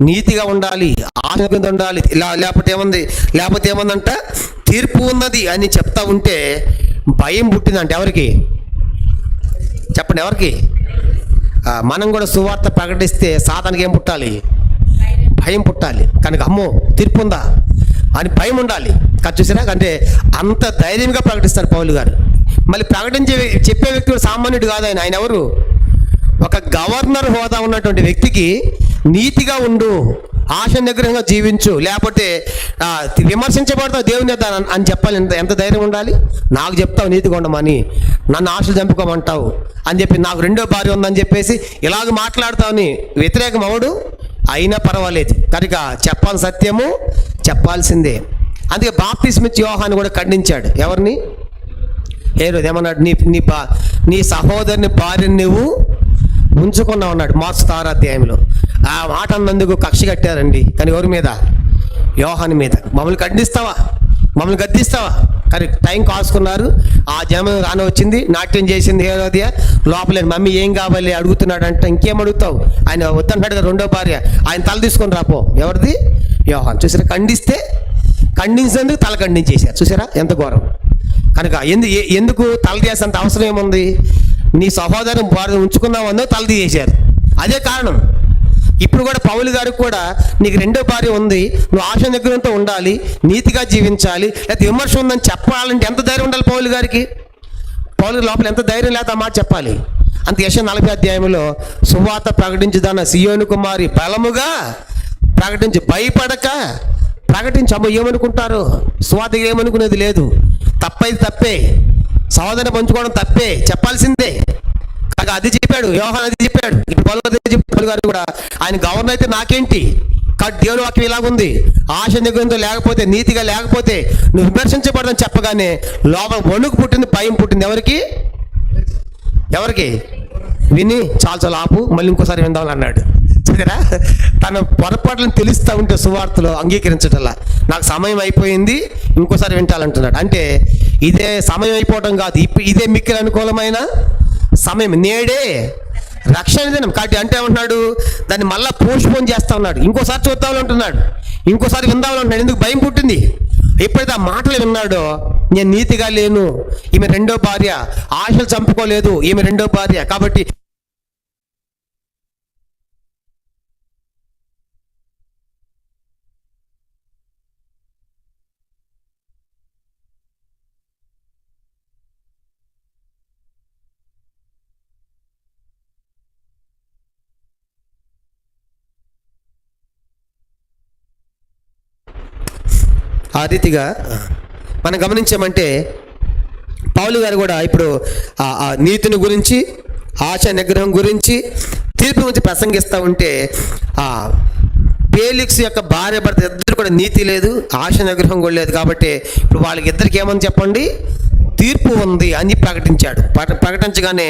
[SPEAKER 2] నీతిగా ఉండాలి, ఆశయం ఉండాలి, లేకపోతే ఏముందంట తీర్పు ఉన్నది అని చెప్తా ఉంటే భయం పుట్టిందంటే ఎవరికి? చెప్పండి, ఎవరికి? మనం కూడా సువార్త ప్రకటిస్తే సాతానికి ఏం పుట్టాలి? భయం పుట్టాలి. కనుక అమ్మో తీర్పు ఉందా అని భయం ఉండాలి. చూసారా? అంటే అంత ధైర్యంగా ప్రకటిస్తారు పౌలు గారు. మళ్ళీ చెప్పే వ్యక్తి కూడా సామాన్యుడు కాదు. ఆయన ఎవరు? ఒక గవర్నర్ హోదా ఉన్నటువంటి వ్యక్తికి నీతిగా ఉండు, ఆశ నిగ్రహంగా జీవించు, లేకపోతే విమర్శించబడతావు దేవుని అని చెప్పాలి. ఎంత ధైర్యం ఉండాలి? నాకు చెప్తావు నీతిగా ఉండమని, నన్ను ఆశలు చంపుకోమంటావు అని చెప్పి, నాకు రెండో భార్య ఉందని చెప్పేసి ఇలాగ మాట్లాడతావని వ్యతిరేకం అవడు అయినా పర్వాలేదు. కనుక చెప్పాలి, సత్యము చెప్పాల్సిందే. అందుకే బాప్తిస్మిచ్చి యోహాను కూడా ఖండించాడు. ఎవరిని? రోజు ఏమన్నాడు? నీ సహోదరుని భార్యని నువ్వు ఉంచుకున్నావు అన్నాడు మార్క్స్ 6వ అధ్యాయంలో. ఆ మాట అన్నందుకు కక్ష కట్టారండి. కానీ ఎవరి మీద? యోహాను మీద. మమ్మల్ని ఖండిస్తావా? మమ్మల్ని గద్దిస్తావా? కానీ టైం కాసుకున్నారు. ఆ జనం రాని వచ్చింది, నాట్యం చేసింది హేరోదియ. లోపలే మమ్మీ ఏం కావాలి అడుగుతున్నాడు అంటే, ఇంకేం అడుగుతావు, ఆయన వద్దంటాడు కదా రెండో భార్య, ఆయన తల తీసుకొని రాపో. ఎవరిది? యోహాను. చూసారా, ఖండించేందుకు తల ఖండించేశారు. చూసారా ఎంత ఘోరం. కనుక ఎందుకు తల తీసేంత అవసరం ఏముంది? నీ సహోదరం భార్య ఉంచుకున్నావు అందో తల తీసేశారు. అదే కారణం. ఇప్పుడు కూడా పౌలు గారికి కూడా నీకు రెండో భార్య ఉంది, నువ్వు ఆశ నిగ్రహంతో ఉండాలి, నీతిగా జీవించాలి, లేకపోతే విమర్శ ఉందని చెప్పాలంటే ఎంత ధైర్యం ఉండాలి పౌలు గారికి? పౌలు లోపల ఎంత ధైర్యం లేక ఆ మాట చెప్పాలి? అంత యెషయా 40 అధ్యాయంలో సువార్త ప్రకటించుదాన్న సియోను కుమారి బలముగా ప్రకటించి భయపడక ప్రకటించి. అమ్మో ఏమనుకుంటారు, సువార్త ఏమనుకునేది లేదు, తప్పైది తప్పే, సహోదర పంచుకోవడం తప్పే, చెప్పాల్సిందే. కాగా అది చెప్పాడు యోహాను, అది చెప్పాడు. ఇప్పుడు పౌలు గారు కూడా ఆయన గవర్నర్ అయితే నాకేంటి, కాబట్టి దేవుని వాక్యం ఇలాగుంది, ఆశ నిగ్రహంతో లేకపోతే, నీతిగా లేకపోతే నువ్వు విమర్శించబడదని చెప్పగానే లోపల వణుకు పుట్టింది, భయం పుట్టింది. ఎవరికి? విని చాలా ఆపు, మళ్ళీ ఇంకోసారి విందామని అన్నాడు. చూసారా, తన పొరపాట్లను తెలుస్తూ ఉంటే సువార్తలో అంగీకరించటల్లా, నాకు సమయం అయిపోయింది ఇంకోసారి వింటాలంటున్నాడు. అంటే ఇదే సమయం అయిపోవటం కాదు, ఇదే మిక్కిలి అనుకూలమైన సమయం, నేడే రక్షణ దినం. కాబట్టి అంటే ఏమంటున్నాడు, దాన్ని మళ్ళీ పోస్ట్పోన్ చేస్తా ఉన్నాడు, ఇంకోసారి చూద్దామని అంటున్నాడు, ఇంకోసారి విందామని అంటున్నాడు. ఎందుకు? భయం పుట్టింది. ఎప్పుడైతే ఆ మాటలు విన్నాడో, నేను నీతిగా లేను, ఈమె రెండో భార్య, ఆశలు చంపుకోలేదు, ఈమె రెండో భార్య, కాబట్టి ఆ రీతిగా మనం గమనించామంటే పౌలు గారు కూడా ఇప్పుడు ఆ నీతిని గురించి, ఆశ నిగ్రహం గురించి, తీర్పు గురించి ప్రసంగిస్తూ ఉంటే, ఫేలిక్స్ యొక్క భార్య భర్త ఇద్దరు కూడా నీతి లేదు, ఆశ నిగ్రహం కూడా లేదు. కాబట్టి ఇప్పుడు వాళ్ళకి ఇద్దరికి ఏమని చెప్పండి, తీర్పు ఉంది అని ప్రకటించాడు. ప్రకటించగానే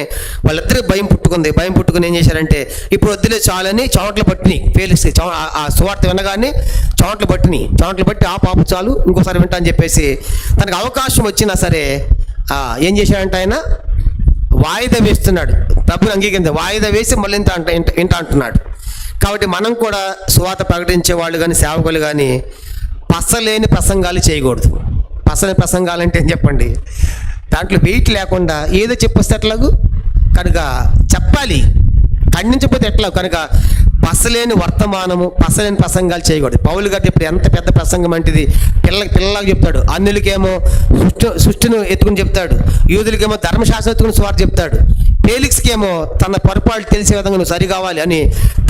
[SPEAKER 2] వాళ్ళిద్దరికి భయం పుట్టుకుని ఏం చేశారంటే, ఇప్పుడు వద్దులే చాలని చోట్ల పట్టినాయి. ఫేలిక్స్ ఆ సువార్త వినగానే చోట్ల బట్టి ఆ పాపు చాలు, ఇంకోసారి వింటా అని చెప్పేసి తనకు అవకాశం వచ్చినా సరే ఏం చేశాడంటే ఆయన వాయిదా వేస్తున్నాడు. ప్రభుని అంగీకరించే వాయిదా వేసి మళ్ళీ ఇంత అంటున్నాడు. కాబట్టి మనం కూడా సువార్త ప్రకటించే వాళ్ళు కానీ, సేవకులు కానీ పసలేని ప్రసంగాలు చేయకూడదు. పసలేని ప్రసంగాలు అంటే ఏం చెప్పండి, దాంట్లో వెయిట్ లేకుండా ఏదో చెప్పొస్తే ఎట్లాగు, కనుక చెప్పాలి, ఖండించకపోతే ఎట్లా. కనుక పసలేని వర్తమానము, పసలేని ప్రసంగాలు చేయకూడదు. పౌలు గారు ఇప్పుడు ఎంత పెద్ద ప్రసంగం అంటేది పిల్లలకు చెప్తాడు, అన్యులకేమో సృష్టిని ఎత్తుకుని చెప్తాడు, యూదులకేమో ధర్మశాస్త్రం ఎత్తుకుని సువార్త చెప్తాడు, ఫేలిక్స్కి ఏమో తన పొరపాటు తెలిసే విధంగా నువ్వు సరి కావాలి అని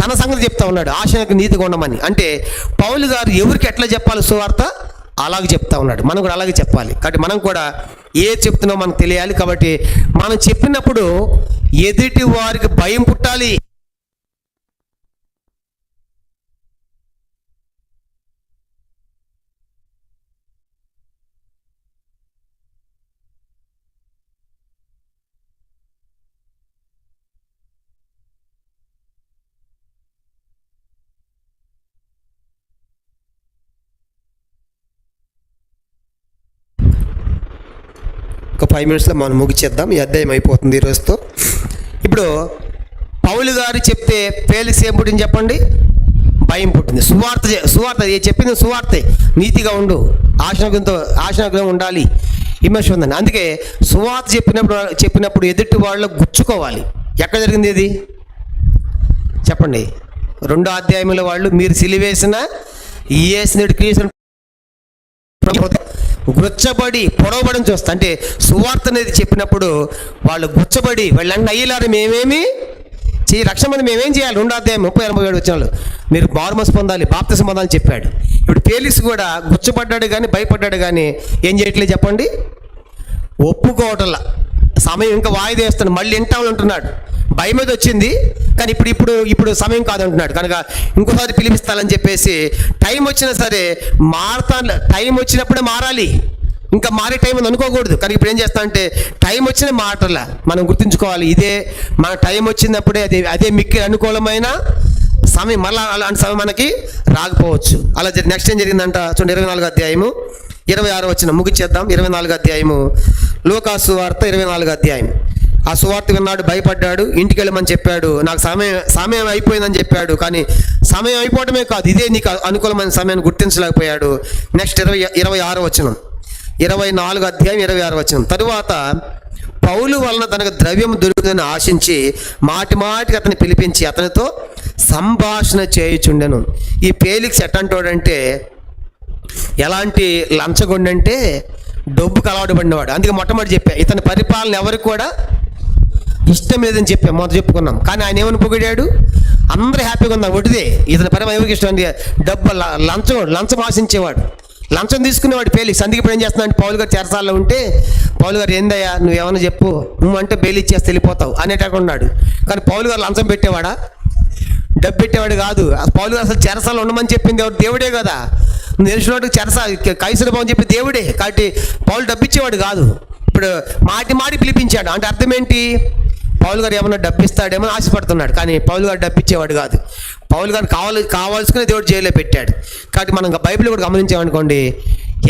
[SPEAKER 2] తన సంగతి చెప్తా ఉన్నాడు, ఆశకు నీతిగా ఉండమని. అంటే పౌలు గారు ఎవరికి ఎట్లా చెప్పాలి సువార్త అలాగే చెప్తా ఉన్నాడు, మనం కూడా అలాగే చెప్పాలి. కాబట్టి మనం కూడా ఏ చెప్తున్నామో మనకు తెలియాలి. కాబట్టి మనం చెప్పినప్పుడు ఎదుటి వారికి భయం పుట్టాలి. ఒక 5 minutesలో మనం ముగిచేద్దాం, ఈ అధ్యాయం అయిపోతుంది ఈరోజుతో. ఇప్పుడు పౌలు గారు చెప్తే ఫేలిక్స్ ఏం పుట్టింది చెప్పండి, భయం పుట్టింది. సువార్త చెప్పింది సువార్తే, నీతిగా ఉండు, ఆశనగ్రహం ఉండాలి, విమర్శ ఉందని. అందుకే సువార్త చెప్పినప్పుడు ఎదుటి వాళ్ళు గుచ్చుకోవాలి. ఎక్కడ జరిగింది ఇది చెప్పండి? 2వ అధ్యాయంలో వాళ్ళు మీరు సిలివేసిన యేసుని క్రీస్తుని గుచ్చబడి పొడవబడిని చూస్తా. అంటే సువార్త అనేది చెప్పినప్పుడు వాళ్ళు గుచ్చబడి వాళ్ళంటే అయ్యేలారు మేమేమి రక్షణ మంది మేమేం చేయాలి? 2వ అధ్యాయం 30-47 వచ్చినాలు మీరు మారుమనసు పొందాలి, బాప్తిసం పొందాలని చెప్పాడు. ఇప్పుడు ఫేలిక్స్ కూడా గుచ్చబడ్డాడు కానీ భయపడ్డాడు కానీ ఏం చేయట్లేదు చెప్పండి, ఒప్పుకోవటంలా. సమయం ఇంకా వాయిదా వేస్తాడు, మళ్ళీ వింటామని అంటున్నాడు. భయం మీద వచ్చింది కానీ ఇప్పుడు సమయం కాదంటున్నాడు. కనుక ఇంకోసారి పిలిపిస్తానని చెప్పేసి టైం వచ్చినా సరే టైం వచ్చినప్పుడే మారాలి, ఇంకా మారే టైం అని అనుకోకూడదు. కానీ ఇప్పుడు ఏం చేస్తా అంటే టైం వచ్చిన మాటల మనం గుర్తుంచుకోవాలి, ఇదే మన టైం వచ్చినప్పుడే అదే మిక్కిలి అనుకూలమైన సమయం. మళ్ళీ అలాంటి సమయం మనకి రాకపోవచ్చు. అలా నెక్స్ట్ ఏం జరిగిందంట చూడండి, 24వ అధ్యాయము 26 వచనం ముగిచేద్దాం. 24 అధ్యాయము లూకా సువార్త 24 అధ్యాయం. ఆ సువార్త విన్నాడు, భయపడ్డాడు, ఇంటికి వెళ్ళమని చెప్పాడు. నాకు సమయం అయిపోయిందని చెప్పాడు. కానీ సమయం అయిపోవడమే కాదు, ఇదే నీకు అనుకూలమైన సమయాన్ని గుర్తించలేకపోయాడు. నెక్స్ట్ 26 వచనం, 24 అధ్యాయం 26 వచనం. తరువాత పౌలు వలన తనకు ద్రవ్యం దొరుకుతుందని ఆశించి మాటికి అతన్ని పిలిపించి అతనితో సంభాషణ చేయుచుండెను. ఈ ఫేలిక్స్ ఎట్టంటోడంటే, ఎలాంటి లంచగొండంటే డబ్బుకు అలవాటు పడినవాడు. అందుకే మొట్టమొదటి చెప్పా, ఇతని పరిపాలన ఎవరికి కూడా ఇష్టం లేదని చెప్పాం, మొదట చెప్పుకున్నాం. కానీ ఆయన ఏమని పొగిడాడు, అందరూ హ్యాపీగా ఉన్నారు. ఒకటిదే, ఇతని పరిపాలన ఎవరికి ఇష్టం అంటే డబ్బు లంచం ఆశించేవాడు, లంచం తీసుకునేవాడు ఫేలిక్స్. అందుకే ఇప్పుడు ఏం చేస్తున్నాడు, పౌలు గారు చెరసాల్లో ఉంటే పౌలు గారు ఏందయ్యా నువ్వేమన్నా చెప్పు, నువ్వు అంటే బెయిల్ ఇచ్చేస్తే వెళ్ళిపోతావు అనేటట్టు ఉన్నాడు. కానీ పౌలు గారు లంచం పెట్టేవాడా, డబ్బు పెట్టేవాడు కాదు. పౌలు గారు అసలు చెరసాల్లో ఉండమని చెప్పింది ఎవరు, దేవుడే కదా. నువ్వు తెలిసినట్టు కైసరు బాబు చెప్పి దేవుడే, కాబట్టి పౌలు డబ్బు ఇచ్చేవాడు కాదు. ఇప్పుడు మాటి పిలిపించాడు అంటే అర్థం ఏంటి, పౌలు గారు ఏమన్నా డబ్బు ఇస్తాడేమో ఆశపడుతున్నాడు. కానీ పౌలు గారు డబ్బు ఇచ్చేవాడు కాదు. పౌలు గారిని కావాల్సుకునే దేవుడు జైల్లో పెట్టాడు. కాబట్టి మనం బైబిల్ కూడా గమనించామనుకోండి,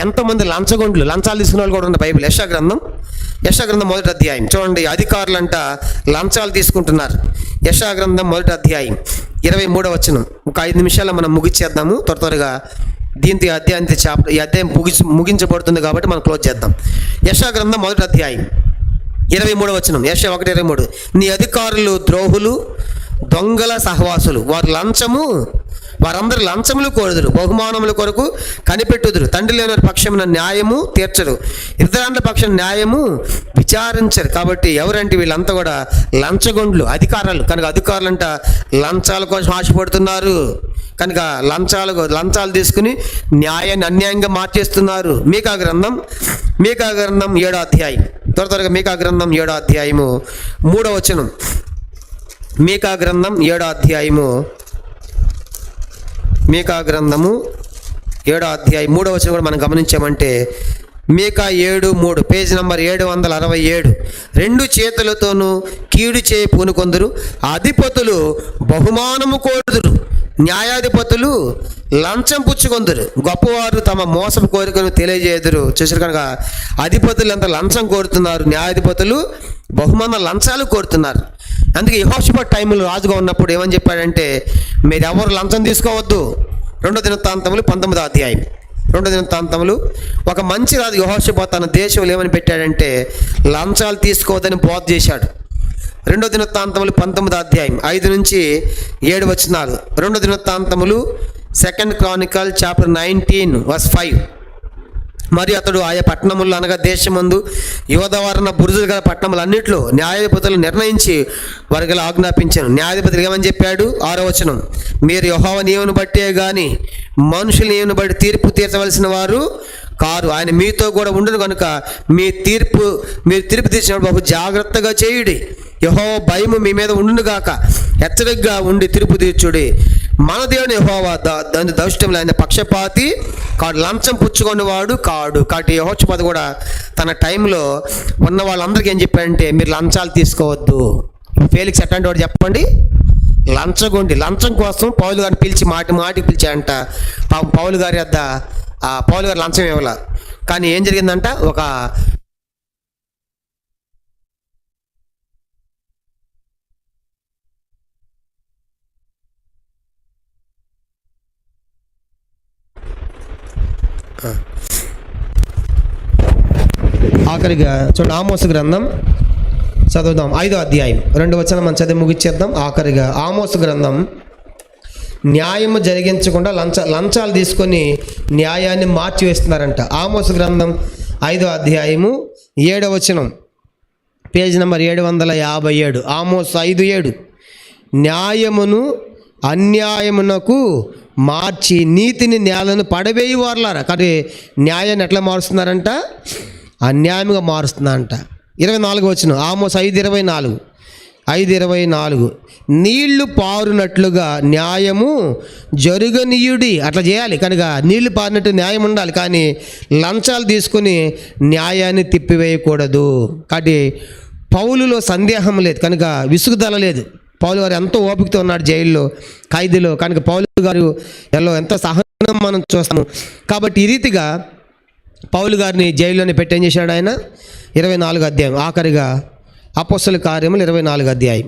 [SPEAKER 2] ఎంతోమంది లంచాలు తీసుకునే వాళ్ళు కూడా ఉన్న బైబిల్. యెషయా గ్రంథం 1వ అధ్యాయం చూడండి. అధికారులంట లంచాలు తీసుకుంటున్నారు. యెషయా గ్రంథం 1వ అధ్యాయం 23వ వచనం. ఒక 5 నిమిషాల్లో మనం ముగిచ్చేద్దాము త్వరగా. దీంతో ఈ అధ్యాయం ముగించబడుతుంది కాబట్టి మనం క్లోజ్ చేద్దాం. యెషయా గ్రంథం 1వ అధ్యాయం 23వ వచనం. యెషయా 1:23. నీ అధికారులు ద్రోహులు, దొంగల సహవాసులు, వారందరూ లంచములు కోరుదురు, బహుమానముల కొరకు కనిపెట్టుదురు, తండ్రి లేని పక్షమున న్యాయము తీర్చరు, ఇతరుల పక్షం న్యాయము విచారించరు. కాబట్టి ఎవరంటే వీళ్ళంతా కూడా లంచగొండ్లు, అధికారులు. కనుక అధికారులంట లంచాల కోసం ఆశపడుతున్నారు. కనుక లంచాలు తీసుకుని న్యాయాన్ని అన్యాయంగా మార్చేస్తున్నారు. మీకా గ్రంథం 7వ అధ్యాయం త్వరగా. మీకా గ్రంథం 7వ అధ్యాయము 3వ వచనం. మీకా గ్రంథం 7వ అధ్యాయము 3వ వచనం కూడా మనం గమనించామంటే, మీకా 7:3, పేజ్ నంబర్ 767. 2 చేతులతోనూ కీడు చేయి పూనుకొందురు, అధిపతులు బహుమానము కోరుదురు, న్యాయాధిపతులు లంచం పుచ్చుకొందురు, గొప్పవారు తమ మోసపు కోరికను తెలియజేయుదురు. చూసారు కనుక అధిపతులు అంత లంచం కోరుతున్నారు, న్యాయాధిపతులు బహుమాన లంచాలు కోరుతున్నారు. అందుకే యెహోషాపాతు టైంలో రాజుగా ఉన్నప్పుడు ఏమని చెప్పాడంటే, మీరు ఎవరు లంచం తీసుకోవద్దు. 2 దినవృత్తాంతములు 19వ అధ్యాయం. 2 దినవృత్తాంతములు. ఒక మంచి రాజు యెహోషాపాతు తన దేశంలో ఏమని పెట్టాడంటే, లంచాలు తీసుకోవద్దని బోధ చేశాడు. 2 దినవృత్తాంతములు 19వ అధ్యాయం 5 నుంచి 7 వచనాలు. 2 దినవృత్తాంతములు 2 Chronicles చాప్టర్ 19 verse 5. మరియు అతడు ఆయా పట్టణములు అనగా దేశమందు యోధవారణ బురుజులు గల పట్టణములన్నింటిలో న్యాయాధిపతులు నిర్ణయించి వారికి ఆజ్ఞాపించాను. న్యాయాధిపతులు ఏమని చెప్పాడు, 6వ వచనం. మీరు యెహోవా నియమను బట్టే గాని మనుషుల నియమను బట్టి తీర్పు తీర్చవలసిన వారు కారు. ఆయన మీతో కూడా ఉండును కనుక మీరు తీర్పు తీర్చినప్పుడు బహు జాగ్రత్తగా చేయుడి. యెహోవా భయము మీ మీద ఉండును గాక, హెచ్చరికగా ఉండి తీర్పు తీర్చుడి. మన దేవుని యెహోవా దాని దౌష్టంలో ఆయన పక్షపాతి కాడు, లంచం పుచ్చుకునేవాడు కాడు. కాబట్టి యెహోషాపాతు కూడా తన టైంలో ఉన్న వాళ్ళందరికీ ఏం చెప్పాడంటే, మీరు లంచాలు తీసుకోవద్దు. ఫేలిక్స్ ఎట్లాంటి వాడు చెప్పండి, లంచగొండి. లంచం కోసం పౌలు గారిని పిలిచి మాటికి పిలిచాడంట. పౌలు గారి వద్ద పౌలు గారు లంచం ఇవ్వాల. కానీ ఏం జరిగిందంట, ఒక ఆఖరిగా చూడండి, ఆమోసు గ్రంథం చదువుదాం. 5వ అధ్యాయం 2 వచనం మనం చదివి ముగిచ్చేద్దాం. ఆఖరిగా ఆమోసు గ్రంథం. న్యాయము జరిగించకుండా లంచాలు తీసుకొని న్యాయాన్ని మార్చివేస్తున్నారంట. ఆమోసు గ్రంథం 5వ అధ్యాయము 7వ వచనం, పేజ్ నెంబర్ 757. ఆమోసు 5:7. న్యాయమును అన్యాయమునకు మార్చి నీతిని నేలను పడవేయి వారలారా. కానీ న్యాయాన్ని ఎట్లా మారుస్తున్నారంట, అన్యాయంగా మారుస్తున్నారంట. 24వ వచనం. ఆమోసు 5:24. నీళ్లు పారునట్లుగా న్యాయము జరుగనీయుడి. అట్లా చేయాలి. కనుక నీళ్లు పారినట్టు న్యాయం ఉండాలి, కానీ లంచాలు తీసుకుని న్యాయాన్ని తిప్పివేయకూడదు. కాబట్టి పౌలులో సందేహం లేదు, కనుక విసుగుదల లేదు. పౌలు గారు ఎంతో ఓపికతో ఉన్నాడు జైల్లో, ఖైదీలో. కనుక పౌలు గారు ఎంతో సహనం మనం చూస్తాము. కాబట్టి ఈ రీతిగా
[SPEAKER 1] పౌలు గారిని జైల్లోనే పెట్టి ఏం చేశాడు ఆయన? 24 అధ్యాయం ఆఖరిగా అపోస్తల కార్యములు 24 అధ్యాయం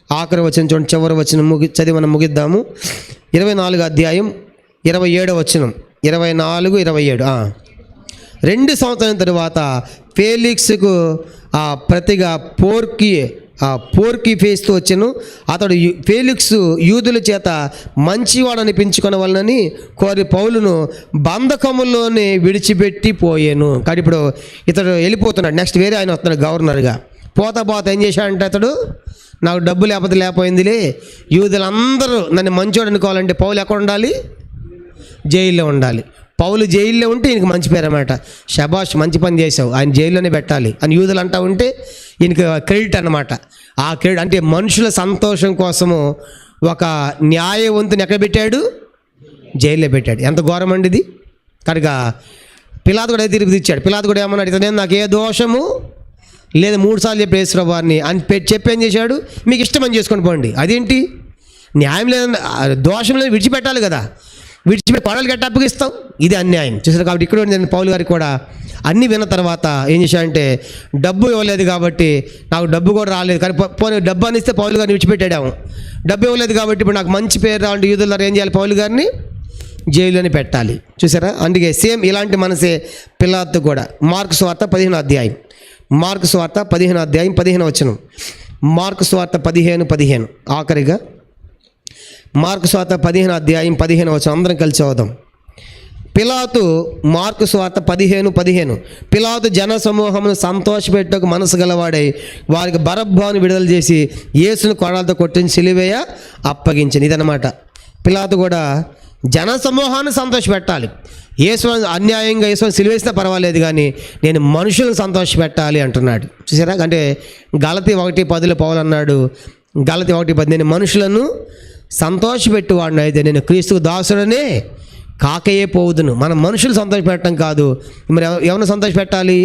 [SPEAKER 1] ఆఖరి వచనం చూడండి, చివరి వచనం చదివి మనం ముగిద్దాము. 24 అధ్యాయం 27 వచనం, 24, 27. 2 సంవత్సరాల తరువాత ఫేలిక్స్కు ప్రతిగా పోర్కి ఫేస్తూ వచ్చెను. అతడు ఫేలిక్స్ యూదుల చేత మంచివాడు అనిపించుకున్న వలనని కోరి పౌలును బంధకముల్లోనే విడిచిపెట్టి పోయాను. కానీ ఇప్పుడు ఇతడు వెళ్ళిపోతున్నాడు. నెక్స్ట్ వేరే ఆయన వస్తున్నాడు గవర్నర్గా. పోతా ఏం చేశాడంటే అతడు, నాకు డబ్బు లేకపోయిందిలే, యూదులందరూ నన్ను మంచివాడు అనుకోవాలంటే పౌలు ఎక్కడ ఉండాలి? జైల్లో ఉండాలి. పౌలు జైల్లో ఉంటే ఈయనకి మంచి పేరు అన్నమాట. షబాష్, మంచి పని చేసావు, ఆయన జైల్లోనే పెట్టాలి అని యూదులు అంటూ ఉంటే ఈయనకి క్రెడిట్ అన్నమాట. ఆ క్రెడిట్ అంటే మనుషుల సంతోషం కోసము ఒక న్యాయవంతుని ఎక్కడ పెట్టాడు? జైల్లో పెట్టాడు. ఎంత ఘోరం అండి ఇది. కనుక పిలాతు కూడా తీర్పు ఇచ్చాడు. పిలాతు కూడా ఏమన్నాడు? ఇతను నాకు ఏ దోషము లేదు 3 సార్లు చెప్పి యేసుప్రభు వారిని అని చెప్పి ఏం చేశాడు? మీకు ఇష్టమని చేసుకొని పోండి. అదేంటి న్యాయం లేదని, దోషం లేదు విడిచిపెట్టాలి కదా, విడిచిపెట్టి కొడలు గట్టి అప్పగిస్తాం, ఇది అన్యాయం చూసారు. కాబట్టి ఇక్కడ నేను పౌలు గారికి కూడా అన్నీ విన్న తర్వాత ఏం చేశాడంటే, డబ్బు ఇవ్వలేదు కాబట్టి నాకు డబ్బు కూడా రాలేదు, కానీ పోనీ డబ్బు అనిస్తే పౌలు గారిని విడిచిపెట్టాము. డబ్బు ఇవ్వలేదు కాబట్టి ఇప్పుడు నాకు మంచి పేరు రావాలంటే యూదుల ద్వారా ఏం చేయాలి? పౌలు గారిని జైల్లోనే పెట్టాలి. చూసారా? అందుకే సేమ్ ఇలాంటి మనసే పిలాతు కూడా. మార్కు సువార్త 15 అధ్యాయం, మార్కు సువార్త 15 అధ్యాయం 15 వచనం, మార్కు సువార్త 15 ఆఖరిగా మార్కు సువార్త 15 అధ్యాయం 15 వచనం అందరం కలిసి చదువుదాం. పిలాతు, మార్కు సువార్త 15 పిలాతు జన సమూహమును సంతోషపెట్టకు మనసు గలవాడై వారికి బరబ్బను విడుదల చేసి యేసును కొరడాలతో కొట్టించి సిలువేయ అప్పగించింది. ఇదన్నమాట. పిలాతు కూడా జన సమూహాన్ని సంతోషపెట్టాలి. యేసు అన్యాయంగా యేసుని సిలువేసినా పర్వాలేదు, కానీ నేను మనుషులను సంతోషపెట్టాలి అంటున్నాడు. చూసారా? అంటే గలతీ 1:10 పౌలు అన్నాడు, గలతీ 1:10, నేను మనుషులను సంతోషపెట్టువాడిని అయితే నేను క్రీస్తుకు దాసుడనే కాకయే పోవుదును. మనం మనుషులు సంతోషపెట్టడం కాదు, మరి ఎవరిని సంతోషపెట్టాలి?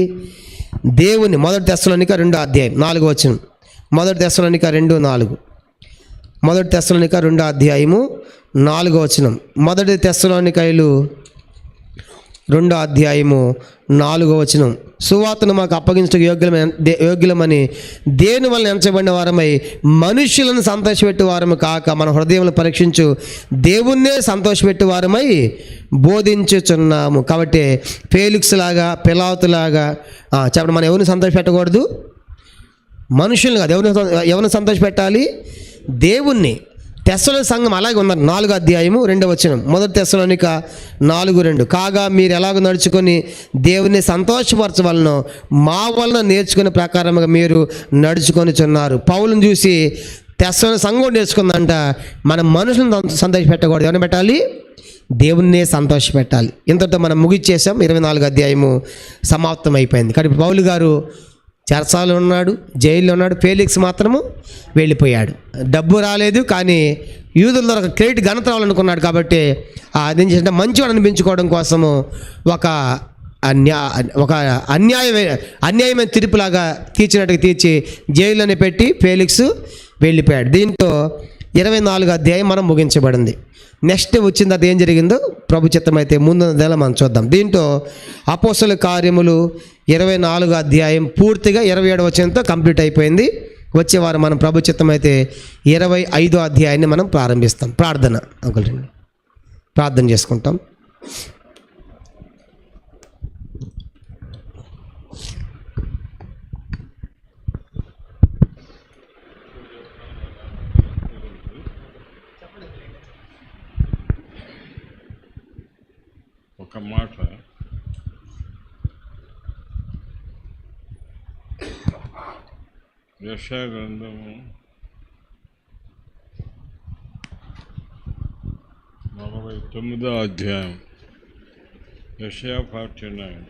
[SPEAKER 1] దేవుని. 1 తెస్సలోనిక 2 అధ్యాయం 4 వచనం, 1 తెస్సలోనిక 2:4, 1 తెస్సలోనిక 2 అధ్యాయము 4 వచనం, 1 తెస్సలోనికైలు 2 అధ్యాయము 4 వచనం. సువార్తను మాకు అప్పగించడానికి యోగ్యులమని దేని వల్ల ఎంచబడిన వారమై మనుషులను సంతోషపెట్టే వారము కాక మన హృదయములను పరీక్షించు దేవుణ్ణే సంతోషపెట్టే వారమై బోధించుచున్నాము. కాబట్టి ఫేలిక్స్ లాగా, పిలాతులాగా చెప్పడం, మనం ఎవరిని సంతోషపెట్టకూడదు? మనుషులను కాదు. ఎవరిని సంతోషపెట్టాలి? దేవుణ్ణి. తెస్సలోనిక సంఘం అలాగే ఉన్నారు. 4 అధ్యాయము 2 వచనం, 1 తెస్సలోనిక 4:2, కాగా మీరు ఎలాగ నడుచుకొని దేవుని సంతోషపరచవలనో మా వలన నేర్చుకునే ప్రకారముగా మీరు నడుచుకొనిచున్నారు. పౌలుని చూసి తెస్సలోనిక సంఘం నేర్చుకుందంట, మనం మనుషులను సంతోషపెట్టకూడదు. ఎవరిని పెట్టాలి? దేవుణ్ణే సంతోషపెట్టాలి. ఇంతటితో మనం ముగిచ్చేసాం. 24 అధ్యాయము సమాప్తం అయిపోయింది. కానీ పౌలు గారు చెరసాలలో ఉన్నాడు, జైల్లో ఉన్నాడు. ఫేలిక్స్ మాత్రము వెళ్ళిపోయాడు. డబ్బు రాలేదు, కానీ యూదుల ద్వారా ఒక క్రెడిట్ ఘనత రావాలనుకున్నాడు. కాబట్టి అదేం చేసినట్టు మంచివాడు అనిపించుకోవడం కోసము ఒక అన్యాయమైన తీర్పులాగా తీర్చినట్టుగా తీర్చి జైల్లోనే పెట్టి ఫేలిక్స్ వెళ్ళిపోయాడు. దీంతో 24 అధ్యాయం మనం ముగించబడింది. నెక్స్ట్ వచ్చిన తర్వాత ఏం జరిగిందో ప్రభు చిత్తమైతే ముందు నెల మనం చూద్దాం. దీంతో అపోస్తల కార్యములు 24 అధ్యాయం పూర్తిగా 27 వచనంతో కంప్లీట్ అయిపోయింది. వచ్చేవారం మనం ప్రభు చిత్తమైతే 25 అధ్యాయాన్ని మనం ప్రారంభిస్తాం. ప్రార్థన చేసుకుంటాం.
[SPEAKER 3] ఒక మాట, యెషయా గ్రంథము 49 అధ్యాయం, యెషయా 49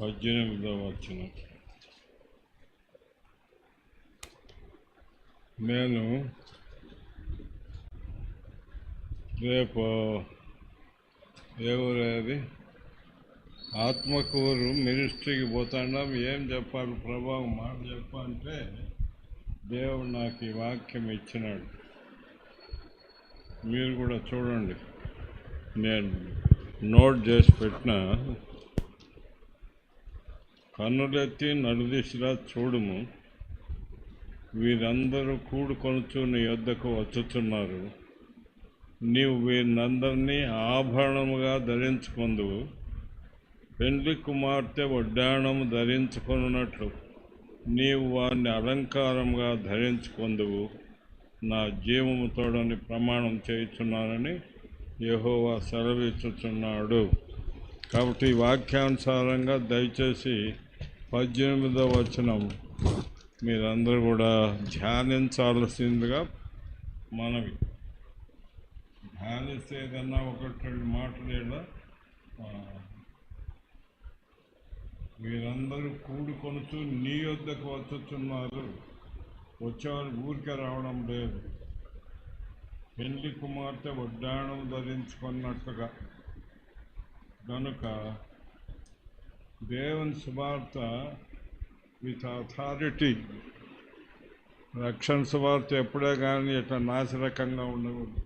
[SPEAKER 3] 18 వచనం. నేను రేపు ఏ ఊరేది ఆత్మకూరు మినిస్ట్రీకి పోతాండాం. ఏం చెప్పాలి ప్రభావం మాట చెప్పాలంటే దేవుడు నాకు ఈ వాక్యం ఇచ్చినాడు. మీరు కూడా చూడండి. నేను నోట్ చేసి పెట్టిన, కన్నులెత్తి నలుదిశలా చూడుము, వీరందరూ కూడుకొనుచు నీ యొద్దకు వచ్చుచున్నారు. నీవు వీరినందరినీ ఆభరణముగా ధరించుకొందువు. పెండ్లి కుమార్తె వడ్డాణము ధరించుకొనున్నట్లు నీవు వారిని అలంకారంగా ధరించుకొందువు. నా జీవము తోడని ప్రమాణం చేయుచున్నానని యెహోవా సెలవిచ్చుచున్నాడు. కాబట్టి ఈ వాక్యానుసారంగా దయచేసి 18వ వచనం మీరందరూ కూడా ధ్యానించాల్సిందిగా మనవి. ధ్యానిస్తే ఏదన్నా ఒకటి రెండు మాటలు వీరందరూ కూడుకొనుచు నీ యొద్దకు వచ్చుచున్నారు. వచ్చేవారు ఊరికే రావడం లేదు, పెండ్లి కుమార్తె వడ్డాణం ధరించుకున్నట్టుగా. కనుక దేవుని సువార్త విత్ అథారిటీ, రక్షణ సువార్త ఎప్పుడే కానీ ఇట్లా నాసిరకంగా ఉండకూడదు.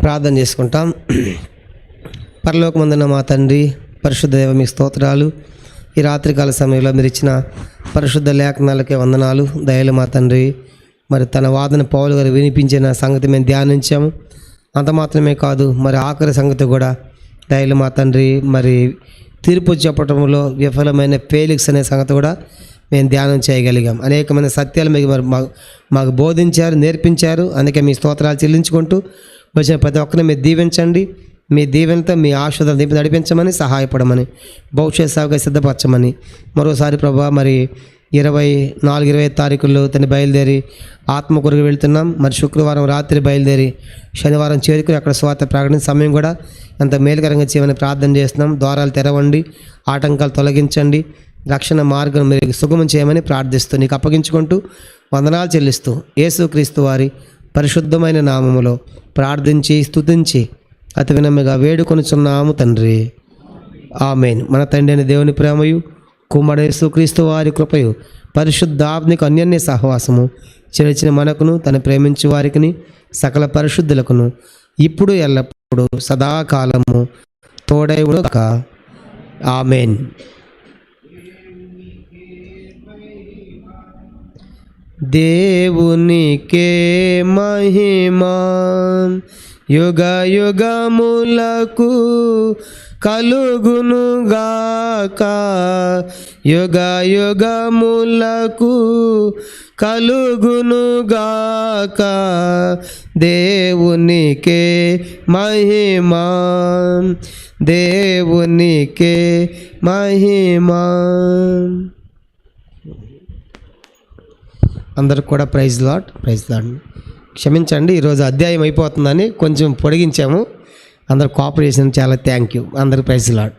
[SPEAKER 1] ప్రార్థన చేసుకుంటాం. పరలోకమందున్న మా తండ్రి, పరిశుద్ధ దేవ మీకు స్తోత్రాలు. ఈ రాత్రికాల సమయంలో మీరు ఇచ్చిన పరిశుద్ధ లేఖనాలకే వందనాలు. దయలు మా తండ్రి, మరి తన వాదన పౌలు గారు వినిపించిన సంగతి మేము ధ్యానించాము. అంత మాత్రమే కాదు, మరి ఆఖరి సంగతి కూడా దయలు మా తండ్రి, మరి తీర్పు చెప్పటంలో విఫలమైన ఫేలిక్స్ అనే సంగతి కూడా మేము ధ్యానం చేయగలిగాం. అనేకమైన సత్యాలు మీకు మరి మాకు బోధించారు, నేర్పించారు. అందుకే మీ స్తోత్రాలు చెల్లించుకుంటూ వచ్చిన ప్రతి ఒక్కరిని మీరు దీవించండి. మీ దీవెనతో మీ ఆశీర్వాదాలు దింపి నడిపించమని, సహాయపడమని, భవిష్యత్ సేవగా సిద్ధపరచమని మరోసారి ప్రభా, మరి 24-25 తారీఖుల్లో తను బయలుదేరి ఆత్మకూరుకు వెళ్తున్నాం. మరి శుక్రవారం రాత్రి బయలుదేరి శనివారం చేరుకుని అక్కడ స్వార్థ ప్రకటన సమయం కూడా ఎంత మేలుకరంగా చేయమని ప్రార్థన చేస్తున్నాం. ద్వారాలు తెరవండి, ఆటంకాలు తొలగించండి, రక్షణ మార్గం మీరు సుగమం చేయమని ప్రార్థిస్తూ నీకు అప్పగించుకుంటూ వందనాలు చెల్లిస్తూ యేసుక్రీస్తు వారి పరిశుద్ధమైన నామములో ప్రార్థించి స్తుతించి అతి వినమ్రగా వేడుకొనుచున్నాము తండ్రి. ఆమేన్. మన తండ్రి అయిన దేవుని ప్రేమయు, కుమారుడు యేసుక్రీస్తు వారి కృపయు, పరిశుద్ధాత్మకు అన్యోన్య సహవాసము చెలిచిన మనకును, తను ప్రేమించు వారికిని, సకల పరిశుద్ధులకును ఇప్పుడు ఎల్లప్పుడూ ఇప్పుడు సదాకాలము తోడై ఉండుగాక. ఆమేన్. దేవునికే మహిమా యుగ యుగములకు కలుగునుగాక. యుగ యుగములకు కలుగునుగాక. దేవునికే మహిమా, దేవునికే మహిమా. అందరికి కూడా ప్రైజ్ లాడ్. క్షమించండి, ఈరోజు అధ్యాయం అయిపోతుందని కొంచెం పొడిగించాము. అందరు కోఆపరేషన్ చాలా థ్యాంక్ యూ. అందరికి ప్రైజ్ లాడ్.